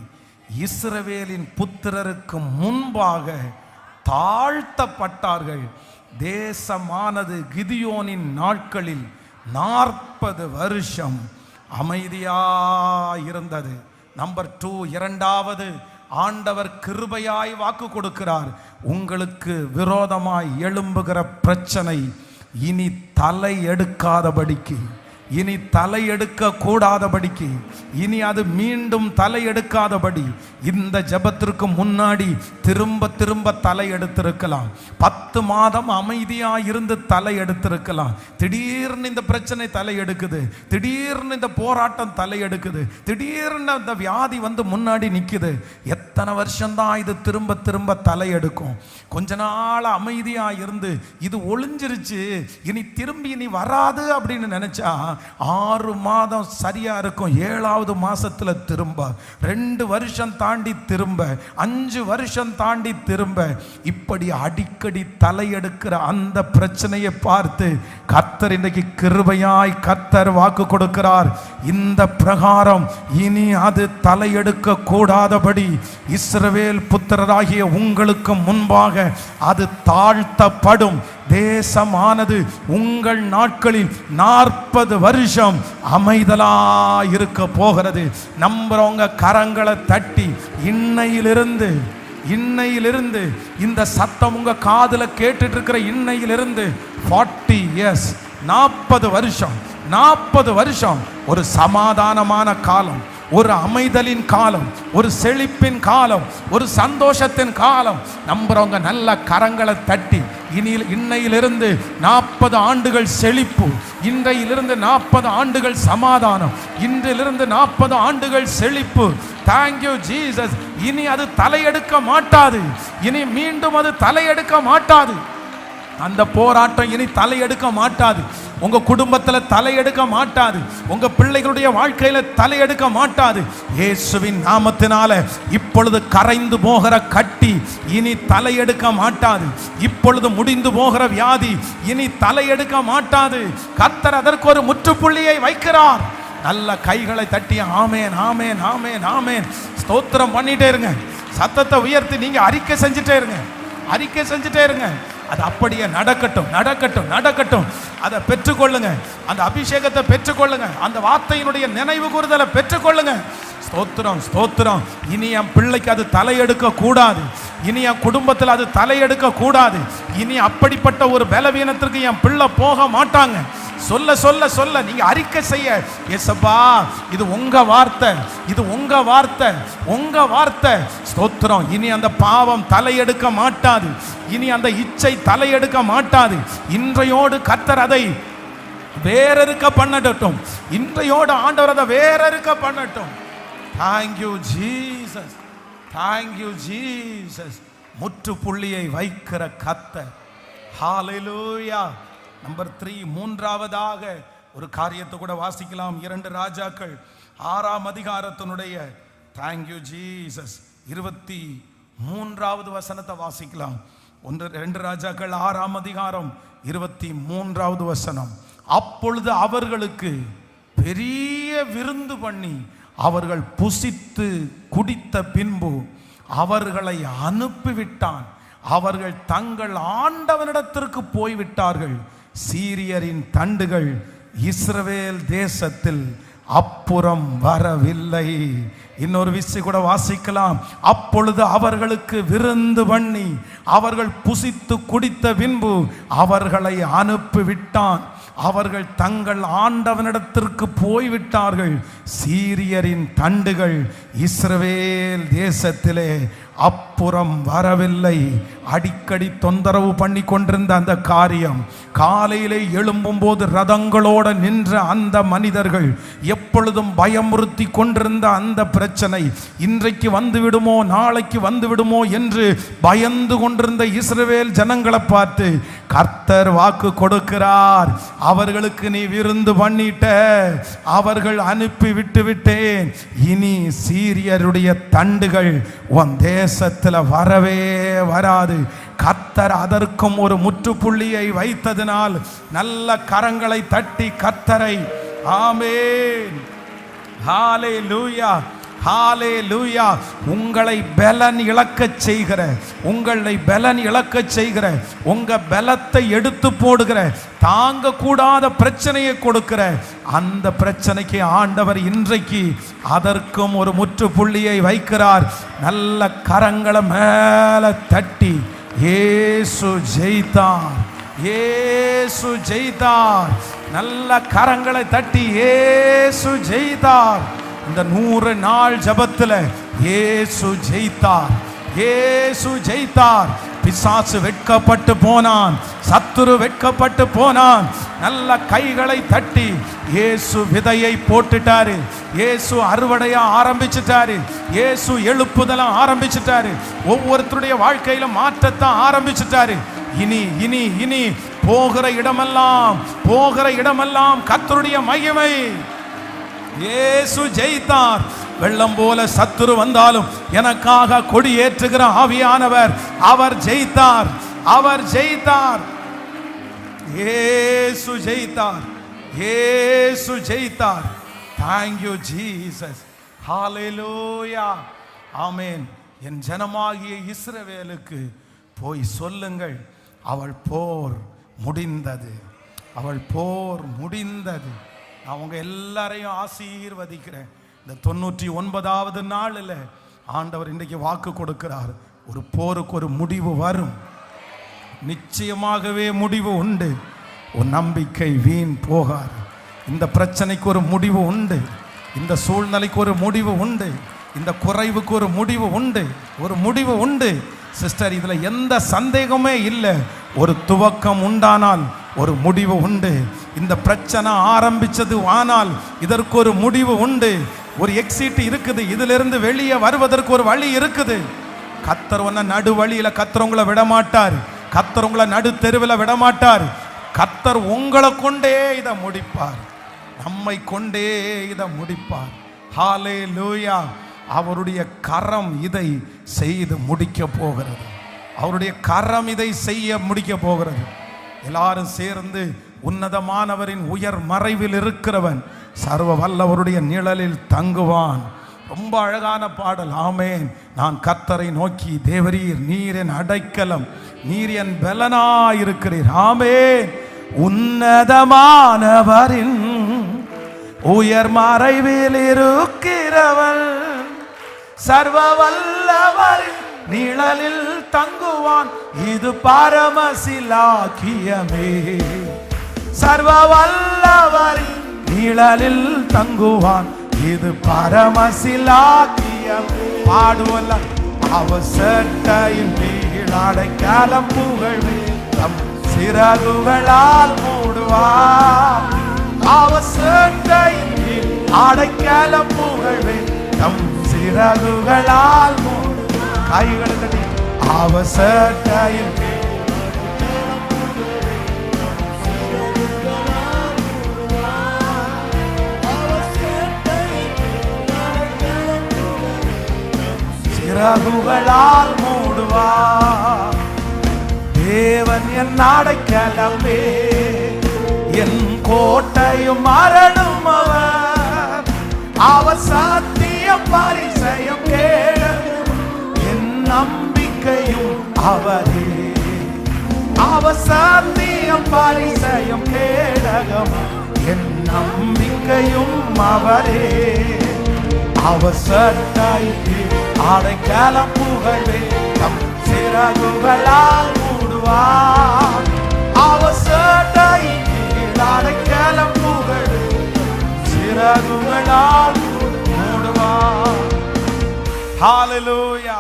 Speaker 1: இஸ்ரவேலின் புத்திரருக்கு முன்பாக தாழ்த்தப்பட்டார்கள். தேசமானது கிதியோனின் நாட்களில் 40 வருஷம் அமைதியாயிருந்தது. நம்பர் 2, இரண்டாவது, ஆண்டவர் கிருபையாய் வாக்கு கொடுக்கிறார். உங்களுக்கு விரோதமாய் எழும்புகிற பிரச்சனை இனி தலை எடுக்காதபடிக்கு, இனி தலை எடுக்க கூடாதபடிக்கு, இனி அது மீண்டும் தலை எடுக்காதபடி இந்த ஜெபத்திற்கு முன்னாடி திரும்ப திரும்ப தலை எடுத்திருக்கலாம். 10 மாதம் அமைதியா இருந்து தலை எடுத்திருக்கலாம். திடீர்னு இந்த பிரச்சனை தலை எடுக்குது, திடீர்னு இந்த போராட்டம் தலை எடுக்குது, திடீர்னு இந்த வியாதி வந்து முன்னாடி நிக்குது. எத்தனை வருஷம்தான் இது திரும்ப திரும்ப தலை எடுக்கும்? கொஞ்ச நாள் அமைதியா இருந்து இது ஒளிஞ்சிருச்சு, இனி திரும்பி இனி வராது அப்படின்னு நினைச்சா 6 மாதம் சரியா இருக்கும். 7வது மாசத்துல திரும்ப, 2 வருஷம் தாண்டி திரும்ப, 5 வருஷம் தாண்டி திரும்ப, இப்படி அடிக்கடி தலையெடுக்கிற அந்த பிரச்சனையை பார்த்து கர்த்தர் இன்றைக்கு கிருபையாய் கர்த்தர் வாக்கு கொடுக்கிறார். இந்த பிரகாரம் இனி அது தலையெடுக்க கூடாதபடி இஸ்ரவேல் புத்திரராகிய உங்களுக்கு முன்பாக அது தாழ்த்தப்படும். தேசமானது உங்கள் நாட்களில் 40 வருஷம் அமைதலாயிருக்க போகிறது. நம்புறவங்க கரங்களை தட்டி இன்னையிலிருந்து இந்த சத்தம் உங்க காதுல கேட்டுட்டு இருக்கிற இன்னையிலிருந்து 40 years, 40 வருஷம், 40 வருஷம் ஒரு சமாதானமான காலம், ஒரு அமைதலின் காலம், ஒரு செழிப்பின் காலம், ஒரு சந்தோஷத்தின் காலம். நம்புறவங்க நல்ல கரங்களை தட்டி இன்னையிலிருந்து 40 ஆண்டுகள் செழிப்பு, இன்றையிலிருந்து 40 ஆண்டுகள் சமாதானம், இன்றிலிருந்து 40 ஆண்டுகள் செழிப்பு. Thank you Jesus. இனி அது தலையெடுக்க மாட்டாது, இனி மீண்டும் அது தலையெடுக்க மாட்டாது. அந்த போராட்டம் இனி தலையெடுக்க மாட்டாது. உங்க குடும்பத்தில் தலையெடுக்க மாட்டாது, உங்க பிள்ளைகளுடைய வாழ்க்கையில தலையெடுக்க மாட்டாது. இயேசுவின் நாமத்தினால இப்பொழுது கரைந்து போகிற கட்டி இனி தலையெடுக்க மாட்டாது. இப்பொழுது முடிந்து போகிற வியாதி இனி தலையெடுக்க மாட்டாது. கர்த்தர் அதற்கு ஒரு முற்றுப்புள்ளியை வைக்கிறார். நல்ல கைகளை தட்டி ஆமேன், ஆமேன், ஆமேன், ஆமேன் ஸ்தோத்திரம் பண்ணிட்டே இருங்க. சத்தத்தை உயர்த்தி நீங்க அறிக்கை செஞ்சுட்டே இருங்க, அறிக்கை செஞ்சுட்டே இருங்க. அது அப்படியே நடக்கட்டும், நடக்கட்டும், நடக்கட்டும். அதை பெற்றுக்கொள்ளுங்க, அந்த அபிஷேகத்தை பெற்றுக்கொள்ளுங்க, அந்த வார்த்தையினுடைய நினைவு கூறுதலை பெற்றுக்கொள்ளுங்க. ஸ்தோத்திரம், ஸ்தோத்திரம். இனி என் பிள்ளைக்கு அது தலையெடுக்க கூடாது, இனி என் குடும்பத்தில் அது தலையெடுக்க கூடாது. இனி அப்படிப்பட்ட ஒரு பலவீனத்திற்கு என் பிள்ளை போக மாட்டாங்க. சொல்ல சொல்ல சொல்ல நீங்க அறிக்கை செய்ய, ஏசப்பா இது உங்க வார்த்தை, இது உங்க வார்த்தை, உங்க வார்த்தை. ஸ்தோத்திரம். இனி அந்த பாவம் தலையெடுக்க மாட்டாது, இனி அந்த இச்சை தலையெடுக்க மாட்டாது. இன்றையோடு கர்த்தர் அதை வேறறுக்க பண்ணட்டும், இன்றையோடு ஆண்டவர் அதை வேறறுக்க பண்ணட்டும். Thank you Jesus, thank you Jesus. முற்றுப்புள்ளியை வைக்கிற கர்த்தர். ஹல்லேலூயா. நம்பர் 3, மூன்றாவதாக ஒரு காரியத்தை கூட வாசிக்கலாம். 2 ராஜாக்கள் 6ஆம் அதிகாரத்தினுடைய தேங்க்யூ ஜீசஸ் 23வது வசனத்தை வாசிக்கலாம். 2 ராஜாக்கள் 6ஆம் அதிகாரம் 23வது வசனம். அப்பொழுது அவர்களுக்கு பெரிய விருந்து பண்ணி அவர்கள் புசித்து குடித்த பின்பு அவர்களை அனுப்பிவிட்டான். அவர்கள் தங்கள் ஆண்டவனிடத்திற்கு போய்விட்டார்கள். சீரியரின் தண்டுகள் இஸ்ரவேல் தேசத்தில் அப்புறம் வரவில்லை இன்னொரு விஷயம் கூட வாசிக்கலாம். அப்பொழுது அவர்களுக்கு விருந்து பண்ணி அவர்கள் புசித்து குடித்த பின்பு அவர்களை அனுப்பிவிட்டான். அவர்கள் தங்கள் ஆண்டவனிடத்திற்கு போய்விட்டார்கள். சீரியரின் தண்டுகள் இஸ்ரவேல் தேசத்திலே அப்புறம் வரவில்லை. அடிக்கடி தொந்தரவு பண்ணி கொண்டிருந்த அந்த காரியம், காலையிலே எழும்பும் போது ரதங்களோட நின்ற அந்த மனிதர்கள், எப்பொழுதும் பயமுறுத்தி கொண்டிருந்த அந்த பிரச்சனை, இன்றைக்கு வந்துவிடுமோ நாளைக்கு வந்துவிடுமோ என்று பயந்து கொண்டிருந்த இஸ்ரவேல் ஜனங்களை பார்த்து கர்த்தர் வாக்கு கொடுக்கிறார். அவர்களுக்கு நீ விருந்து பண்ணிட்ட, அவர்கள் அனுப்பி விட்டு விட்டேன். இனி சீரியருடைய தண்டுகள் உன் தேசத்தில் வரவே வராது. கர்த்தர் அதற்கும் ஒரு முற்றுப்புள்ளியை வைத்ததினால் நல்ல கரங்களை தட்டி கர்த்தரை ஆமென், ஹல்லேலூயா, ஹல்லேலூயா. உங்களை பலன் இழக்கச் செய்கிற, உங்களை பலன் இழக்கச் செய்கிற, உங்க பலத்தை எடுத்து போடுகிற, தாங்க கூடாத பிரச்சனையை கொடுக்கிற அந்த பிரச்சனைக்கு ஆண்டவர் இன்றைக்கு அதற்கும் ஒரு முற்றுப்புள்ளியை வைக்கிறார். நல்ல கரங்களை மேல தட்டி இயேசு ஜெயித்தார், இயேசு ஜெயித்தார். நல்ல கரங்களை தட்டி இயேசு ஜெயித்தார். இந்த 100 நாள் ஜபத்தில் இயேசு ஜெயித்தார், இயேசு ஜெயித்தார். பிசாசு வெட்கப்பட்டு போனான், சத்துரு வெட்கப்பட்டு போனான். நல்ல கைகளை தட்டி இயேசு விதையை போட்டுட்டாரு, இயேசு அறுவடைய ஆரம்பிச்சிட்டாரு, இயேசு எழுப்புதல ஆரம்பிச்சிட்டாரு, ஒவ்வொருத்தருடைய வாழ்க்கையில மாற்றத்தை ஆரம்பிச்சிட்டாரு. இனி இனி இனி போகிற இடமெல்லாம், போகிற இடமெல்லாம் கர்த்தருடைய மகிமை. இயேசு ஜெயித்தார். வெள்ளம் போல சத்துரு வந்தாலும் எனக்காக கொடி ஏற்றுகிற ஆவியானவர், அவர் ஜெயித்தார், அவர் ஜெயித்தார். இயேசு ஜெயித்தார், இயேசு ஜெயித்தார். Thank you Jesus, ஹல்லேலூயா, ஆமென். என் ஜனமாகிய இஸ்ரவேலுக்கு போய் சொல்லுங்கள், அவள் போர் முடிந்தது, அவள் போர் முடிந்தது. நான் உங்க எல்லாரையும் ஆசீர்வதிக்கிறேன். இந்த 99வது நாளில் ஆண்டவர் இன்றைக்கு வாக்கு கொடுக்கிறார். ஒரு போருக்கு ஒரு முடிவு வரும், நிச்சயமாகவே முடிவு உண்டு. உன் நம்பிக்கை வீண் போகாது. இந்த பிரச்சனைக்கு ஒரு முடிவு உண்டு, இந்த சூழ்நிலைக்கு ஒரு முடிவு உண்டு, இந்த குறைவுக்கு ஒரு முடிவு உண்டு, ஒரு முடிவு உண்டு. சிஸ்டர், இதுல எந்த சந்தேகமே இல்லை. ஒரு துவக்கம் உண்டானால் ஒரு முடிவு உண்டு. இந்த பிரச்சனை ஆரம்பிச்சது ஆனால் இதற்கு ஒரு முடிவு உண்டு, ஒரு எக்ஸிட் இருக்குது, இதிலிருந்து வெளியே வருவதற்கு ஒரு வழி இருக்குது. கர்த்தர் உன்னை நடு வழியில கர்த்தர் உங்களை விடமாட்டார், கர்த்தர் உங்களை நடு தெருவில் விடமாட்டார். கர்த்தர் உங்களை கொண்டே இதை முடிப்பார், நம்மை கொண்டே இதை முடிப்பார். ஹல்லேலூயா. அவருடைய கரம் இதை செய்து முடிக்க போகிறது, அவருடைய கரம் இதை செய்ய முடிக்க போகிறது. எல்லாரும் சேர்ந்து உன்னதமானவரின் உயர் மறைவில் இருக்கிறவன் சர்வ வல்லவருடைய நிழலில் தங்குவான். ரொம்ப அழகான பாடல். ஆமென். நான் கர்த்தரை நோக்கி, தேவரீர் நீர் என் அடைக்கலம், நீர் என் பலனாயிருக்கிறீர். ஆமென். உன்னதமானவரின் உயர் மறைவில் இருக்கிறவன் சர்வ வல்லவரின் நிழலில் தங்குவான். இது பரமசிலாக்கியமே. சர்வ வல்லவரின் நிழலில் தங்குவான், இது பரமசிலாக்கியம். பாடுவல்ல அவசட்டையின் கீழ் அடைக்கலம் புகழ்வேன், தம் சிறகுகளால் மூடுவார். அவசட்டையின் கீழ் அடைக்கலம் புகழ்வேன், தம் சிறகுகளால் மூடுவார். கைகளை தட்டி அவசட்டையின் சிறகுகளால் மூடுவார். தேவன் என் அடைக்கலமே, என் கோட்டையும் மரணும் அவர். அவர் சத்தியம் பரிசயம் கேளும், என் நம்பிக்கையும் அவரே. அவர் சத்தியம் பரிசயம் கேடகம், என் நம்பிக்கையும் அவரே. அவர் சட்டைக்கு அடைக்கலம் புகழ்வே, தம் சிறகுகளால் மூடுவார். அவர் சட்டைக்கு அடைக்கலம் புகழ்வே, சிறகுகளால் மூடுவார். ஹல்லேலூயா.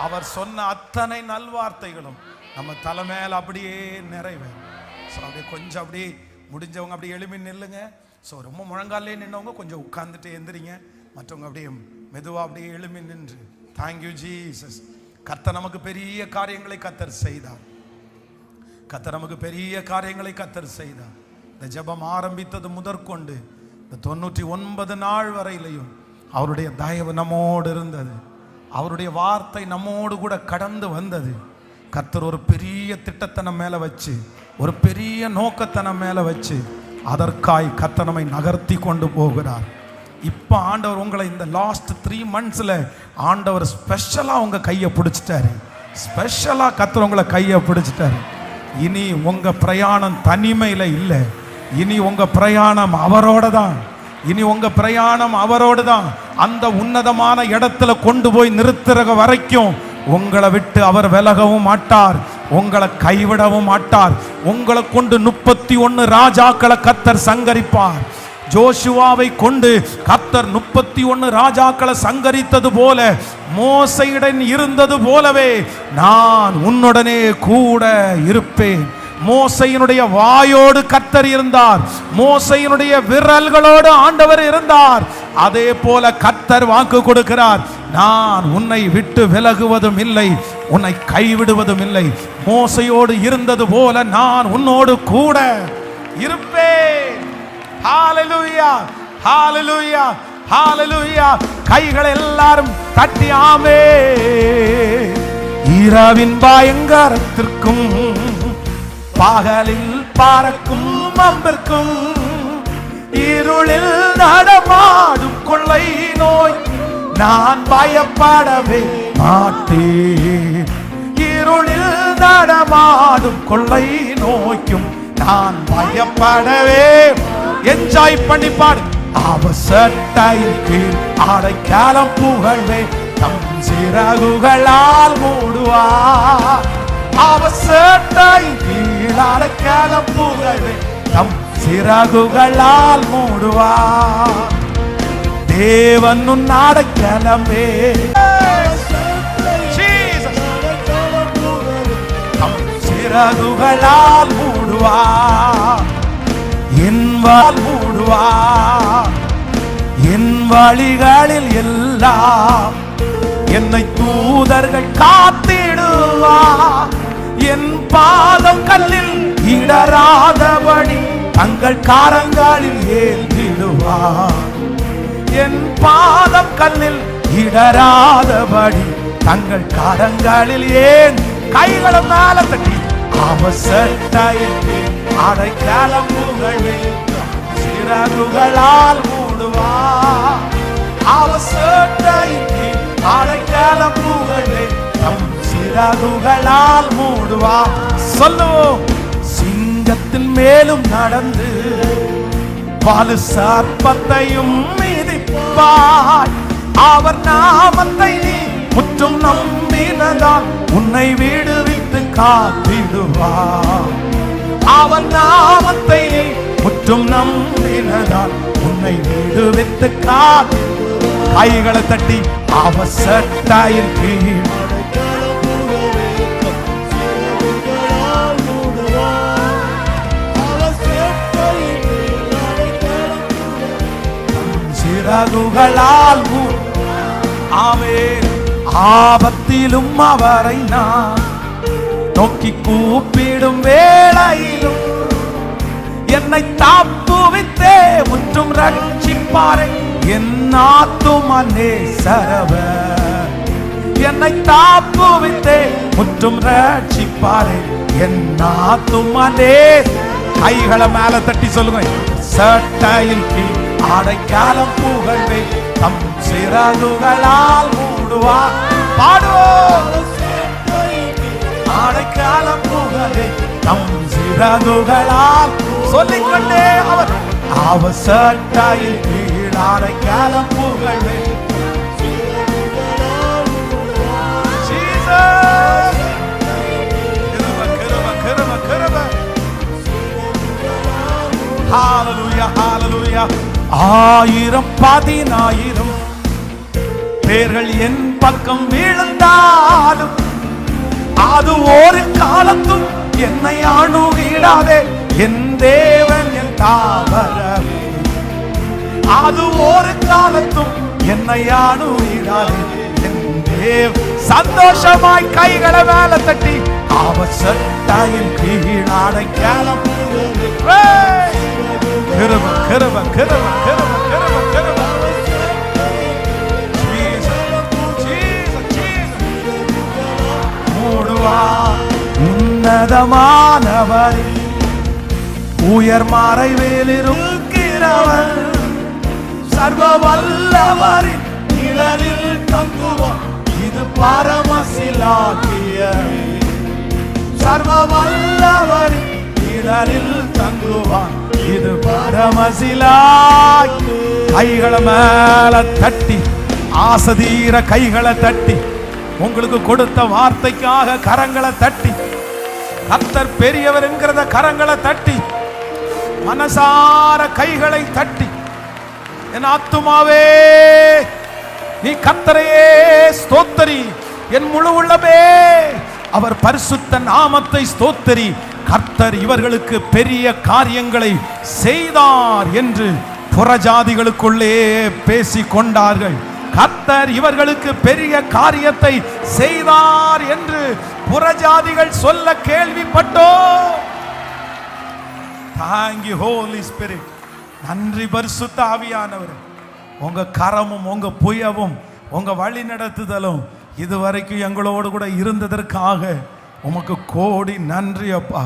Speaker 1: அவர் சொன்ன அத்தனை நல்வார்த்தைகளும் நம்ம தலைமையில அப்படியே நிறைவேறும். ஸோ அப்படியே கொஞ்சம் அப்படியே முடிஞ்சவங்க அப்படியே எழுப்பி நில்லுங்க. ஸோ ரொம்ப முழங்காலே நின்றவங்க கொஞ்சம் உட்கார்ந்துட்டு எந்திரிங்க. மற்றவங்க அப்படியே மெதுவாக அப்படியே எழுப்பி நின்று தேங்க்யூ ஜீசஸ். கர்த்தர் நமக்கு பெரிய காரியங்களை கர்த்தர் செய்தார். கர்த்தர் நமக்கு பெரிய காரியங்களை கர்த்தர் செய்தார். இந்த ஜெபம் ஆரம்பித்தது முதற்கொண்டு இந்த 99 நாள் வரையிலையும் அவருடைய தயவு நம்மோடு இருந்தது. அவருடைய வார்த்தை நம்மோடு கூட கடந்து வந்தது. கர்த்தர் ஒரு பெரிய திட்டத்தை நம்ம மேல வச்சு, ஒரு பெரிய நோக்கத்தை நம்ம மேல வச்சு, அதற்காய் கர்த்தர் நம்மை நகர்த்தி கொண்டு போகிறார். இப்போ ஆண்டவர் உங்களை இந்த லாஸ்ட் 3 monthsல ஆண்டவர் ஸ்பெஷலாக உங்க கையை பிடிச்சிட்டாரு. ஸ்பெஷலாக கர்த்தர் உங்களை கையை பிடிச்சிட்டாரு. இனி உங்க பிரயாணம் தனிமையில இல்லை. இனி உங்க பிரயாணம் அவரோட தான். இனி உங்க பிரயாணம் அவரோடு தான். அந்த உன்னதமான இடத்துல கொண்டு போய் நிறுத்துற வரைக்கும் உங்களை விட்டு அவர் விலகவும் மாட்டார், உங்களை கைவிடவும் மாட்டார். உங்களை கொண்டு 31 ராஜாக்களை கர்த்தர் சங்கரிப்பார். ஜோஷுவாவை கொண்டு கர்த்தர் 31 ராஜாக்களை சங்கரித்தது போல, மோசையுடன் இருந்தது போலவே நான் உன்னுடனே கூட இருப்பேன். மோசையினுடைய வாயோடு கர்த்தர் இருந்தார். மோசையினுடைய விரல்களோடு ஆண்டவர் இருந்தார். அதே போல கர்த்தர் வாக்கு கொடுக்கிறார், நான் உன்னை விட்டு விலகுவதும் இல்லை, உன்னை கைவிடுவதும் இல்லை. மோசையோடு இருந்தது போல நான் உன்னோடு கூட இருப்பேன். ஹல்லேலூயா, ஹல்லேலூயா, ஹல்லேலூயா. கைகளை எல்லாரும் தட்டி ஆமென். இரவின் பயங்கரத்திற்கும் பகலில் பறக்கும் அம்பிற்கும், இருளில் நடமாடும் கொள்ளை நோய் நான் பயப்படவே மாட்டேன். இருளில் நடமாடும் கொள்ளை நோய்க்கும் நான் பயப்படவே. என்ஜாய் பண்ணி பாடு. அவர் சட்டையின் கீழ் அடைக்கலம் புகழ்வே, தம் சிறகுகளால் மூடுவார். அவர் சட்டையின் கீழ் அடைக்கலம் புகழ்வே, தம் சிறகுகளால் மூடுவார். தேவன் உன் அடைக்கலமே, தம் சிறகுகளால் மூடுவார். என் வால் மூடுவார். என் வழிகளில் எல்லாம் என்னை தூதர்கள் காத்திடுவார். என் பாதம் கல்லில் இடராதபடி தங்கள் கரங்களில் ஏந்திடுவார். என் பாதம் கல்லில் இடராதபடி தங்கள் கரங்களில் ஏன். கைகளை மேல தட்டி அவசட்டையின் அடைக்கலம் புகழ்வே, சிறகுகளால் மூடுவார். அவசட்டையின் அடைக்கலம் புகழ்வே, தம் சிறகுகளால் மூடுவார். சொல்லுவோம். சிங்கத்தின் மேலும் நடந்து வலு சர்ப்பத்தையும் மிதிப்பாய். அவர் நாமத்தை நீ முற்றும் நம்பினதால் உன்னை விடுவித்து காத்திடுவார். அவர் நாமத்தை நீ முற்றும் நம்பினதால் உன்னை விடுவித்து காத்து. கைகளை தட்டி அவர் சட்டையின் கீழ் சிறகுகளால் ஆமென். ஆபத்திலும் அவரை நான் நோக்கி கூப்பிடும் வேளையிலும் என்னை தாப்புவித்தே முற்றும் ரட்சிப்பாரே. என் ஆத்துமா நேசரவர் என்னை தாப்புவித்தே முற்றும் ரட்சிப்பாரே. என் ஆத்துமா நேச. கைகளை மேல தட்டி சொல்லுங்க. சட்டையின் கீழ் அடைக்கலம் புகழ்வே, தம் சிறகுகளால் மூடுவார். பாடுவோம். அடைக்கலம் புகழ்வே, தம் சிறகுகளால். சொல்லிக்கொண்டே அவர் சட்டையின் கீழ் அடைக்கலம் புகழ்வே, 1000 10,000 பேர்கள் என் பக்கம் விழுந்தாலும் அது ஒரு காலத்தும் என்னை அணுகிடாதே. என் தேவன் என் தாவரமே, அது ஒரு காலத்தும் என்னை அணுகிடாதே. என் தேவன் சந்தோஷமாய் கைகளை மேல தட்டி அவர் சட்டையின் கீழாடை கிளம்பு. கிருப கிருப கிருப கிருப கிருப கிருப உன்னதமானவர் உயர் மறைவில் இருக்கிறவர் சர்வ வல்லவரின் நிழலில் தங்குவோம். இது பரமசிலாக்கிய சர்வ வல்லவரின் நிழலில் தங்குவான். இது பரமசிலாக்கிய. கைகளை மேல தட்டி ஆசதீர கைகளை தட்டி உங்களுக்கு கொடுத்த வார்த்தைக்காக கரங்களை தட்டி கர்த்தர் பெரியவர் என்கிறத கரங்களை தட்டி மனசார கைகளை தட்டி என் ஆத்துமாவே நீ கர்த்தரையே ஸ்தோத்தரி, என் முழு உள்ளமே அவர் பரிசுத்த நாமத்தை ஸ்தோத்தரி. கர்த்தர் இவர்களுக்கு பெரிய காரியங்களை செய்தார் என்று புறஜாதிகளுக்குள்ளே பேசிக் கொண்டார்கள். கர்த்தர் இவர்களுக்கு பெரிய காரியத்தை செய்தார் என்று புறஜாதிகள் சொல்ல கேள்விப்பட்டோம். Thank you Holy Spirit. நன்றி பரிசுத்த ஆவியானவர். உங்க கரமும் உங்க புயவும் உங்க வழி நடத்துதலும் இதுவரைக்கும் எங்களோடு கூட இருந்ததற்காக உமக்கு கோடி நன்றி அப்பா.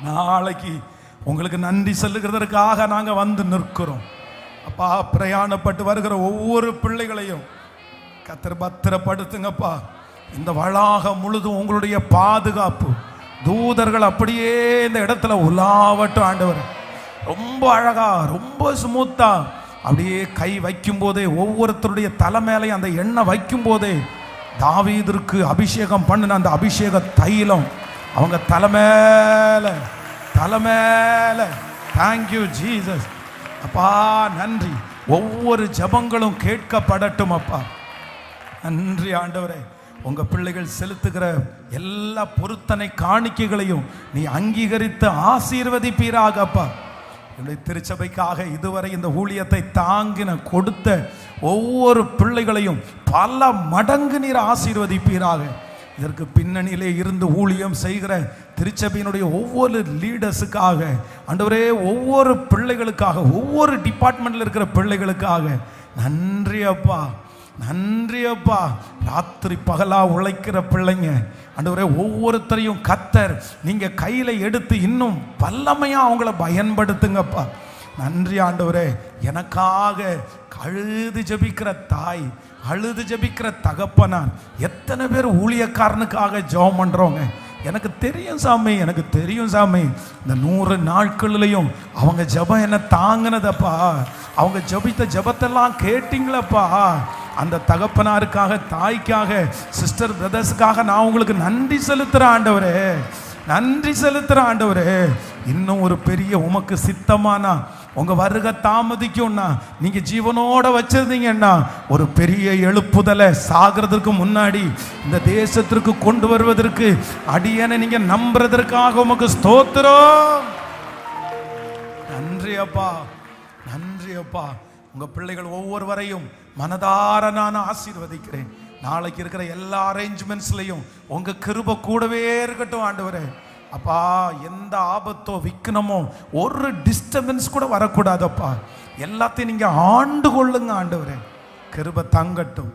Speaker 1: நாளைக்கு உங்களுக்கு நன்றி சொல்லுகிறதற்காக நாங்க வந்து நிற்கிறோம் அப்பா. பிரயாணப்பட்டு வருகிற ஒவ்வொரு பிள்ளைகளையும் கர்த்தர் பத்திரப்படுத்துங்கப்பா. இந்த வளாகம் முழுதும் உங்களுடைய பாதுகாப்பு தூதர்கள் அப்படியே இந்த இடத்துல உலாவட்டும் ஆண்டவர். ரொம்ப அழகா ரொம்ப ஸ்மூத்தா அப்படியே கை வைக்கும் போதே ஒவ்வொருத்தருடைய தலை மேலையும் அந்த எண்ணெய் வைக்கும் போதே தாவீதிற்கு அபிஷேகம் பண்ணின அந்த அபிஷேக தைலம் அவங்க தலை மேல தேங்க்யூ ஜீசஸ் அப்பா. நன்றி. ஒவ்வொரு ஜெபங்களும் கேட்கப்படட்டும் அப்பா. நன்றி ஆண்டவரே. உங்க பிள்ளைகள் செலுத்துகிற எல்லா பொருத்தனை காணிக்கைகளையும் நீ அங்கீகரித்து ஆசீர்வதிப்பீராக அப்பா. என்னுடைய திருச்சபைக்காக இதுவரை இந்த ஊழியத்தை தாங்கின கொடுத்த ஒவ்வொரு பிள்ளைகளையும் பல மடங்கு நீர் ஆசீர்வதிப்பீராக. இதற்கு பின்னணியிலே இருந்து ஊழியம் செய்கிற திருச்சபையினுடைய ஒவ்வொரு லீடர்ஸுக்காக ஆண்டவரே, ஒவ்வொரு பிள்ளைகளுக்காக ஒவ்வொரு டிபார்ட்மெண்ட்ல இருக்கிற பிள்ளைகளுக்காக நன்றி அப்பா, நன்றி அப்பா. ராத்திரி பகலா உழைக்கிற பிள்ளைங்க ஆண்டவரே, ஒவ்வொருத்தரையும் கர்த்தர் நீங்க கையில எடுத்து இன்னும் வல்லமையா அவங்கள பயன்படுத்துங்கப்பா. நன்றி ஆண்டவரே. எனக்காக அழுது ஜெபிக்கிற தாய், அழுது ஜெபிக்கிற தகப்பனார், எத்தனை பேர் ஊழியக்காரனுக்காக ஜெபம் பண்றவங்க எனக்கு தெரியும் சாமி, எனக்கு தெரியும் சாமி. இந்த 100 நாட்களிலையும் அவங்க ஜெபம் என்ன தாங்கினதப்பா. அவங்க ஜெபித்த ஜெபத்தெல்லாம் கேட்டீங்களப்பா. அந்த தகப்பனாருக்காக, தாய்க்காக, சிஸ்டர் பிரதர்ஸுக்காக நான் உங்களுக்கு நன்றி செலுத்துறேன் ஆண்டவரே, நன்றி செலுத்துறேன் ஆண்டவரே. இன்னும் ஒரு பெரிய உமக்கு சித்தமானா உங்க வருகை தாமதிக்கும்னா, நீங்க ஜீவனோட வச்சிருந்தீங்கன்னா ஒரு பெரிய எழுப்புதலை சாகிறதுக்கு முன்னாடி இந்த தேசத்திற்கு கொண்டு வருவதற்கு அடியனை நீங்க நம்புறதற்காக உமக்கு ஸ்தோத்திரம். நன்றி அப்பா, நன்றி அப்பா. உங்க பிள்ளைகள் ஒவ்வொருவரையும் மனதார நான் ஆசீர்வதிக்கிறேன். நாளைக்கு இருக்கிற எல்லா அரேஞ்ச்மெண்ட்ஸ்லையும் உங்க கிருபை கூடவே இருக்கட்டும் ஆண்டவரே. அப்பா, எந்த ஆபத்தோ விக்னமோ ஒரு டிஸ்டர்பன்ஸ் கூட வரக்கூடாதப்பா. எல்லாத்தையும் நீங்க ஆண்டு கொள்ளுங்க ஆண்டவரே. கிருபை தங்கட்டும்.